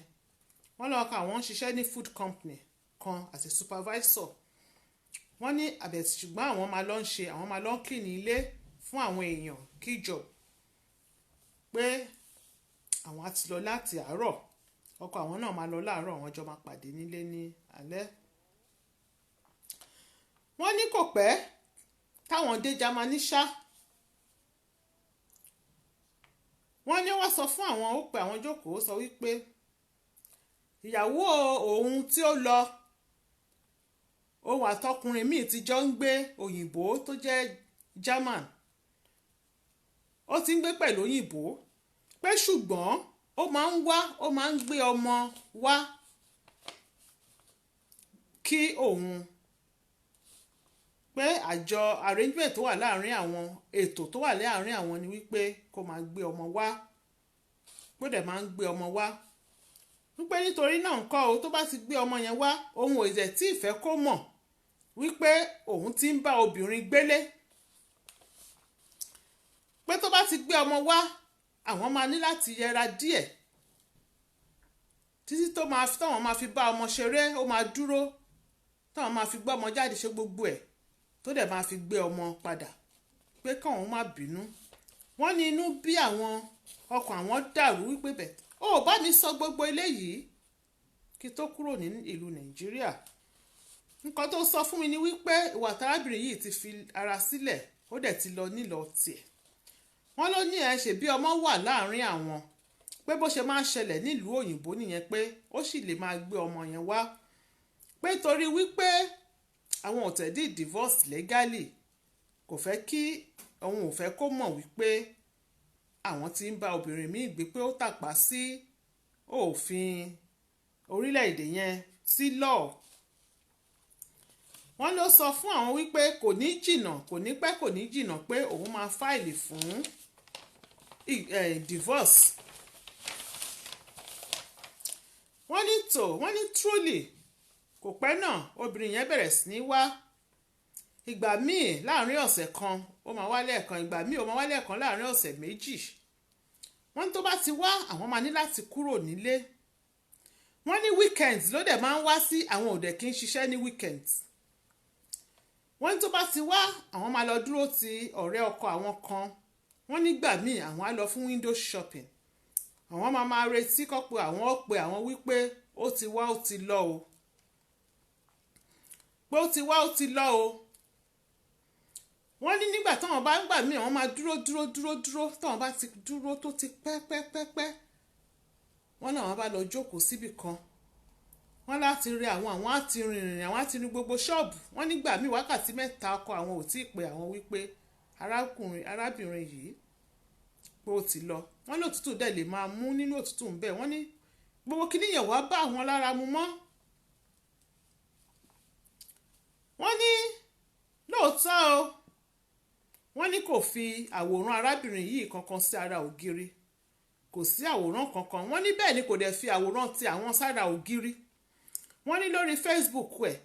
Wọ́n lọ́kọ àwọn ń ṣiṣẹ́ ní food company kan as a supervisor. Wọ́n ní àbẹ̀tì ṣùgbọ́n àwọn máa lọ clean ilé fún àwọn èèyàn kíjọ pé àwọn á ti lọ láti àárọ̀. Ọkọ àwọn náà máa lọ láàárọ̀, àwọn jọ máa pàdé nílé ní alẹ́. Wọ́n ní kò pẹ́ táwọn dé Jámánì ṣá. Wọ́n ní wọ́n sọ fún àwọn, ó pe àwọn jókòó sọ wípé ìyàwó òun tí ó lọ, òun àtọkùnrin míì ti jọ ń gbé òyìnbó tó jẹ́ German. Ó ti ń gbé pẹ̀lú òyìnbó pé ṣùgbọ́n ó máa ń gbé ọmọ wá kí òun, pé àjọ arrangement tó wà láàrin àwọn, ètò tó wà láàrin àwọn ni wípé kó máa gbé ọmọ wá, pé dẹ̀ máa ń gbé ọmọ wá. Wípé nítorí náà ńkọ́ o, tó bá ti gbé ọmọ yẹn wá, òun ò dẹ̀ tí ì fẹ́ kó mọ̀ wípé òun ti ń bá obìnrin gbélé. Pé tó bá ti gbé ọmọ wá, àwọn máa ní láti yẹra díẹ̀ títí táwọn máa fi bá ọmọ ṣeré, ó máa dúró táwọn máa fi gbé ọmọ jáde ṣe gbogbo ẹ̀ tó dẹ̀ máa fi gbé ọmọ padà, pé káwọn má bínú. Wọ́n ní inú bí àwọn, ọkàn àwọn dàrú wípé bẹ̀ ó bá mi sọ gbogbo eléyìí kí tó kúrò ní ìlú Nàìjíríà. Nǹkan tó sọ fún mi ni wípé ìwà tárábìnrin yìí ti fi ara sílẹ̀, ó dẹ̀ ti lọ nílọ tiẹ̀. Wọ́n ló ní ṣe bí ọmọ wà láàrin àwọn, pé bó ṣe máa ń ṣẹlẹ̀ nílùú òyìnbó nìyẹn pé ó sì lè máa gbé ọmọ yẹn wá pé torí wípé àwọn ò tẹ̀dí divorce legally kò fẹ́ kí òun ò fẹ́ kó mọ̀ wípé àwọn tí ń bá obìnrin míì gbé pé ó tàpá sí òfin orílẹ̀-èdè yẹn sí law. Wọ́n ló sọ fún àwọn wípé kò ní jìnnà kò ní pẹ́ kò ní jìnnà pé òun máa fáìlì fún divorce. wọ́n ní truly kò pẹ́ náà obìnrin yẹn bẹ̀rẹ̀ sí ní wá ìgbà míì láàrin ọ̀sẹ̀ kan ó máa wá lẹ́ẹ̀kan ìgbà míì ó máa wá lẹ́ẹ̀kan láàrin ọ̀sẹ̀ méjì. Wọ́n ní tó bá ti wá àwọn máa ní láti kúrò nílé. Wọ́n ní weekends ló dẹ̀ máa ń wá sí àwọn òde kì í ṣiṣẹ́ ní weekends. Wọ́n ní tó bá ti wá àwọn máa lọ dúró ti ọ̀rẹ́ ọkọ àwọn kan. Wọ́n nígbà míì àwọn á lọ fún window shopping. Àwọn máa retí kọ́ pé àwọn ó pe àwọn wípé ó ti wá ó ti lọ o. Pé ó ti wá ó ti lọ o. Wọ́n ní nígbà táwọn bá ń gbà míì àwọn máa dúró táwọn bá ti dúró tó ti pẹ́pẹ́pẹ́pẹ́. Wọ́n náà wọ́n bá lọ jókòó síbì kan. Wọ́n láti rí àwọn á ti rìnrìn àwọn á ti rí gbogbo ṣọ́ọ̀bù. Wọ́n nígbà míì wákàtí 3 ọkọ àwọn ò tí ì pe àwọn wípé arábìnrin yìí pé ó ti lọ. Wọ́n ní òtútù dẹ̀ lè máa mú nínú òtútù ń bẹ̀. Wọ́n ní gbogbo kíní yẹn wá bá àwọn lára mu mọ́. Wọ́n ní lóòótọ́ o wọ́n ní kò fi àwòrán arábìnrin yìí kankan sí ara ògiri kò sí àwòrán kankan. Wọ́n ní bẹ́ẹ̀ ni kò dẹ̀ fi àwòrán ti àwọn sára ògiri. Wọ́n ní lórí Facebook ẹ̀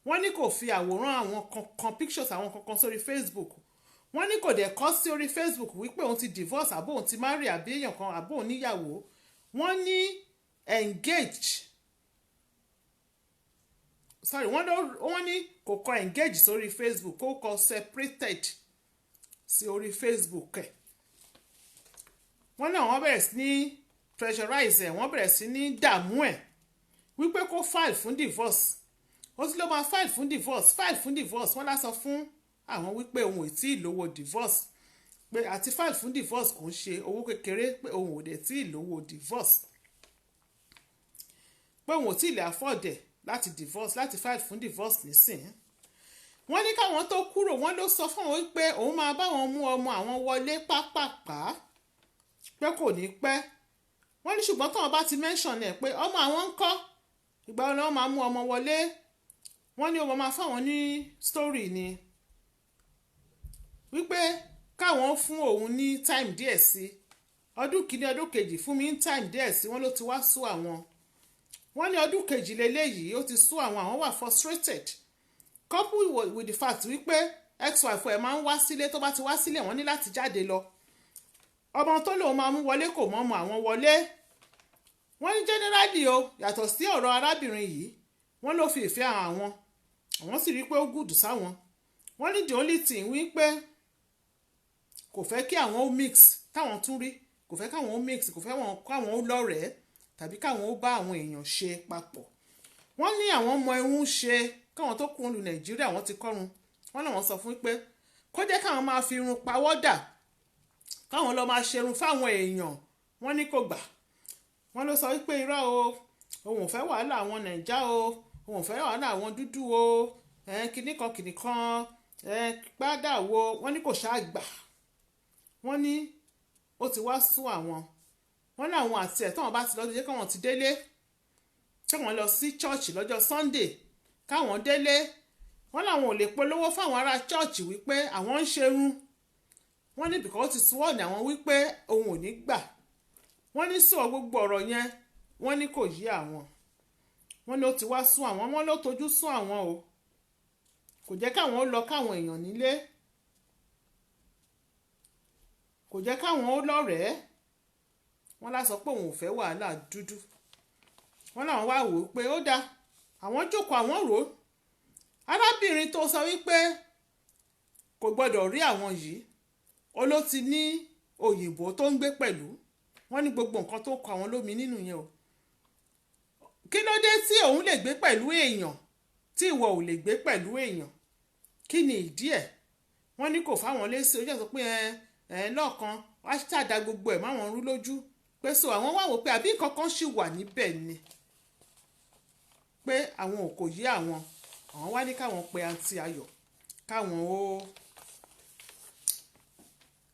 wọ́n ní kò fi àwòrán àwọn kankan pictures àwọn kankan sórí Facebook. Wọ́n ní kò dẹ̀ kọ sí orí Facebook wípé òun ti divorce àbó òun ti marry àbí èèyàn kan àbó òun níyàwó. Wọ́n ní engaged wọ́n ní kò kọ engage sórí Facebook kò kọ separated sí orí Facebook ẹ̀. Wọ́n náà wọ́n bẹ̀rẹ̀ sí ní pressurize ẹ̀ wọ́n bẹ̀rẹ̀ sí ní dààmú ẹ̀ wípé kó file fún divorce. Ó sì ló máa file fún divorce wọ́n lá sọ fún àwọn wípé òun ò tí ì lówó divorce pé àti file fún divorce kò ń ṣe owó kékeré pé òun ò dẹ̀ tí ì lówó divorce pé òun ò tí ì lè afford ẹ̀ láti divorce láti file fún divorce nísìnyí. Wọ́n ní káwọn tó kúrò wọ́n ló sọ fún àwọn wípé òun máa bá wọn mú ọmọ àwọn wọlé pápápá pé kò ní pẹ́. Wọ́n ní ṣùgbọ́n táwọn bá ti mention ẹ̀ pé ọmọ àwọn ń kọ́ ìgbà wo ni wọ́n máa mú ọmọ wọlé. Wọ́n ní ọmọ máa fáwọn ní story ni wípé káwọn fún òun ní time díẹ̀ sí ọdún kìíní ọdún kejì fún mi ní time díẹ̀ sí. Wọ́n ló ti wá sú àwọn. Wọ́n ní ọdún kejì lélẹ́yìí ó ti sú àwọn wà frustrated couple with the fact wípé ex-wife ẹ̀ máa ń wá sílé tó bá ti wá sílé wọ́n ní láti jáde lọ. Ọmọ tó lòun máa mú wọlé kò mọ́ ọmọ àwọn wọlé. Wọ́n ní generally o yàtọ̀ sí ọ̀rọ̀ arábìnrin yìí wọ́n ló fi ìfẹ́ àwọn sì rí pé ó gùdù sáwọn. Wọ́n ní the only thing wípé kò fẹ́ kí àwọn ó mix táwọn tún rí kò fẹ́ káwọn ó mix kò fẹ́ káwọn ó lọ́rẹ̀ẹ́ tàbí káwọn ó bá àwọn èèyàn ṣe papọ̀. Wọ́n ní àwọn ọmọ irun ṣe káwọn tó kún lu Nàìjíríà wọ́n ti kọ́run. Wọ́n náà wọ́n sọ fún pé kó jẹ́ káwọn máa fi irun pawọ́dà káwọn lọ máa ṣerun fáwọn èèyàn. Wọ́n ní kò gbà. Wọ́n ló sọ wípé irọ́ o òun ò fẹ́ wàhálà àwọn Nàìjà o òun ò fẹ́ wàhálà àwọn dúdú o kìnnìkan gbádà wo. Wọ́n ní kò ṣáà gbà. Wọ́n ní ó ti wá sún àwọn. Wọ́n ní àwọn àti ẹ̀ táwọn bá ti lọ́dún jẹ́ káwọn ti délé káwọn lọ sí church lọ́jọ́ Sunday káwọn délé. Wọ́n láwọn ò lè polówó fáwọn ará church wípé àwọn ń ṣerun. Wọ́n ní bìkọ́ ti sún ọ̀nà àwọn wípé òun ò ní gbà. Wọ́n ní sọ gbogbo ọ̀rọ̀ yẹn wọ́n ní kò yí àwọn. Wọ́n ní ó ti wá sún àwọn wọ́n ló tojú sún àwọn o kò jẹ́ káwọn ó lọ káwọn èèyàn nílé kò jẹ́ káwọn ó lọ́rẹ̀ẹ́. Wọ́n lá sọ pé òun ò fẹ́ wàhálà dúdú. Wọ́n láwọn wá wò ó pé ó dáa àwọn jókòó àwọn rò ó. Arábìnrin tó sọ wípé kò gbọ́dọ̀ rí àwọn yìí ó ló ti ní òyìnbó tó ń gbé pẹ̀lú. Wọ́n ní gbogbo nǹkan tó kọ àwọn lómi nínú yẹn o. Kí ló dé tí òun lè gbé pẹ̀lú èèyàn tí ìwọ ò lè gbé pẹ̀lú èèyàn? Kí ni ìdí ẹ̀? Wọ́n ní kò fáwọn lésì ó jẹ́ sọ pé lọ́ọ̀kan wá ṣàdá gbogbo ẹ̀ máwọn rú lójú pé so àwọn wá wò pé àbí nǹkan kan ṣì wà níbẹ̀ ni pé àwọn ò kò yé àwọn wá ní káwọn pe àǹtí Ayọ̀ káwọn ó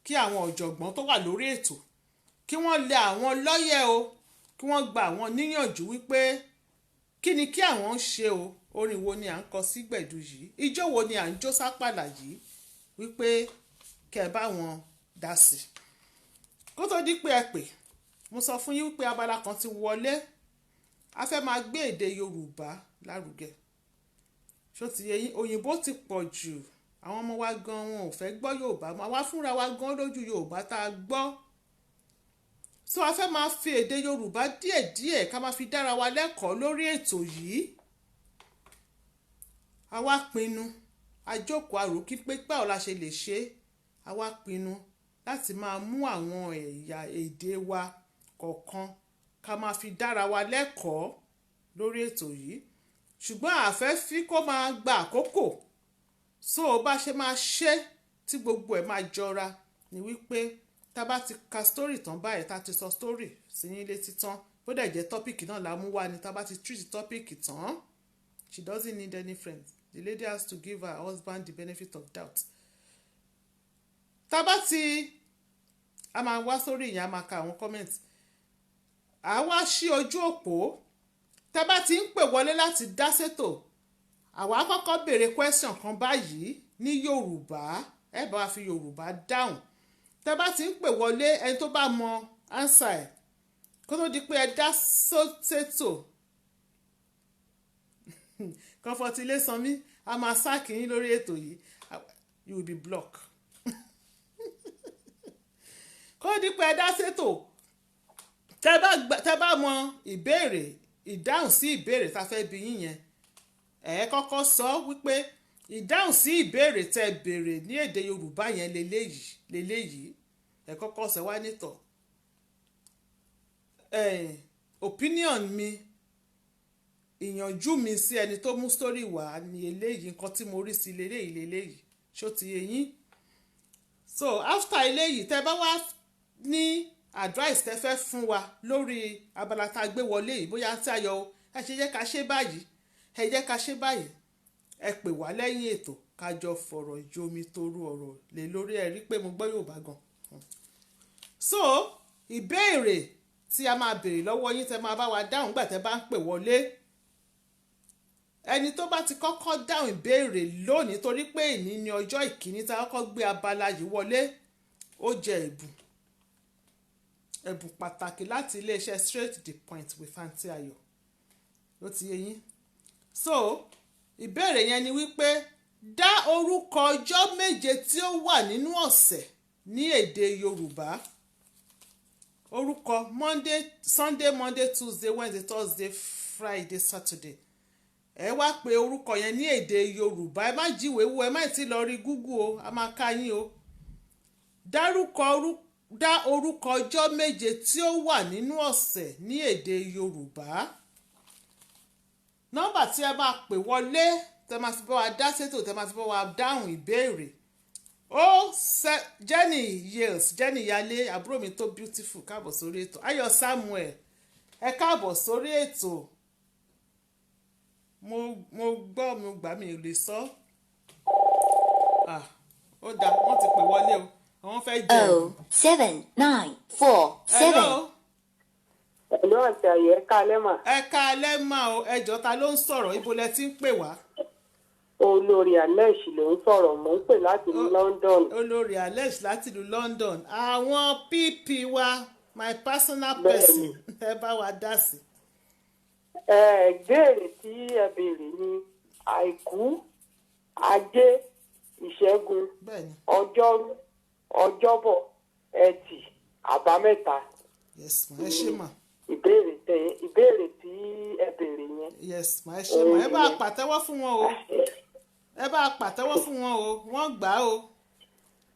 kí àwọn ọ̀jọ̀gbọ́n tó wà lórí ètò kí wọ́n lé àwọn lọ́yẹ̀ o kí wọ́n gba àwọn níyànjú wípé kí ni kí àwọn ń ṣe o orin wo ni à ń kọ sí gbẹ̀du yìí ijó wo ni à ń jó sápàlà yìí wípé kẹ́ bá wọn dá sí kó tó di pé ẹ pè mo sọ fún yín wípé abala kan ti wọlé a fẹ́ máa gbé èdè Yorùbá lárugẹ ṣó ti yé yín òyìnbó ti pọ̀ jù àwọn ọmọ wa gan wọn ò fẹ́ gbọ́ Yorùbá mọ́ àwa fúnra wa gan lójú Yorùbá tá a gbọ́ so a fẹ́ máa fi èdè Yorùbá díẹ̀díẹ̀ ká máa fi dára wa lẹ́kọ̀ọ́ lórí ètò yìí a wá pinnu a jókòó àrò kí pé báwo la ṣe lè ṣe a wá pinnu láti máa mú àwọn ẹ̀yà èdè wa kọ̀ọ̀kan ká máa fi dára wa lẹ́kọ̀ọ́ lórí ètò yìí ṣùgbọ́n àfẹ́ fi kó máa gba àkókò so bá ṣe máa ṣe tí gbogbo ẹ̀ máa jọra ni wípé tá bá ti ka story tán báyìí tá ti sọ story sí yín létí tán bó dẹ̀ jẹ́ tọ́pìkì náà la mú wá ni tá bá ti treat tọ́pìkì tán she doesn't need any friends the lady has to give her husband the benefit of doubt tá bá ti a máa wá sórí ìyẹn a máa ka àwọn comment a wá ṣí ojú òpó tá bá ti ń pè wọlé láti dá sétò àwa kọ́kọ́ béèrè question kan báyìí ní Yorùbá ẹ bá wa fi Yorùbá dáhùn tá bá ti ń pè wọlé ẹni tó bá mọ answer ẹ̀ kó tó di pé ẹ dá sétò Comfort Ilesanmi a máa sáàkì yín lórí ètò yìí you will be blocked kó di pé ẹ dá sétò tẹ́ bá mọ ìbéèrè ìdáhùn sí ìbéèrè tá a fẹ́ bi yín yẹn ẹ kọ́kọ́ sọ wípé ìdáhùn sí ìbéèrè tẹ́ béèrè ní èdè Yorùbá yẹn leléyìí ẹ kọ́kọ́ sọ wá nítọ̀ opinion mi ìyànjú mi sí ẹni tó mú story wá ní eléyìí nǹkan tí mo rí sí leléyìí ṣó ti yé yín so after eléyìí tẹ́ bá wá ní advice tẹ́ fẹ́ fún wa lórí abala tá a gbé wọlé yìí bóyá tí a yọ ẹ ṣe jẹ́ ká ṣe báyìí ẹ jẹ́ ká ṣe báyìí ẹ pè wá lẹ́yìn ètò ká jọ fọ̀rọ̀ jomi toru ọ̀rọ̀ lé lórí ẹ rí pé mo gbọ́ Yorùbá gan so ìbéèrè tí a máa béèrè lọ́wọ́ yín tẹ́ máa bá wa dáhùn gbà tẹ́ bá ń pè wọlé ẹni tó bá ti kọ́kọ́ dáhùn ìbéèrè lónìí torí pé èní ni ọjọ́ ìkíní tá a kọ́kọ́ gbé abala yìí wọlé ó jẹ ẹ̀bùn pàtàkì láti iléeṣẹ́ straight to the point with Aunty Ayọ̀ ló ti yé yín so ìbéèrè yẹn ni wípé dá orúkọ ọjọ́ méje tí ó wà nínú ọ̀sẹ̀ ní èdè Yorùbá orúkọ Sunday Monday Tuesday Wednesday Thursday Friday Saturday ẹ wá pé orúkọ yẹn ní èdè Yorùbá ẹ má jíwèé wò ẹ má ti lọ rí Google o a máa ká yín o dá orúkọ ọjọ́ méje tí ó wà nínú ọ̀sẹ̀ ní èdè Yorùbá nọ́mbà tí ẹ máa pè wọlé tẹ́ máa fi bá wa dá sétò tẹ́ máa fi bá wa dáhùn ìbéèrè Jenny Yales Jenny Yale àbúrò mi tó beautiful káàbọ̀ sórí ètò Ayọ̀ Samuel ẹ káàbọ̀ sórí ètò mo gbọ́ mo gbà mí lè sọ ó dá wọ́n ti pè wọlé o àwọn fẹ́ jẹ́ 07947. Hello Aunty Ayọ̀ ẹ káalẹ́ mà. ẹ káalẹ́ mà o ẹjọ́ ta ló ń sọ̀rọ̀ ibo lẹ ti ń pè wá. Olórí Alex ló ń sọ̀rọ̀ mò ń pè láti ìlú London. Olórí Alex láti ìlú London àwọn pp wa my personal person ẹ bá wa dá sí. Ìbéèrè tí ẹ béèrè ni àìkú ajé ìṣẹ́gun ọjọ́rú ọjọ́bọ̀ ẹtì àbámẹ́ta. yes ma ẹ ṣé ma. ìbéèrè tí ẹ béèrè yẹn. yes ma ẹ ṣé ma ẹ bá pàtẹ́wọ́ fún wọn o ẹ bá pàtẹ́wọ́ fún wọn o wọ́n gbà á o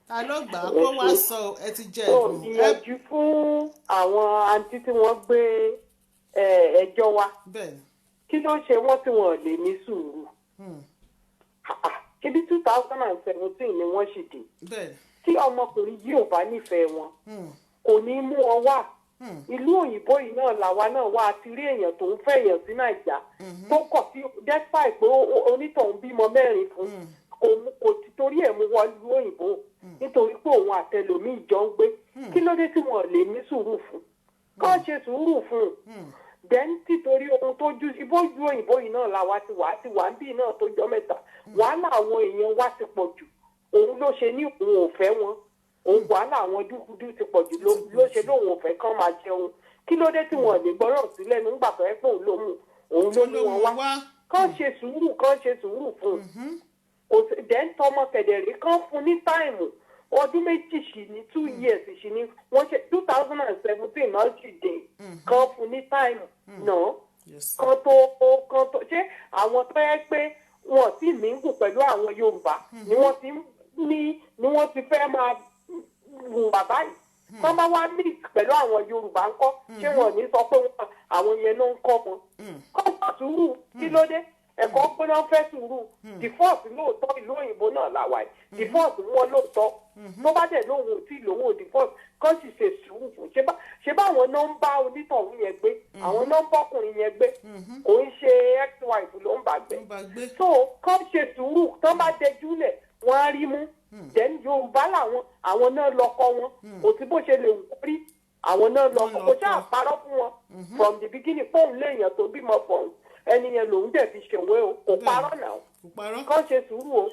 ta ló gbà á kó wá sọ ẹ ti jẹ ẹ̀bùn. ìyànjú fún àwọn àǹtí tí wọ́n gbé ẹjọ́ wa kí ló ṣe wọ́n tí wọ́n lè ní sùúrù. kíbi 2017 ni wọ́n ṣì dé tí ọmọkùnrin yìí ò bá nífẹ̀ẹ́ wọn kò ní mú wọn wá ìlú òyìnbó yìí náà làwa náà wá àti rí èèyàn tó ń fẹ́ èèyàn sí nàìjà tó kọ̀ sí despite pé onítọ̀hún bímọ 4 fún kò torí ẹ̀ mú wọ ìlú òyìnbó nítorí pé òun àtẹlòmíì jọ ń gbé kí ló dé tí wọn lè ní sùúrù fún kọ́ ṣe sùúrù fún then títorí ohun tó ju ìbójú òyìnbó yìí náà làwa ti wà ń bí náà tó jọ mẹ́ta wàhálà àwọn èèyàn wa ti pọ̀ jù òun ló ṣe ní òun ò fẹ́ wọn òun wàhálà àwọn dúdú ti pọ̀ jù ló ṣe lóun ò fẹ́ kán máa jẹun kí ló dé tí wọn lè gbọ́rọ̀ sílẹ̀ nígbà tó ẹ́ pé òun ló mú òun ló ní wọn wá kán ṣe sùúrù fún un then tọmọ kẹ̀dẹ̀rí kán fún ní táìmù ọdún méjì sí ní 2 years sí ní wọ́n ṣe 2017 náà sì dé kán fún ní táìmù náà kan tó ṣé àwọn tó yẹ pé wọn ti mìíngù pẹ̀lú àwọn Yorùbá ni wọ́n ti fẹ́ máa wù bàbá yìí kán bá wá mix pẹ̀lú àwọn Yorùbá ńkọ́ ṣé wọn ní sọ pé àwọn yẹn ló ń kọ́ wọn kán bá sùúrù kí ló dé ẹ̀kọ́ gbóná fẹ́ sùúrù divorce lóòótọ́ ìlú òyìnbó náà làwà yìí divorce wọn lóòótọ́ tó bá dẹ̀ lóhùn tí lòun ò divorce kán sì ṣe sùúrù fún ṣé báwọn náà ń bá onítọ̀hún yẹn gbé àwọn náà ń bọ́kùnrin yẹn gbé kò ń ṣe ex-wife ló ń bá gbé so kán ṣe sùúrù tán bá dẹjúlẹ̀ wọ́n á rí mú then Yorùbá làwọn àwọn náà lọ́kọ wọn kò sí bó ṣe lè wù rí àwọn náà lọ́kọ kò ṣáà parọ́ fún wọn from the beginning fóun léèyàn tó bímọ fọ̀hún ẹni yẹn lòun dẹ̀ fi ṣèwé o kò parọ́ náà kán ṣe sùúrù o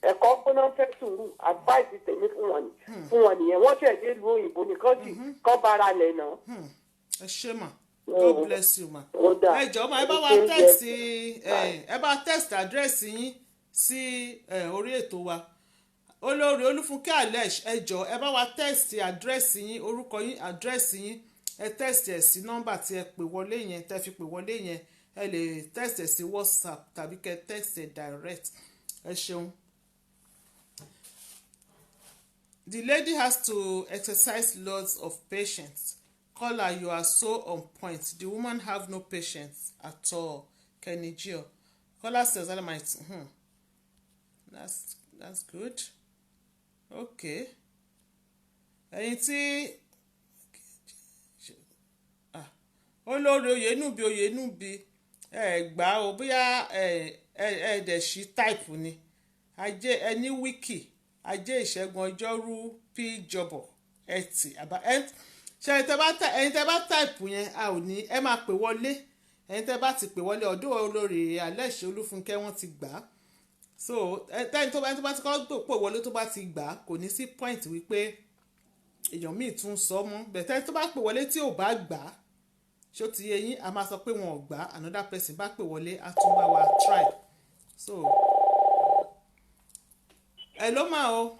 ẹ̀kọ́ gbóná fẹ́ sùúrù advice tèmi fún wọn nìyẹn wọ́n ṣẹ̀ dé ìlú òyìnbó nìkan sì kán bára lẹ̀ náà. ẹ ṣé mà God bless you ma ẹ jọ̀ọ́ ma ẹ bá text address yín sí orí ètò wa olórí Olúfúnkẹ́ Alesh ẹ jọ̀ọ́ ẹ bá wa text address yín orúkọ yín address yín ẹ text ẹ sí nọ́mbà tí ẹ pè wọlé yẹn tẹ́ fi pè wọlé yẹn ẹ lè text ẹ sí WhatsApp tàbí kẹ́ text ẹ direct ẹ ṣeun. The lady has to exercise lots of patience. Caller, you are so on point. The woman have no patience at all. Kenny Gio. Caller says, that's good. Okay. Ẹ̀yin tí olórí Oyènúbi gbà ó bóyá dẹ̀ ṣí táìpù ni ajé ẹni wíkì ajé ìṣẹ́gun ọjọ́rú pjọbọ̀ ẹtì àbá ṣe ẹ̀yin tẹ́ bá táìpù yẹn a ò ní ẹ máa pè wọlé ẹ̀yin tẹ́ bá ti pè wọlé ọ̀dọ̀ olórí Alesh Olúfúnkẹ́ wọ́n ti gbà á so tẹ́yìn tó bá ti kọ́ pò wọlé tó bá ti gbà á kò ní sí point wípé èèyàn míì tún sọ mọ́ bẹ̀tẹ́ tó bá pè wọlé tí ò bá gbà á ṣó ti yé yín a máa sọ pé wọn ò gbà another person bá pè wọlé á tún bá wa try so hello ma o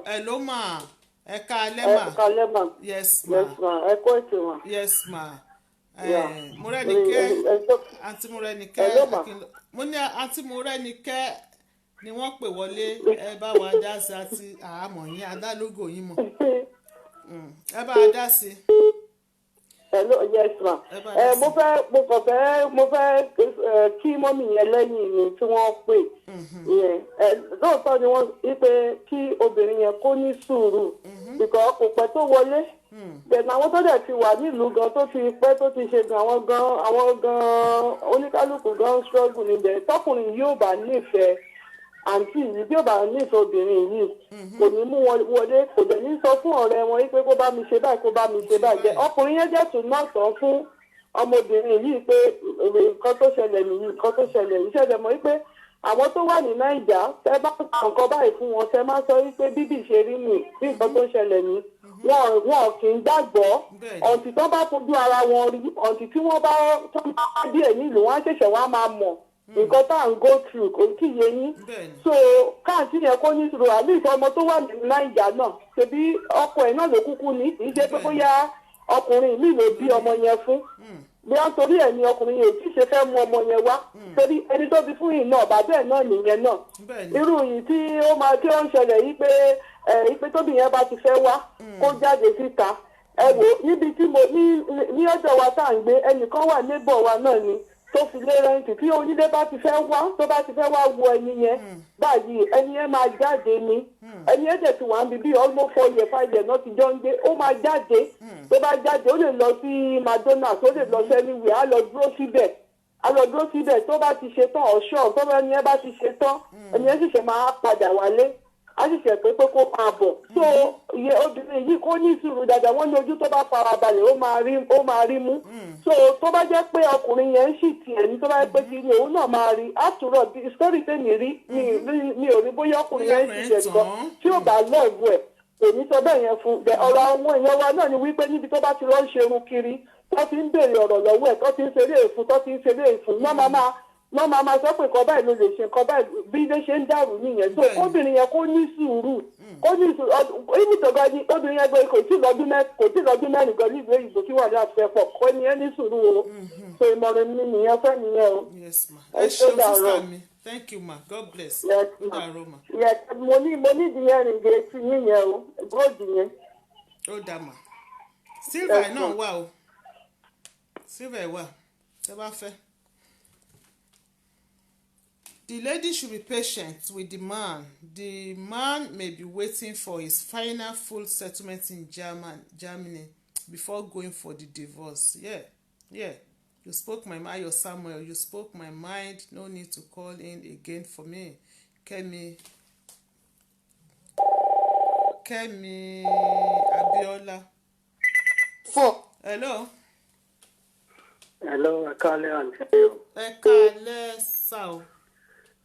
hello ma ẹ káalẹ́ ma yes ma ẹ kó ètò ma yes ma Mọ́rẹ́nikẹ́ àǹtí Mọ́rẹ́nikẹ́ mo ní àǹtí Mọ́rẹ́nikẹ́ ni wọ́n pè wọlé ẹ bá wa dá sí àti àmọ̀ yín adálógò yín mọ̀ ẹ bá a dá sí. hello yes ma mo fẹ́ kí mọ́mì yẹn lẹ́yìn mi tí wọ́n pè lóòótọ́ ni wọ́n wí pé kí obìnrin yẹn kó ní sùúrù bìkọ́ kò pẹ́ tó wọlé bẹ̀rẹ̀ àwọn tó dẹ̀ ti wà nílùú gan tó ti pẹ́ tó ti ṣe gan àwọn gan oníkálukú gan struggle níbẹ̀ tọkùnrin yóò bá nífẹ̀ẹ́ àǹtí yìí bí ó bá nífẹ̀ẹ́ obìnrin yìí kò ní mú wọn wọlé kò dẹ̀ ní sọ fún ọ̀rẹ́ wọn wípé kó bá mi ṣe báyìí kó bá mi ṣe báyìí jẹ́ ọkùnrin yẹn jẹ́ tún náà sọ fún ọmọbìnrin yìí pé nǹkan tó ṣẹlẹ̀ nìyí nǹkan tó ṣẹlẹ̀ yìí ṣẹlẹ̀ mọ́ wípé àwọn tó wà ní Naija tẹ́ bá ń ka nǹkan báyìí fún wọn tẹ́ máa sọ wípé bíbí ṣe rí nì bí nǹkan tó ṣẹlẹ̀ ní wọn kì í gbàgbọ́ ọ̀ǹtì tó bá fojú ara wọn rí ọ̀ǹtì tí wọ́n bá díẹ̀ nílùú wọn á ṣẹ̀ṣẹ̀ wá máa mọ̀ nǹkan tá à ń go through kò tí ì yé yín so káàntì yẹn kó ní sùúrù àbí ìfẹ́ ọmọ tó wà ní Naija náà ṣebí ọkọ ẹ̀ náà ló kúkú ní kì í ṣe pé bóyá ọkùnrin mi ló bí ọmọ yẹn fún bí wọ́n torí ẹ̀ ní ọkùnrin yẹn tí ṣe fẹ́ mú ọmọ yẹn wá torí ẹni tó bí fún yìí náà bàbá ẹ̀ náà nìyẹn náà irú yìí tí ó máa kí ó ń ṣẹlẹ̀ yìí pé ìpè tóbi yẹn bá ti fẹ́ wá kó jáde síta ẹ wò níbi tí mo ní ọ̀dọ̀ wa tá à ń gbé ẹnìkan wà neighbor wa náà ni tó fi lé rẹ́ǹtì tí onílé bá ti fẹ́ wá tó bá ti fẹ́ wá wo ẹni yẹn báyìí ẹni yẹn máa jáde ni ẹni yẹn dẹ̀ ti wà níbi bíi almost 4 years 5 years náà ti jọ ń gbé ó máa jáde tó bá jáde ó lè lọ sí McDonald's ó lè lọ sí anywhere á lọ dúró síbẹ̀ tó bá ti ṣe tán ọ̀ṣọ́ tó bá ẹni yẹn bá ti ṣe tán ẹni yẹn sì ṣe máa padà wálé á sì ṣe pé kó máa bọ̀ so iye obìnrin yìí kó ní sùúrù dáadáa wọ́n ní ojú tó bá farabalẹ̀ ó máa rí mú so tó bá jẹ́ pé ọkùnrin yẹn ń ṣì tiẹ̀ ní tó bá jẹ́ pé kí ni òun náà máa rí àtúrọ̀ bí sítórì tèmi rí mi ò rí bóyá ọkùnrin yẹn ń ṣì tiẹ̀ nǹkan tí ò bá lọ́ọ̀bù ẹ̀ èmi sọ bẹ́ẹ̀ yẹn fún ọ̀rọ̀ àwọn èèyàn wa náà ni wípé níbi tó bá ti lọ ń ṣerun kiri tó ti ń béèrè ọ̀rọ̀ lọ́wọ́ ẹ̀ tó ti ń ṣeré èfún wọ́n máa sọ pé nǹkan báyìí ló lè ṣe nǹkan báyìí bí ilé ṣe ń dàrú nìyẹn so obìnrin yẹn kó ní sùúrù nítorí ní obìnrin yẹn gbé kò tí lọ́dún mẹ́rin gan ní ìlú èyí tí wà ní àfẹ́pọ̀ kó ní ẹ ní sùúrù o so ìmọ̀ràn mi nìyẹn fẹ́ nìyẹn o. Yes ma ẹ ṣeun sísá mi thank you ma God bless. Yes ma yes mo ní ìdíyẹn rìn gé sí yíyẹn o góòdù yẹn. ó dà mà silver náà wà o silver wà tẹ́ bá fẹ́. The lady should be patient with the man. The man may be waiting for his final full settlement in Germany before going for the divorce. Yeah. You spoke my mind, your Samuel. You spoke my mind. No need to call in again for me. Kemi Abiola. Hello. Hello, ẹ káalẹ́ àǹtí o. Ẹ káalẹ́ sà o.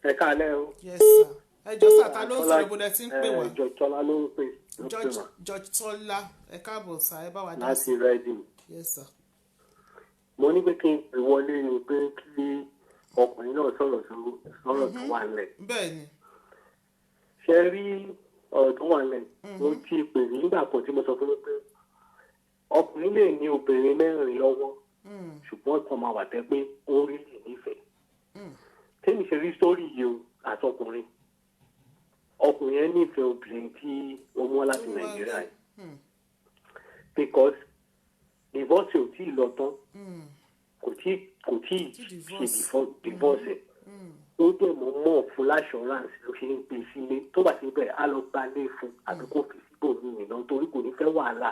Ẹ káalẹ́ o. Yes sir. Ẹ jọ sà ta ló ń sọ̀rọ̀ ibodè tí ń pè wá. George Tọ́lá ló ń pè. George Tọ́lá ẹ káàbọ̀ sà ẹ bá wa dá láti sí. Reading. Yes sir. Mo ní pé kí n pè wọlé ni pé kí ọkùnrin náà sọ̀rọ̀ tó wà nílẹ̀. Bẹ́ẹ̀ni. Ṣé rí ọ̀rọ̀ tó wà nílẹ̀? Mo ti pè nígbà kan tí mo sọ fún mi pé ọkùnrin lè ní obìnrin mẹ́rin lọ́wọ́ ṣùgbọ́n kan máa wà tẹ́ pé ó rí lè nífẹ̀ẹ́. Tẹ́mi ṣe rí sórí yìí o àtọkùnrin yẹn nífẹ̀ẹ́ obìnrin tí ó mú láti Nàìjíríà yìí because divorce ò tí ì lọ tán kò tí ṣe divorce ẹ̀ ó dẹ̀ mọ̀ fún l'assurance ló ṣe ń gbé sílé tó bá ti bẹ̀rẹ̀ á lọ gbalé fún àbí kò fi síbò ní ìná torí kò ní fẹ́ wàhálà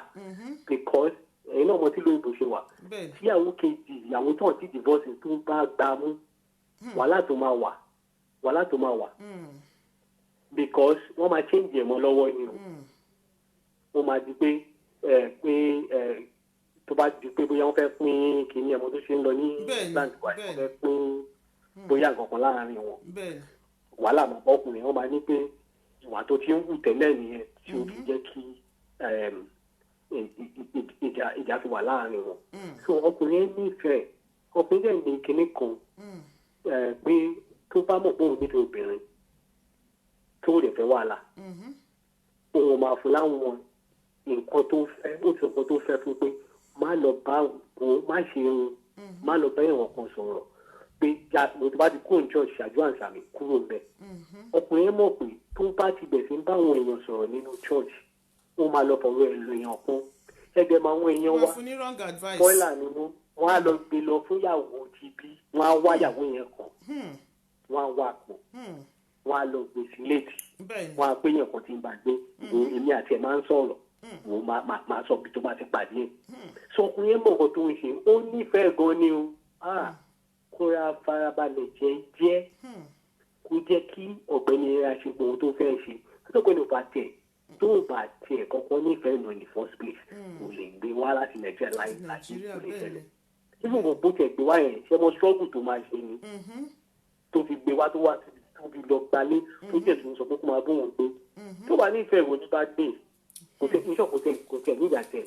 because ẹ̀yin náà mọ̀ tí lóyìnbó ṣe wà tíyàwó kejì ìyàwó tó ti divorce tó bá gbà mú wàhálà tó máa wà because wọ́n máa change ẹ̀ mọ́ lọ́wọ́ ni o ó máa di pé tó bá di pé bóyá wọ́n fẹ́ pín kìíní ẹ̀mọ́ tó ṣe ń lọ ní England wọ́n fẹ́ pín bóyá nǹkan láàrin wọn wàhálà máa bọ́ ọkùnrin wọ́n máa ní pé ìwà tó ti ń hù tẹ́lẹ̀ nìyẹn tí ó fi jẹ́ kí ìjà fi wà láàrin wọn so ọkùnrin nífẹ̀ẹ́ ọkùnrin dẹ̀ ní kinní kan pé tó bá mọ̀ pé òun nífẹ̀ẹ́ obìnrin tó lè fẹ́ wàhálà òun máa fún láwọn nǹkan tó fẹ́ ó ti nǹkan tó fẹ́ fún pé má lọ bá òun má ṣe irun má lọ bá ẹ̀wọ̀n kan sọ̀rọ̀ pé mo ti bá ti kúrò ní church ṣáájú àǹsàmì kúrò bẹ́ẹ̀ ọkùnrin yẹn mọ̀ pé tó bá ti bẹ̀ sí ń bá àwọn èèyàn sọ̀rọ̀ nínú church wọ́n máa lọ fọwọ́ ẹ̀ lọ èèyàn kan ẹgbẹ́ máa wọ́n èèyàn wá bọ́ìlà ni wọ́n á lọ gbé lọ fún ìyàwó ti bí wọ́n á wá ìyàwó yẹn kan wọ́n á wá pọ̀ wọ́n á lọ gbé sí létí wọ́n á pé yẹn kan ti ń gbàgbé èmi àti ẹ̀ máa ń sọ̀rọ̀ wọ́n máa sọ bí tó bá ti pàdé ẹ̀ sọ ọkùnrin yẹn mọ̀ nǹkan tó ń ṣe ó nífẹ̀ẹ́ gan ni o kóra farabalẹ̀ jẹ́ kó jẹ́ kí ọ̀gbẹ́ni rẹ̀ àṣepọ̀ ohun tó fẹ́ ṣe tó pé tó bá tiẹ̀ kọ́kọ́ nífẹ̀ẹ́ nù in the first place kò lè gbé wá láti Nàìjíríà láì láti ìpínlẹ̀ tẹ́lẹ̀ nínú gbogbo tẹ̀ gbé wá yẹn ṣé mo struggle tó máa ṣe ni tó fi gbé wá tó wá tó fi lọ gbalé tó jẹ́ tó ń sọ pé kó máa bóun gbé tó bá nífẹ̀ẹ́ ìwọ ní bá gbé kò tẹ̀ nígbà tẹ̀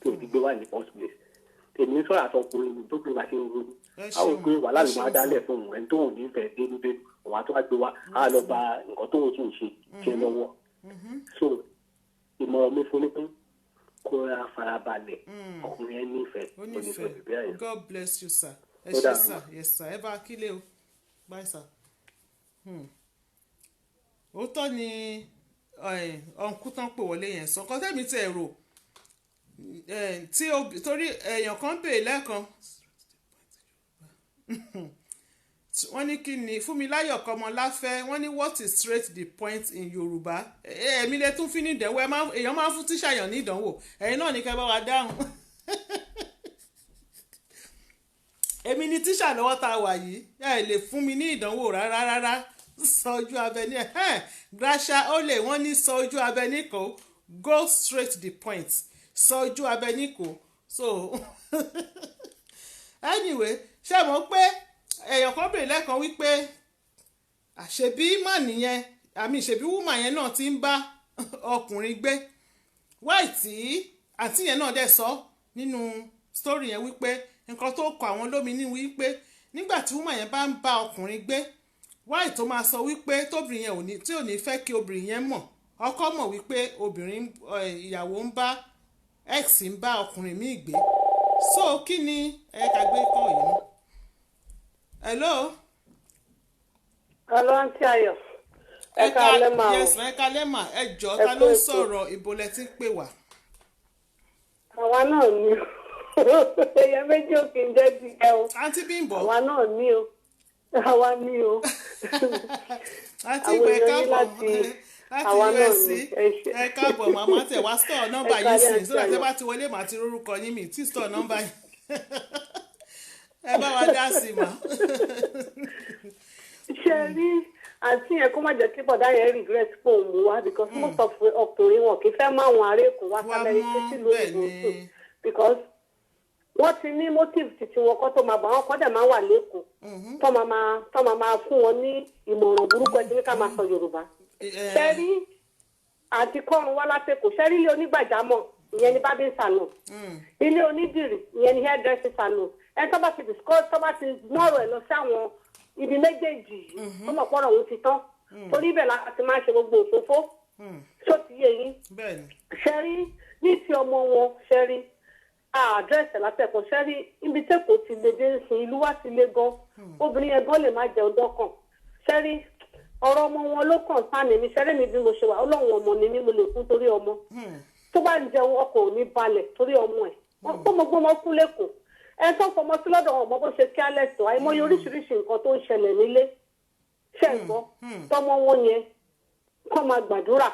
tó fi gbé wá in the first place tèmi sọ̀rọ̀ àtọkùnrin mi tó gbé wá ṣe ń ronú àwọn òpin wàhálà ló máa dálẹ̀ fún òun ẹni tó ń nífẹ̀ẹ́ dénúdénú òun á tó wá gbé wá á lọ ba nǹkan tó ń tún ṣe lọ́wọ́ so ìmọ̀ràn mi fún ní pé kó ra farabalẹ̀ ọkùnrin ẹ nífẹ̀ẹ́ onífẹ̀ẹ́ bíbí àyè. God bless you sir ẹ ṣé sir yes sir ẹ bá kílẹ̀ o bye sir. òótọ́ ni ọ̀nkú tán pè wọlé yẹn sọ kọ́ tẹ́mi tẹ̀ rò torí èèyàn kan bèè lẹ́ẹ̀kan wọ́n ní kí ni Fúnmiláyọ̀ Kọ́mọláfẹ́ wọ́n ní what is straight the point in Yorùbá èmi lè tún fi ní ìdánwò èèyàn máa ń fún tíṣà yàn ní ìdánwò ẹ̀yin náà ní kẹ́ bá wa dáhùn èmi ni tíṣà lọ́wọ́ tá a wà yìí ẹ lè fún mi ní ìdánwò rárá sọ ojú abẹ ní Gracia Ole wọ́n ní sọ ojú abẹ ní kò go straight to the point sọ ojú abẹ ní kò so anyway ṣé mo pé èèyàn kan bèrè lẹ́ẹ̀kan wípé àṣebí mà nìyẹn àmì ìṣèbí wúmà yẹn náà ti ń bá ọkùnrin gbé wáì tí àǹtí yẹn náà dẹ̀ sọ nínú story yẹn wípé nǹkan tó kọ àwọn lóminú wípé nígbà tí wúmà yẹn bá ń bá ọkùnrin gbé wáì tó máa sọ wípé tóbìnrin yẹn tí ò ní fẹ́ kí obìnrin yẹn mọ̀ ọkọ mọ̀ wípé obìnrin ìyàwó ń bá ex ń bá ọkùnrin míì gbé so kí ni ká gbé kọ́ yìí mú. Hello. Hello, Aunty Ayọ̀. Ẹ káalẹ́ mà o. Yes, ẹ káalẹ́ mà. Ẹ jọ̀ọ́ ta ló ń sọ̀rọ̀ ibo lẹ ti ń pè wá. Àwa náà ni o. Ẹyẹ méjì ò kì í jẹ́ ti ẹ o. Àǹtí Bímbọ́. Àwa náà ni o. Àwa ni o. Àǹtí ìwé káàbọ̀ láti US ẹ káàbọ̀ màmá tẹ̀ wá store nọ́mbà yìí sí so that ẹ bá ti wọlé màá ti rórúkọ yín mi tí store nọ́mbà yìí. Ẹ bá wa dá sí ma. Ṣé rí àǹtí yẹn kó má jẹ́ kí bọ̀dá yẹn regret pé òun mú wá because most of ọkùnrin wọn kì í fẹ́ máa wọn ará èkó wá sábẹ́ iṣẹ́ sí lóyìnbó sùn because wọ́n ti ní motive títí wọn kọ́ tó máa bọ̀ àwọn kan dẹ̀ máa wà lẹ́kọ̀ọ́ tó máa fún wọn ní ìmọ̀ràn burúkú ẹtí ní ká máa sọ Yorùbá. Ṣé rí àti kọ́run wá látẹ̀kọ̀ ṣé rí ilé onígbàjámọ̀ ìyẹn ní bábí sànù ilé onídìrí ìyẹn ní hairdressing sànù ẹ tó bá ti discuss tó bá ti mọ̀rọ̀ ẹ̀ lọ sí àwọn ibi méjèèjì ó mọ̀ pọ̀rọ̀ òun ti tán torí ibẹ̀ láti máa ṣe gbogbo òfófó ṣó ti yé yín ṣẹ́rí ní ti ọmọ wọn ṣẹ́rí àdírẹ́sì látẹ̀kọ̀ ṣẹ́rí ibi tẹ́kọ̀ọ́ ti lè dé sin ìlú wá ti lé gan obìnrin yẹn gan lè má jẹ ọdọ́ kan ṣẹ́rí ọ̀rọ̀ ọmọ wọn ló kàn sáàmì mi ṣẹ́rí mi bí mo ṣe wà ọlọ́run ọmọ ni mí mo lè kú torí ọmọ tó bá ń jẹun ọkọ̀ ò ní balẹ̀ torí ọmọ ẹ̀ gbọ́mọgbọ́mọ kú lẹ́kọ̀ọ́ ẹ tó fọmọ sí lọ́dọ̀ ọmọ bó ṣe kí alẹ́ tó àìmọye oríṣiríṣi nǹkan tó ń ṣẹlẹ̀ nílé ṣe ń gbọ́ tọmọ wọn yẹn kọ́ máa gbàdúrà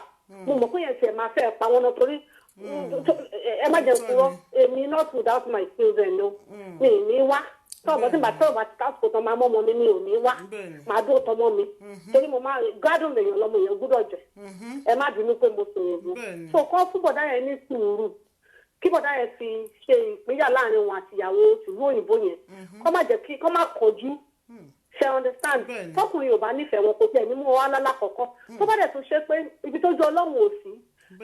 mo mọ̀ pé yẹn tiẹ̀ máa fẹ́ pa wọn náà torí ẹ má jẹ́ kúrọ́ èmi not without my children no mi ì ní wá tọ́ọ̀bù tí bàtà ti káàkó tán máa mọ́mọ́ mi mi ò ní wá máa dúró tọmọ mi torí mo máa gbádùn lèèyàn lọ́mọ yẹn gbúdọ̀ jẹ ẹ má bínú pé mo sọ̀rọ̀ bó so kọ́ fún bọ̀dá yẹn ní sùúrù kí bọ̀dá yẹn fi ṣe ìpínyà láàrin wọn àtìyàwó ìlú òyìnbó yẹn kọ́ má jẹ́ kí kọ́ má kọjú ṣe understand tọkùnrin ò bá nífẹ̀ẹ́ wọn kò tiẹ̀ ní mú wa lálá kọ̀ọ̀kan tó bá dẹ̀ tún ṣe pé ibi tó jọ ọlọ́run ò sí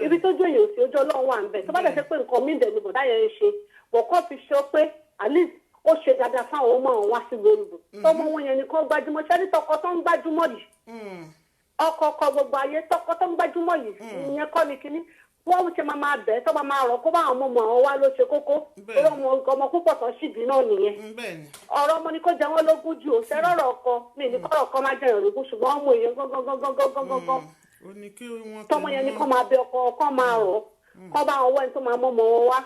ibi tó jọ èèyàn ò sí ojú ọlọ́run wà ń bẹ̀ tó bá dẹ̀ ṣe pé nǹkan mí dẹ̀ ni bọ̀dá yẹn ń ṣe wọ́n kọ́ fi ṣe pé at least ó ṣe dáadáa fáwọn ọmọ àwọn wá sí lóyìnbó tọmọ wọn yẹn ni kò gbajúmọ̀ ṣẹ́rí tọkọ tó ń gbajúmọ̀ yìí ọkọ gbogbo ayé tọkọ tó ń gbajúmọ̀ yìí ìyẹn kọ́ ni kínní wọ́n ṣe máa bẹ̀ tó bá máa rọ̀ kó bá àwọn ọmọ àwọn wá ló ṣe kókó torí ọmọ púpọ̀ tó ṣì bí náà nìyẹn ọ̀rọ̀ ọmọ ni kò jẹ́ wọ́n lógún jù ó ṣẹ́rọ̀rọ̀ ọkọ mi ní kọ́rọ̀ ọkọ má jẹ́ ìrògùn ṣùgbọ́n ọmọ èèyàn gángan tọmọ yẹn ni kọ́ máa bẹ ọkọ ọkọ máa rọ̀ kọ́ bá àwọn ẹni tó máa mọ́mọ́ wọn wá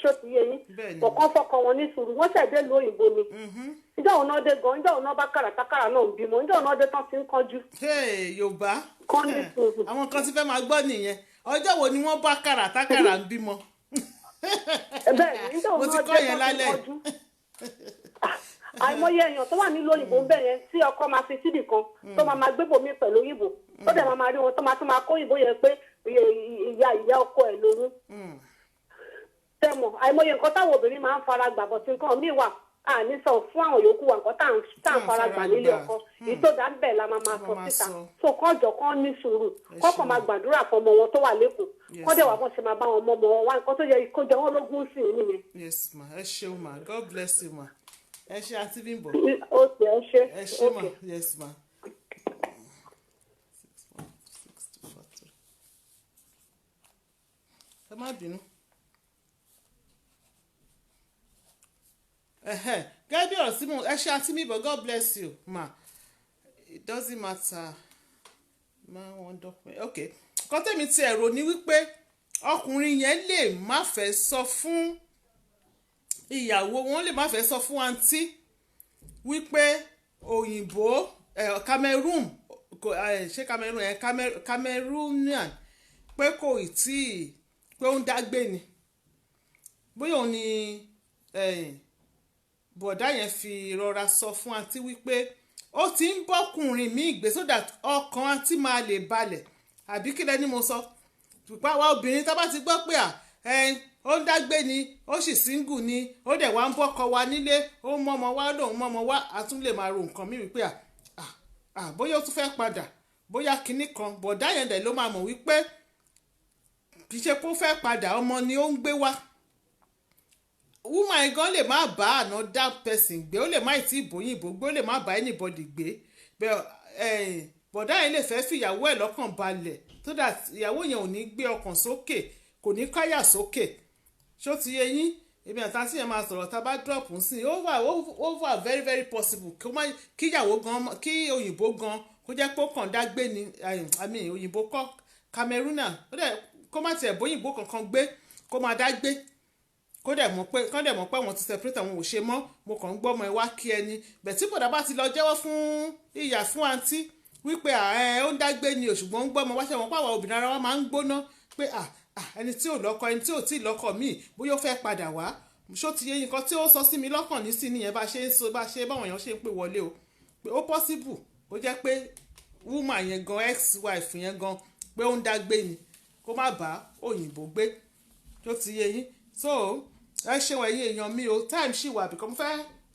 ṣó ti yé yín ọ̀kan fọkọ wọn ní sùúrù wọ́n ṣẹ̀dé lu òyìnbó ni ìjọ òun náà dé gan ìjọ òun náà bá kàràkàrà náà ń bímọ ìjọ òun náà dé tán ti ń kánjú. Yorùbá kán ní sùúrù. àwọn kan ti fẹ́ máa gbọ́ nìyẹn ọjọ́ wo ni wọ́n bá kàràkàrà ń bímọ. bẹ́ẹ̀ ìjọ òun náà dé tán ti ń kánjú. àìmọye èèyàn tó wà nílùú òyìnbó ń bẹ̀ yẹn tí ọkọ máa fi síbì kan tó máa gbé bòmí pẹ̀lú òyìnbó ó dẹ̀ máa rí wọn tó máa kó òyìnbó yẹn pé ìyá ọkọ ẹ̀ lóyún tẹmọ àìmọye nǹkan táwọn obìnrin máa ń fara gbà bọ̀ tí nǹkan míì wà àní sọ fún àwọn yòókù wa nǹkan tá à ń fara gbà nílé ọkọ ìtòdà ń bẹ̀ la máa sọ síta so kán jọ kán ní sùúrù kọ́kàn máa gbàdúrà fún ọmọ wọn tó wà lẹ́kọ̀ọ́ kán dẹ̀ wà bọ́n ṣe máa bá wọn mọ́ ọmọ wọn wá nǹkan tó yẹ kó jẹ wọ́n lógún sí i nìyẹn. Yes ma ẹ ṣeun ma God bless you ma ẹ ṣe àti Bímbọ́. ó ti ẹ ṣe ẹ ṣe ma yes ma. ẹ má bínú. gẹ́gẹ́ bí ọ̀rọ̀ sí mo ẹ ṣe àti mi but God bless you ma it doesn't matter ma wọ́n dọ́pẹ́ ok kọ́tẹ́mi ti ẹ̀rọ ni wípé ọkùnrin yẹn lè má fẹ́ sọ fún ìyàwó wọn lè má fẹ́ sọ fún àǹtí wípé òyìnbó Cameroon ṣé Cameroonian pé kò tí ì pé ó ń dágbé ni bóyá òun ni bọ̀dá yẹn fi rọra sọ fún àǹtí wípé ó ti ń bọ́kùnrin mi ìgbé so that ọkàn àǹtí máa lè balẹ̀ àbí kí lẹ́ni mo sọ pípa àwa obìnrin tá bá ti gbọ́ pé ó ń dágbé ni ó sì síngù ni ó dẹ̀ wá ń bọ́kọ wa nílé ó ń mọ́mọ wá lòun mọ́mọ wá a tún lè máa ro nǹkan mi wípé bóyá ó tún fẹ́ padà bóyá kinní kan bọ̀dá yẹn dẹ̀ ló máa mọ̀ wípé kì í ṣe pé ó fẹ́ padà ọmọ ni ó ń gbé wá woman gan lè má bá another person gbé ó lè má tí ìbòyìnbó gbé ó lè má bá anybody gbé bọ̀dá yẹn lè fẹ́ fìyàwó ẹ̀ lọ́kàn balẹ̀ so that ìyàwó yẹn ò ní gbé ọkàn sókè kò ní káyà sókè ṣó ti yé yín èmi àtàntí yẹn máa sọ̀rọ̀ tá a bá drop ń sìn ó wà very very possible kí ìyàwó gan kí òyìnbó gan kó jẹ́ pé ó kàn dágbé ni òyìnbó kọ́ Cameroonian kó má tiẹ̀ bóyìnbó kankan gbé kó máa dágbé kó dẹ̀ mọ̀ pé wọ́n ti separate àwọn ò ṣe mọ́ mo kàn ń gbọ́ ọmọ ẹ wá kí ẹni bẹ̀ tí bọ̀dá bá ti lọ jẹ́wọ́ fún ìyá fún àǹtí wípé ó ń dágbé ni ṣùgbọ́n ń gbọ́ ọmọ wáṣẹ́ wọn pàwọ́ obìnrin ara wa máa ń gbóná pé ẹni tí ò lọ́kọ ẹni tí ò tí ì lọ́kọ míì bóyá ó fẹ́ padà wá ṣó ti yé nǹkan tí ó sọ sí mi lọ́kàn ní sí nìyẹn bá ṣe ń so bá ṣe báwọn èèyàn ṣe ń pè wọlé o pé ó possible ó jẹ́ pé woman yẹn gan ex-wife yẹn gan pé ó ń dágbé ni kó má bá òyìnbó gbé ṣó ti yé yín so ẹ ṣeun ẹ̀yin èèyàn mi o time ṣì wà bìkan mo fẹ́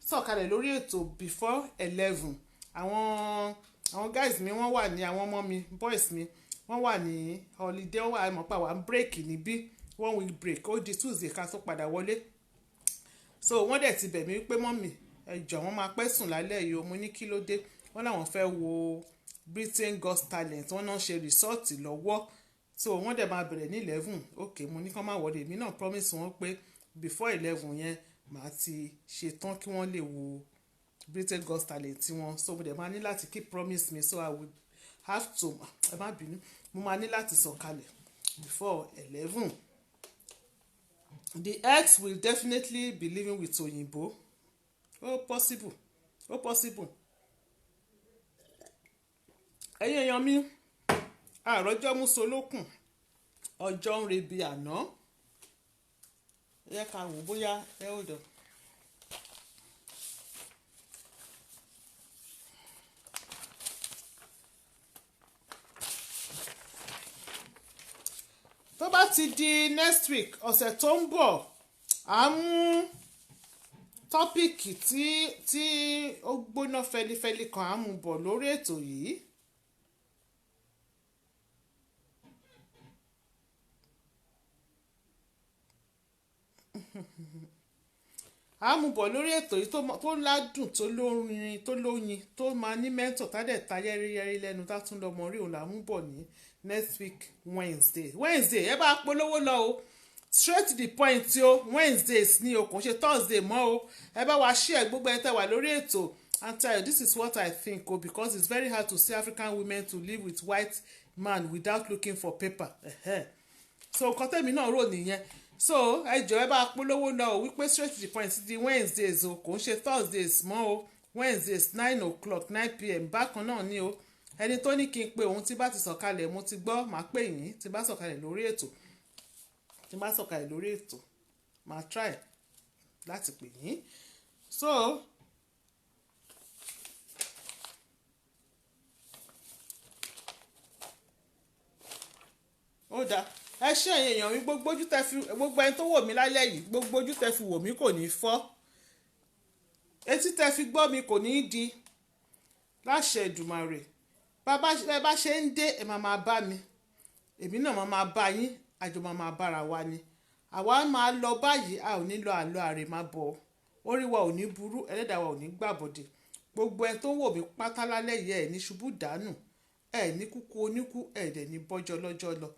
sọ̀kalẹ̀ lórí ètò before 11 àwọn guys mi wọ́n wà ní àwọn ọmọ mi boys mi wọ́n wà ní holiday wọ́n wà mọ̀ pa wà ń break níbí 1 week break ó di Tuesday ká tó padà wọlé so wọ́n dẹ̀ ti bẹ̀ mí pé mọ́mì ẹ jọ̀ọ́ wọ́n máa pẹ́ sùn lálẹ́ yìí o mo ní kí ló dé wọ́n làwọn fẹ́ wo Britain Got Talent wọ́n náà ṣe resort lọ́wọ́ so wọ́n dẹ̀ máa bẹ̀rẹ̀ ní 11 ok mo ní kán máa wọlé èmi náà promise wọn pé before 11 yẹn màá ti ṣetán kí wọ́n lè wo Britain Got Talent tiwọn so mo dẹ̀ máa ní láti keep promise me so I will have to ẹ má bínú mo máa ní láti sọ̀kalẹ̀ before 11. The ex will definitely be living with òyìnbó possible ẹ̀yin èèyàn mi àròjọ́ musolókun ọjọ́ ń rebi àná ẹ ká wò bóyá ẹ ò dọ̀. tó bá ti di next week ọ̀sẹ̀ tó ń bọ̀ à ń mú tọ́pìkì tí ó gbóná fẹlifẹli kan à ń mú bọ̀ lórí ètò yìí. àmúbọ̀ lórí ètò yìí tó ládùn tó lórin tó lóyin tó máa ní mẹ́tọ̀ tádẹ̀ ta yẹ́rìyẹ́rì lẹ́nu tá tún lọ́mọ rí òun làmúbọ̀ ní next week Wednesday ẹ bá polówó lọ o straight to the point o Wednesdays ni o kò ṣe Thursday mọ́ o ẹ bá wa share gbogbo ẹ tẹ́ wà lórí ètò and tell you this is what I think o because it's very hard to see African women to live with white man without looking for paper so nǹkan tẹ́mi náà rò nìyẹn so ẹ jọ̀ọ́ ẹ bá polówó lọ o wípé straight to the point di Wednesdays o kò ń ṣe Thursdays mọ́ o Wednesdays 9 p.m. bákan náà ni o ẹni tó ní kí n pe òun tí bá ti sọ̀kalẹ̀ mo ti gbọ́ màá pè yín tí bá sọ̀kalẹ̀ lórí ètò màá try láti pè yín so ó dáa ẹ ṣe èèyàn mi gbogbo ẹni tó wò mí lálẹ́ yìí gbogbo ojú tẹ́ fi wò mí kò ní fọ́ etí tẹ́ fi gbọ́ mi kò ní di láṣẹ Èdùmàrè bá ṣe ń dé ẹ máa bá mi èmi náà máa bá yín àjọ máa bára wa ni àwa máa lọ báyìí a ò ní lọ àlọ́ àrè máa bọ̀ orí wa ò ní burú ẹlẹ́dàá wa ò ní gbàbọ̀dè gbogbo ẹni tó wò mí pátá lálẹ́ yìí ẹ̀ ní ṣubú dànù ẹ̀ ní kúkú oníkú ẹ̀ dẹ̀ ní bọ́jọ́ lọ́jọ́ lọ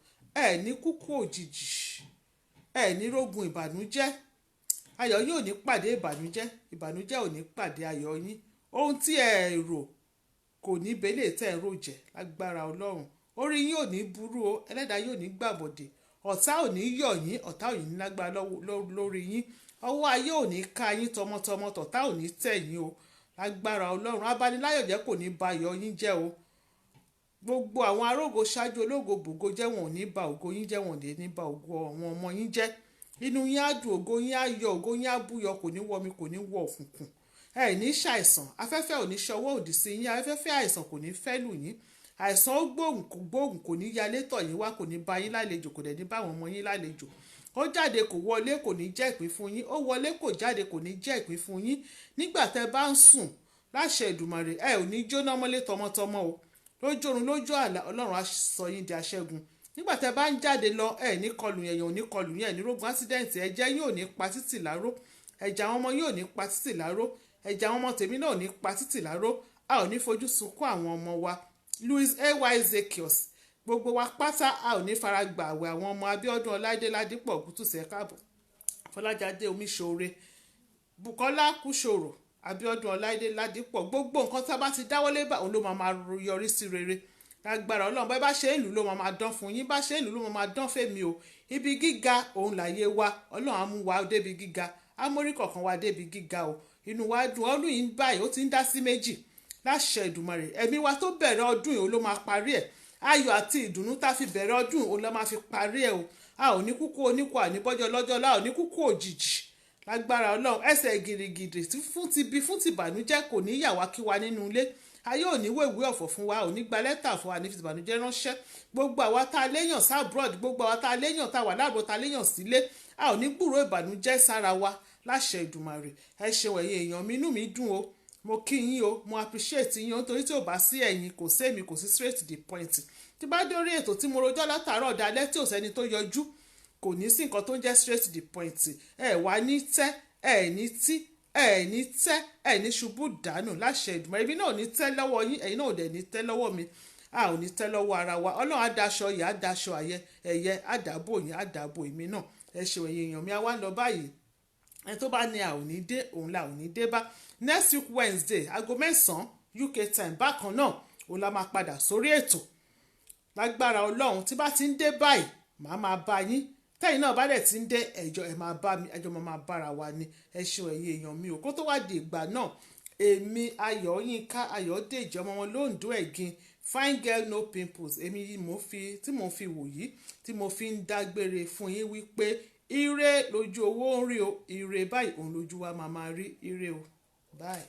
ẹ̀ ní kúkú òjijì ẹ̀ ní rógun ìbànújẹ́ ayọ̀ yóò ní pàdé ìbànújẹ́ ò ní pàdé ayọ̀ yín ohun tí ẹ rò kò ní belé tẹ́ ẹ rò jẹ́ lágbára Ọlọ́run orí yín ò ní burú o ẹlẹ́dàá yóò ní gbàbọ̀dè ọ̀tá ò ní yọ̀ yín ọ̀tá ò ní lágbára lórí yín ọwọ́ ayé ò ní ká yín tọmọtọmọ tọ̀tá ò ní tẹ̀ yín o lágbára ọlọ́run abániláyọ̀jẹ́ kò ní ba ayọ̀ yín jẹ́ o gbogbo àwọn arógo ṣáájú ológo bògo jẹ́ wọn ò ní ba ògo yín jẹ́ wọn ò ní ba ògo àwọn ọmọ yín jẹ́ inú yín á dùn ògo yín á yọ ògo yín á búyọ kò ní wọmi kò ní wọ òkùnkùn ẹ ní ṣàìsàn afẹ́fẹ́ ò ní ṣọwọ́ òdì sí yín afẹ́fẹ́ àìsàn kò ní fẹ́ lù yín àìsàn ó gbóògùn kò ní yalé tọ̀ yín wá kò ní bá yín lálejò kò dẹ̀ ní bá àwọn ọmọ yín lálejò ó jáde kò wọlé kò ní jẹ́ ìpín fún yín ó wọlé kò jáde kò ní jẹ́ ìpín fún yín nígbà tẹ́ bá ń sùn láṣẹ Èdùmàrè ẹ ò ní jóná mọ́lé tọmọtọmọ o lójórun lójú àlá ọlọ́run á sọ yín di aṣẹ́gun nígbà tẹ́ bá ń jáde lọ ẹ ní kọlù yẹn ò ní kọlù yẹn ní rógun accident ẹ̀jẹ̀ yóò ní pa títì láró ẹ̀jẹ̀ àwọn ọmọ yóò ní pa títì láró ẹ̀jẹ̀ àwọn ọmọ tèmi náà ò ní pa títì láró a ò ní fojú sunkún àwọn ọmọ wa Louis ay Zekios gbogbo wa pátá a ò ní fara gbà àwẹ̀ àwọn ọmọ Abíọ́dún Ọláìdé Ládípọ̀ Ògúntùsẹ̀ káàbọ̀ Fọlájáde Omíṣore Bùkọ́lá Kúṣòrò Abíọ́dún Ọláìdé Ládípọ̀ gbogbo nǹkan tá a bá ti dáwọ́lé bá òun ló máa yọrí sí rere lágbára Ọlọ́run bá ṣe ìlú ló máa dán fún yín bá ṣe ìlú ló máa dán fèmí o ibi gíga òun láyé wa Ọlọ́run á mú wa débi gíga á mórí kọ̀ọ̀kan wa débi gíga o inú wa dùn ọdún yìí báyìí ó ti ń dá sí méjì láṣẹ Èdùmàrè ẹ̀mí wa tó bẹ̀rẹ̀ ọdún yìí ó ló máa parí ẹ̀ ayọ̀ àti ìdùnnú tá a fi bẹ̀rẹ̀ ọdún òun ló máa fi parí ẹ̀ o a ò ní kúkú oníkù àníbọ́jọ́ lọ́jọ́ la ò ní kúkú òjijì lágbára Ọlọ́run ẹsẹ̀ gìrìgìrì fún ti bí fún ti bànújẹ́ kò ní yà wá kí wa nínú ilé ayé ò ní wèwé ọ̀fọ̀ fún wa ò ní gba lẹ́tà fún wa ní fi ìbànújẹ́ ránṣẹ́ gbogbo àwa tá a léyàn sábrọ̀d gbogbo àwa tá a léyàn tá a wà láàbò tá a léyàn sílé a ò ní gbúròó ìbànújẹ́ sára wa láṣẹ Ìdùmàrè ẹ ṣeun ẹ̀yin èèyàn mi inú mi dùn o mo kí yín o mo appreciate yín o nítorí tí ò bá sí ẹ̀yin kò sí èmi kò sí straight to the point tí bá dórí ètò tí mo rojọ́ látàárọ̀ dalẹ́ tí ò sẹ́ni tó yọjú kò ní sí nǹkan tó ń jẹ́ straight to the point ẹ wá ní tẹ́ ẹ ní tí ẹ ní tẹ́ ẹ ní ṣubú dànù láṣẹ Ìdùmàrè ibi náà ò ní tẹ́ lọ́wọ́ yín ẹ̀yin náà ò dẹ̀ ní tẹ́ lọ́wọ́ mi a ò ní tẹ́ lọ́wọ́ ara wa Ọlọ́run á daṣọ yìí á daṣọ ẹ̀yẹ á dàbò yín á dàbò èmi náà ẹ ṣe ẹ̀yin èèyàn mi á wá lọ báyìí ẹ tó bá ní a ò ní dé òun la ò ní dé bá next week Wednesday aago 9 UK time bákan náà òun la máa padà sórí ètò lágbára Ọlọ́run tí bá ti ń dé báyìí màá máa bá yín tẹ́yìn náà bá dẹ̀ ti ń dé ẹjọ́ ẹ máa bá mi ẹjọ́ máa bára wa ni ẹ ṣeun ẹ̀yin èèyàn mi ò kó tó wá di ìgbà náà èmi Ayọ̀yínká Ayọ̀dèjì ọmọ wọn lóńdó ẹ̀gìn fine girl no pimples èmi tí mo fi wò yìí tí mo fi ń dágbére fún yín wípé ire lójú owó ń rí o ire báyìí òun lójú wa máa rí ire o bye.